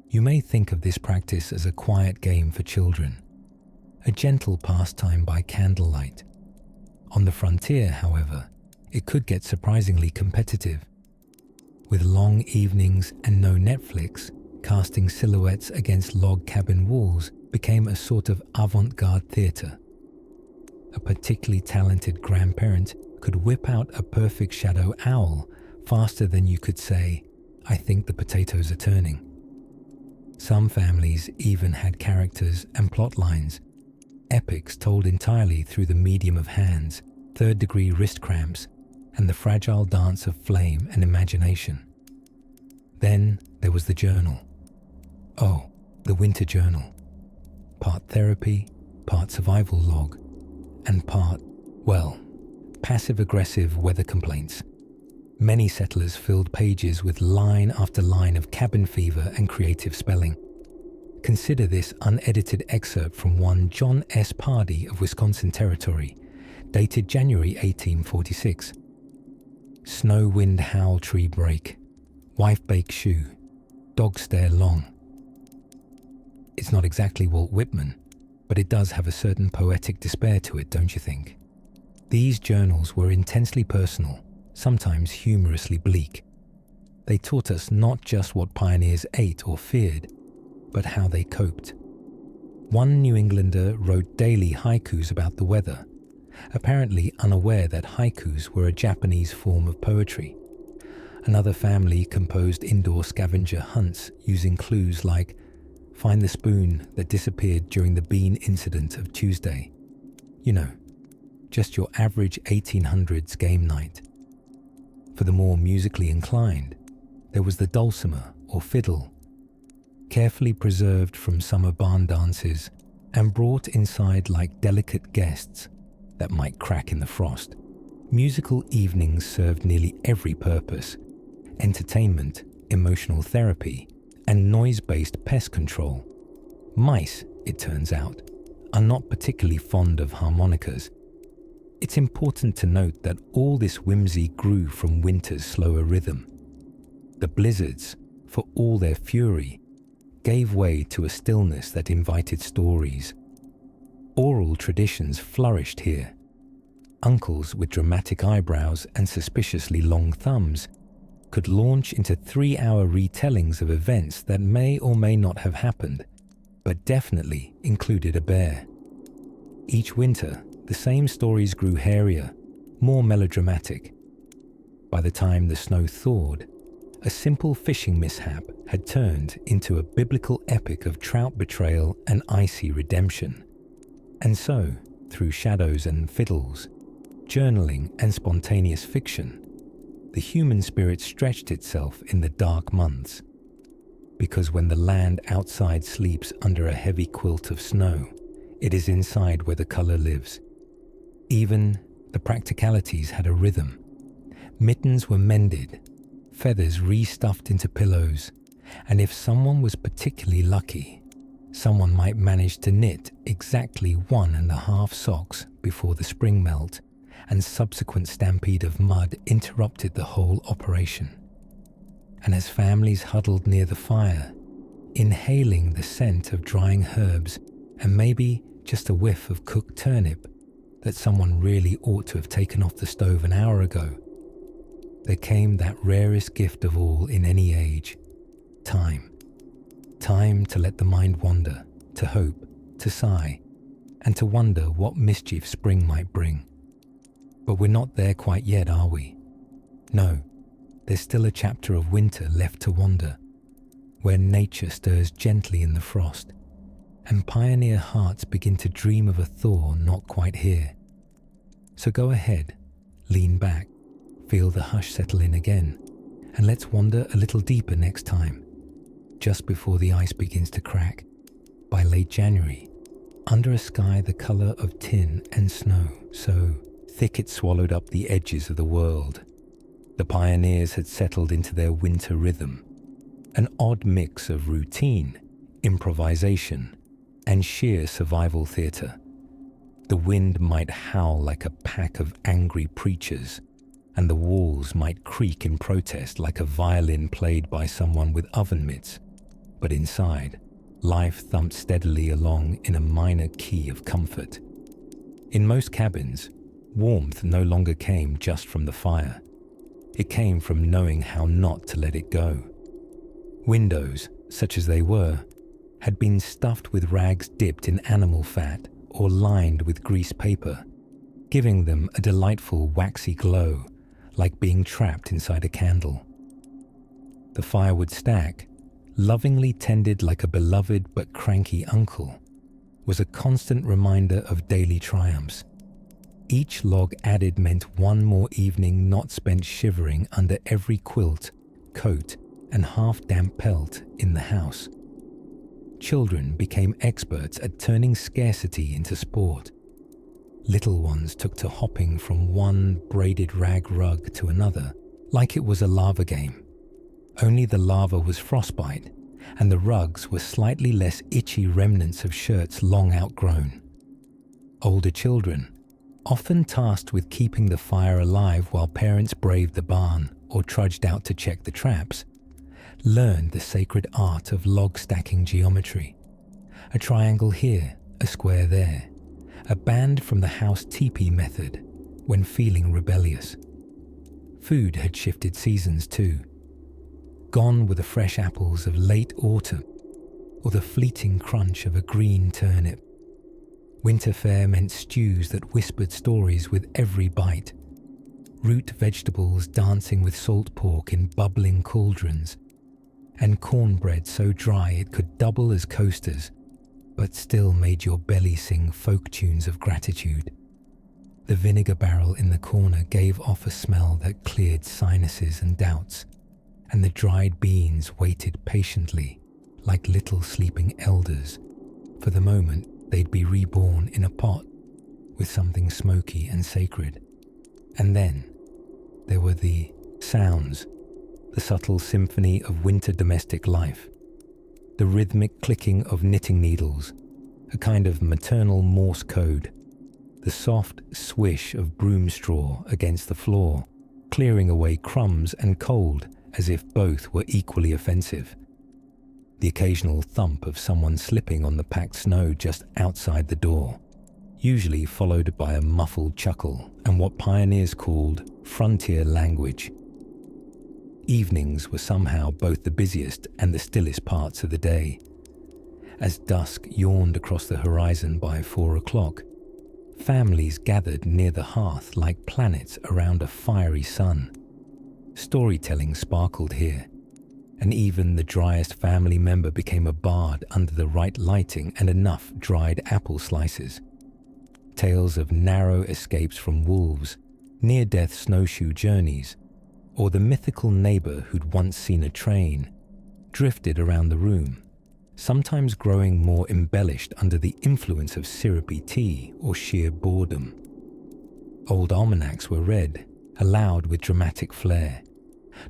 You may think of this practice as a quiet game for children, a gentle pastime by candlelight. On the frontier, however, it could get surprisingly competitive. With long evenings and no Netflix, casting silhouettes against log cabin walls became a sort of avant-garde theatre. A particularly talented grandparent could whip out a perfect shadow owl faster than you could say, "I think the potatoes are turning." Some families even had characters and plot lines, epics told entirely through the medium of hands, third-degree wrist cramps, and the fragile dance of flame and imagination. Then there was the journal. Oh, the winter journal. Part therapy, part survival log, and part, well, passive-aggressive weather complaints. Many settlers filled pages with line after line of cabin fever and creative spelling. Consider this unedited excerpt from one John S. Pardee of Wisconsin Territory, dated January 1846. Snow wind howl tree break, wife bake shoe, dog stare long, It's not exactly Walt Whitman, but it does have a certain poetic despair to it, don't you think? These journals were intensely personal, sometimes humorously bleak. They taught us not just what pioneers ate or feared, but how they coped. One New Englander wrote daily haikus about the weather, apparently unaware that haikus were a Japanese form of poetry. Another family composed indoor scavenger hunts using clues like "Find the spoon that disappeared during the bean incident of Tuesday." You know, just your average 1800s game night. For the more musically inclined, there was the dulcimer or fiddle, carefully preserved from summer barn dances and brought inside like delicate guests that might crack in the frost. Musical evenings served nearly every purpose: entertainment, emotional therapy, and noise-based pest control. Mice, it turns out, are not particularly fond of harmonicas. It's important to note that all this whimsy grew from winter's slower rhythm. The blizzards, for all their fury, gave way to a stillness that invited stories. Oral traditions flourished here. Uncles with dramatic eyebrows and suspiciously long thumbs could launch into 3-hour retellings of events that may or may not have happened, but definitely included a bear. Each winter, the same stories grew hairier, more melodramatic. By the time the snow thawed, a simple fishing mishap had turned into a biblical epic of trout betrayal and icy redemption. And so, through shadows and fiddles, journaling and spontaneous fiction, the human spirit stretched itself in the dark months. Because when the land outside sleeps under a heavy quilt of snow, it is inside where the color lives. Even the practicalities had a rhythm. Mittens were mended, feathers restuffed into pillows, and if someone was particularly lucky, someone might manage to knit exactly 1.5 socks before the spring melt and subsequent stampede of mud interrupted the whole operation. And as families huddled near the fire, inhaling the scent of drying herbs and maybe just a whiff of cooked turnip that someone really ought to have taken off the stove an hour ago, there came that rarest gift of all in any age: time. Time to let the mind wander, to hope, to sigh, and to wonder what mischief spring might bring. But we're not there quite yet, are we? No, there's still a chapter of winter left to wander, where nature stirs gently in the frost, and pioneer hearts begin to dream of a thaw not quite here. So go ahead, lean back, feel the hush settle in again, and let's wander a little deeper next time, just before the ice begins to crack, by late January, under a sky the color of tin and snow, so thick it swallowed up the edges of the world. The pioneers had settled into their winter rhythm, an odd mix of routine, improvisation, and sheer survival theater. The wind might howl like a pack of angry preachers, and the walls might creak in protest like a violin played by someone with oven mitts, but inside, life thumped steadily along in a minor key of comfort. In most cabins, warmth no longer came just from the fire. It came from knowing how not to let it go. Windows, such as they were, had been stuffed with rags dipped in animal fat or lined with grease paper, giving them a delightful waxy glow, like being trapped inside a candle. The firewood stack, lovingly tended like a beloved but cranky uncle, was a constant reminder of daily triumphs. Each log added meant one more evening not spent shivering under every quilt, coat, and half-damp pelt in the house. Children became experts at turning scarcity into sport. Little ones took to hopping from one braided rag rug to another, like it was a lava game. Only the lava was frostbite, and the rugs were slightly less itchy remnants of shirts long outgrown. Older children, often tasked with keeping the fire alive while parents braved the barn or trudged out to check the traps, learned the sacred art of log stacking geometry, A triangle here, a square there. A band from the house teepee method when feeling rebellious. Food had shifted seasons too. Gone were the fresh apples of late autumn or the fleeting crunch of a green turnip. Winter fare meant stews that whispered stories with every bite. Root vegetables dancing with salt pork in bubbling cauldrons, and cornbread so dry it could double as coasters, but still made your belly sing folk tunes of gratitude. The vinegar barrel in the corner gave off a smell that cleared sinuses and doubts, and the dried beans waited patiently, like little sleeping elders. For the moment, they'd be reborn in a pot with something smoky and sacred. And then there were the sounds, the subtle symphony of winter domestic life, the rhythmic clicking of knitting needles, a kind of maternal Morse code, the soft swish of broom straw against the floor, clearing away crumbs and cold as if both were equally offensive. The occasional thump of someone slipping on the packed snow just outside the door, usually followed by a muffled chuckle and what pioneers called frontier language. Evenings were somehow both the busiest and the stillest parts of the day. As dusk yawned across the horizon by 4 o'clock, families gathered near the hearth like planets around a fiery sun. Storytelling sparkled here, and even the driest family member became a bard under the right lighting and enough dried apple slices. Tales of narrow escapes from wolves, near-death snowshoe journeys, or the mythical neighbor who'd once seen a train, drifted around the room, sometimes growing more embellished under the influence of syrupy tea or sheer boredom. Old almanacs were read, aloud with dramatic flair,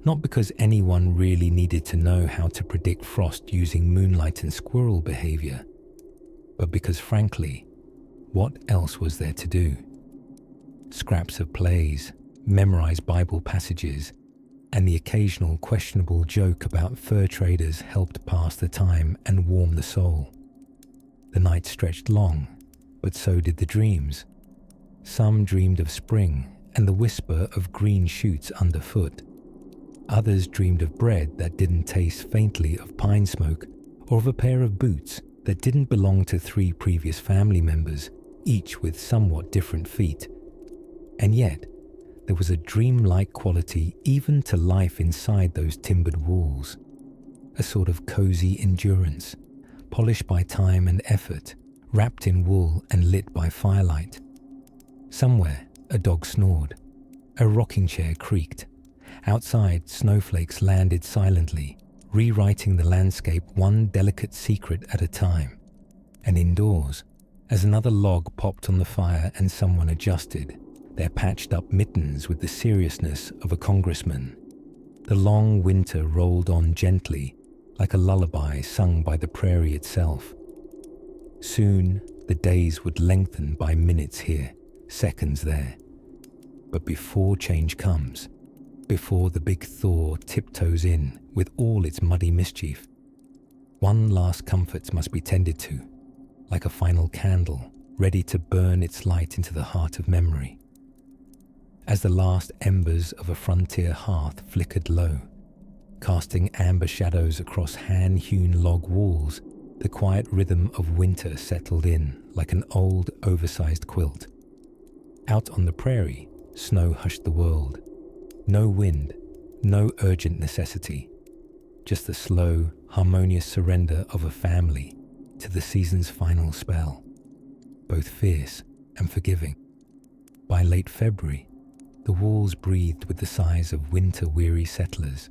not because anyone really needed to know how to predict frost using moonlight and squirrel behavior, but because, frankly, what else was there to do? Scraps of plays, memorized Bible passages, and the occasional questionable joke about fur traders helped pass the time and warm the soul. The night stretched long, but so did the dreams. Some dreamed of spring and the whisper of green shoots underfoot. Others dreamed of bread that didn't taste faintly of pine smoke, or of a pair of boots that didn't belong to 3 previous family members, each with somewhat different feet. And yet, there was a dreamlike quality even to life inside those timbered walls, a sort of cozy endurance, polished by time and effort, wrapped in wool and lit by firelight. Somewhere, a dog snored, a rocking chair creaked. Outside, snowflakes landed silently, rewriting the landscape one delicate secret at a time. And indoors, as another log popped on the fire and someone adjusted their patched-up mittens with the seriousness of a congressman, the long winter rolled on gently, like a lullaby sung by the prairie itself. Soon, the days would lengthen by minutes here, seconds there. But before change comes, before the big thaw tiptoes in with all its muddy mischief, one last comfort must be tended to, like a final candle, ready to burn its light into the heart of memory. As the last embers of a frontier hearth flickered low, casting amber shadows across hand-hewn log walls, the quiet rhythm of winter settled in like an old, oversized quilt. Out on the prairie, snow hushed the world. No wind, no urgent necessity, just the slow, harmonious surrender of a family to the season's final spell, both fierce and forgiving. By late February, the walls breathed with the sighs of winter-weary settlers.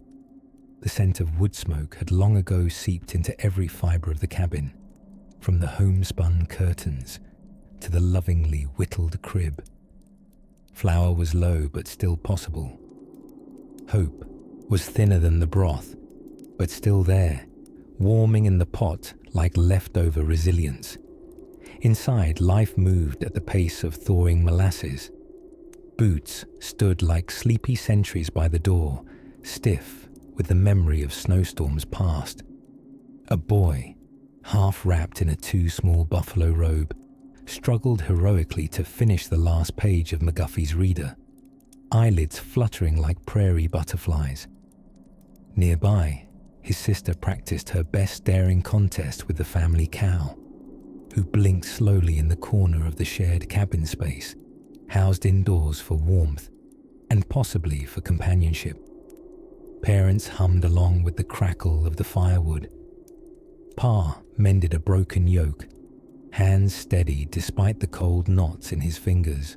The scent of wood smoke had long ago seeped into every fibre of the cabin, from the homespun curtains to the lovingly whittled crib. Flour was low but still possible. Hope was thinner than the broth, but still there, warming in the pot like leftover resilience. Inside, life moved at the pace of thawing molasses. Boots stood like sleepy sentries by the door, stiff with the memory of snowstorms past. A boy, half wrapped in a too small buffalo robe, struggled heroically to finish the last page of McGuffey's reader, eyelids fluttering like prairie butterflies. Nearby, his sister practiced her best staring contest with the family cow, who blinked slowly in the corner of the shared cabin space, housed indoors for warmth and possibly for companionship. Parents hummed along with the crackle of the firewood. Pa mended a broken yoke, hands steady despite the cold knots in his fingers.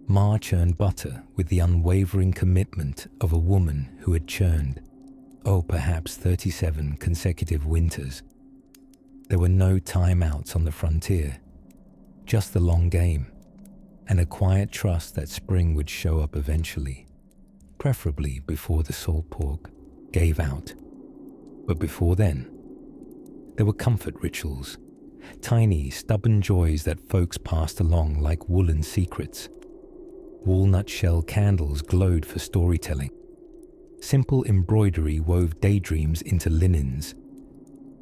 Ma churned butter with the unwavering commitment of a woman who had churned, perhaps 37 consecutive winters. There were no timeouts on the frontier, just the long game, and a quiet trust that spring would show up eventually, preferably before the salt pork gave out. But before then, there were comfort rituals, tiny, stubborn joys that folks passed along like woolen secrets. Walnut shell candles glowed for storytelling. Simple embroidery wove daydreams into linens.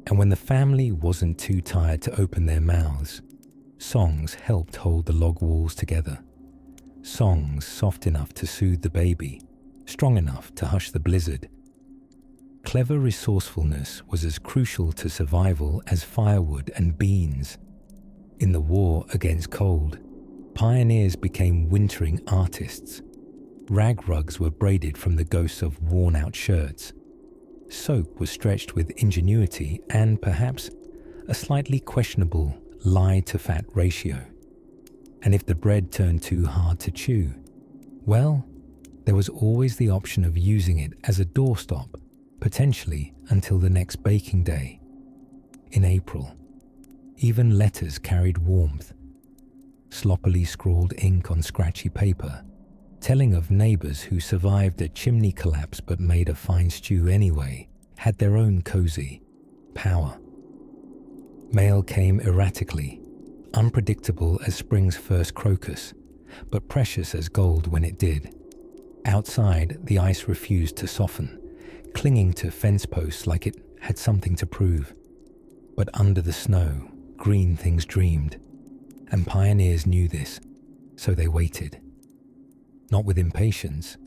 And when the family wasn't too tired to open their mouths, songs helped hold the log walls together. Songs soft enough to soothe the baby, strong enough to hush the blizzard. Clever resourcefulness was as crucial to survival as firewood and beans. In the war against cold, pioneers became wintering artists. Rag rugs were braided from the ghosts of worn-out shirts. Soap was stretched with ingenuity and, perhaps, a slightly questionable lye-to-fat ratio. And if the bread turned too hard to chew, well, there was always the option of using it as a doorstop, potentially until the next baking day. In April, even letters carried warmth. Sloppily scrawled ink on scratchy paper, telling of neighbors who survived a chimney collapse but made a fine stew anyway, had their own cozy power. Mail came erratically, unpredictable as spring's first crocus, but precious as gold when it did. Outside, the ice refused to soften, clinging to fence posts like it had something to prove. But under the snow, green things dreamed, and pioneers knew this, so they waited. Not with impatience,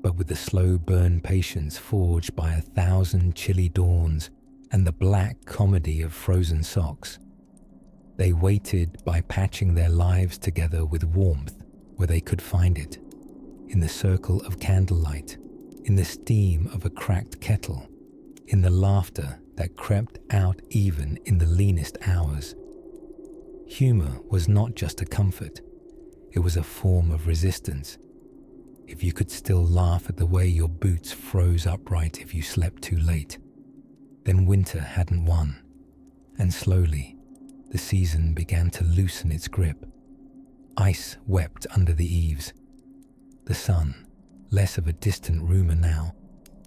but with the slow burn patience forged by 1,000 chilly dawns and the black comedy of frozen socks. They waited by patching their lives together with warmth where they could find it, in the circle of candlelight, in the steam of a cracked kettle, in the laughter that crept out even in the leanest hours. Humor was not just a comfort, it was a form of resistance. If you could still laugh at the way your boots froze upright if you slept too late, then winter hadn't won, and slowly the season began to loosen its grip. Ice wept under the eaves. The sun, less of a distant rumor now,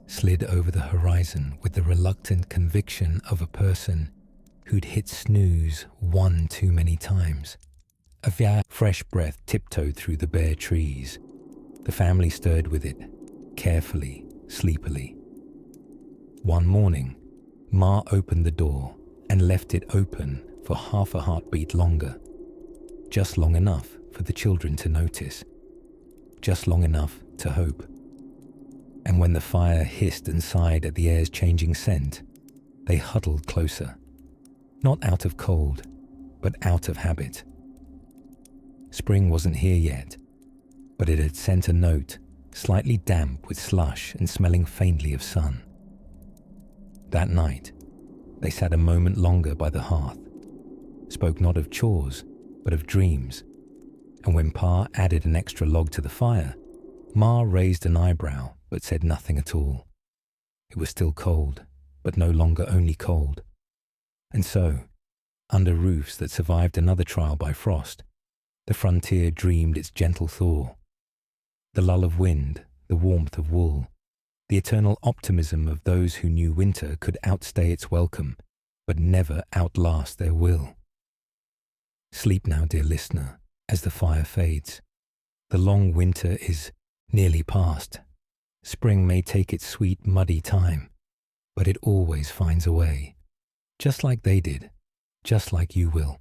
slid over the horizon with the reluctant conviction of a person who'd hit snooze one too many times. A fresh breath tiptoed through the bare trees. The family stirred with it, carefully, sleepily. One morning, Ma opened the door and left it open for half a heartbeat longer, just long enough for the children to notice, just long enough to hope. And when the fire hissed and sighed at the air's changing scent, they huddled closer, not out of cold, but out of habit. Spring wasn't here yet, but it had sent a note, slightly damp with slush and smelling faintly of sun. That night, they sat a moment longer by the hearth, spoke not of chores, but of dreams, and when Pa added an extra log to the fire, Ma raised an eyebrow but said nothing at all. It was still cold, but no longer only cold. And so, under roofs that survived another trial by frost, the frontier dreamed its gentle thaw. The lull of wind, the warmth of wool, the eternal optimism of those who knew winter could outstay its welcome, but never outlast their will. Sleep now, dear listener, as the fire fades. The long winter is nearly past. Spring may take its sweet, muddy time, but it always finds a way. just like they did, just like you will.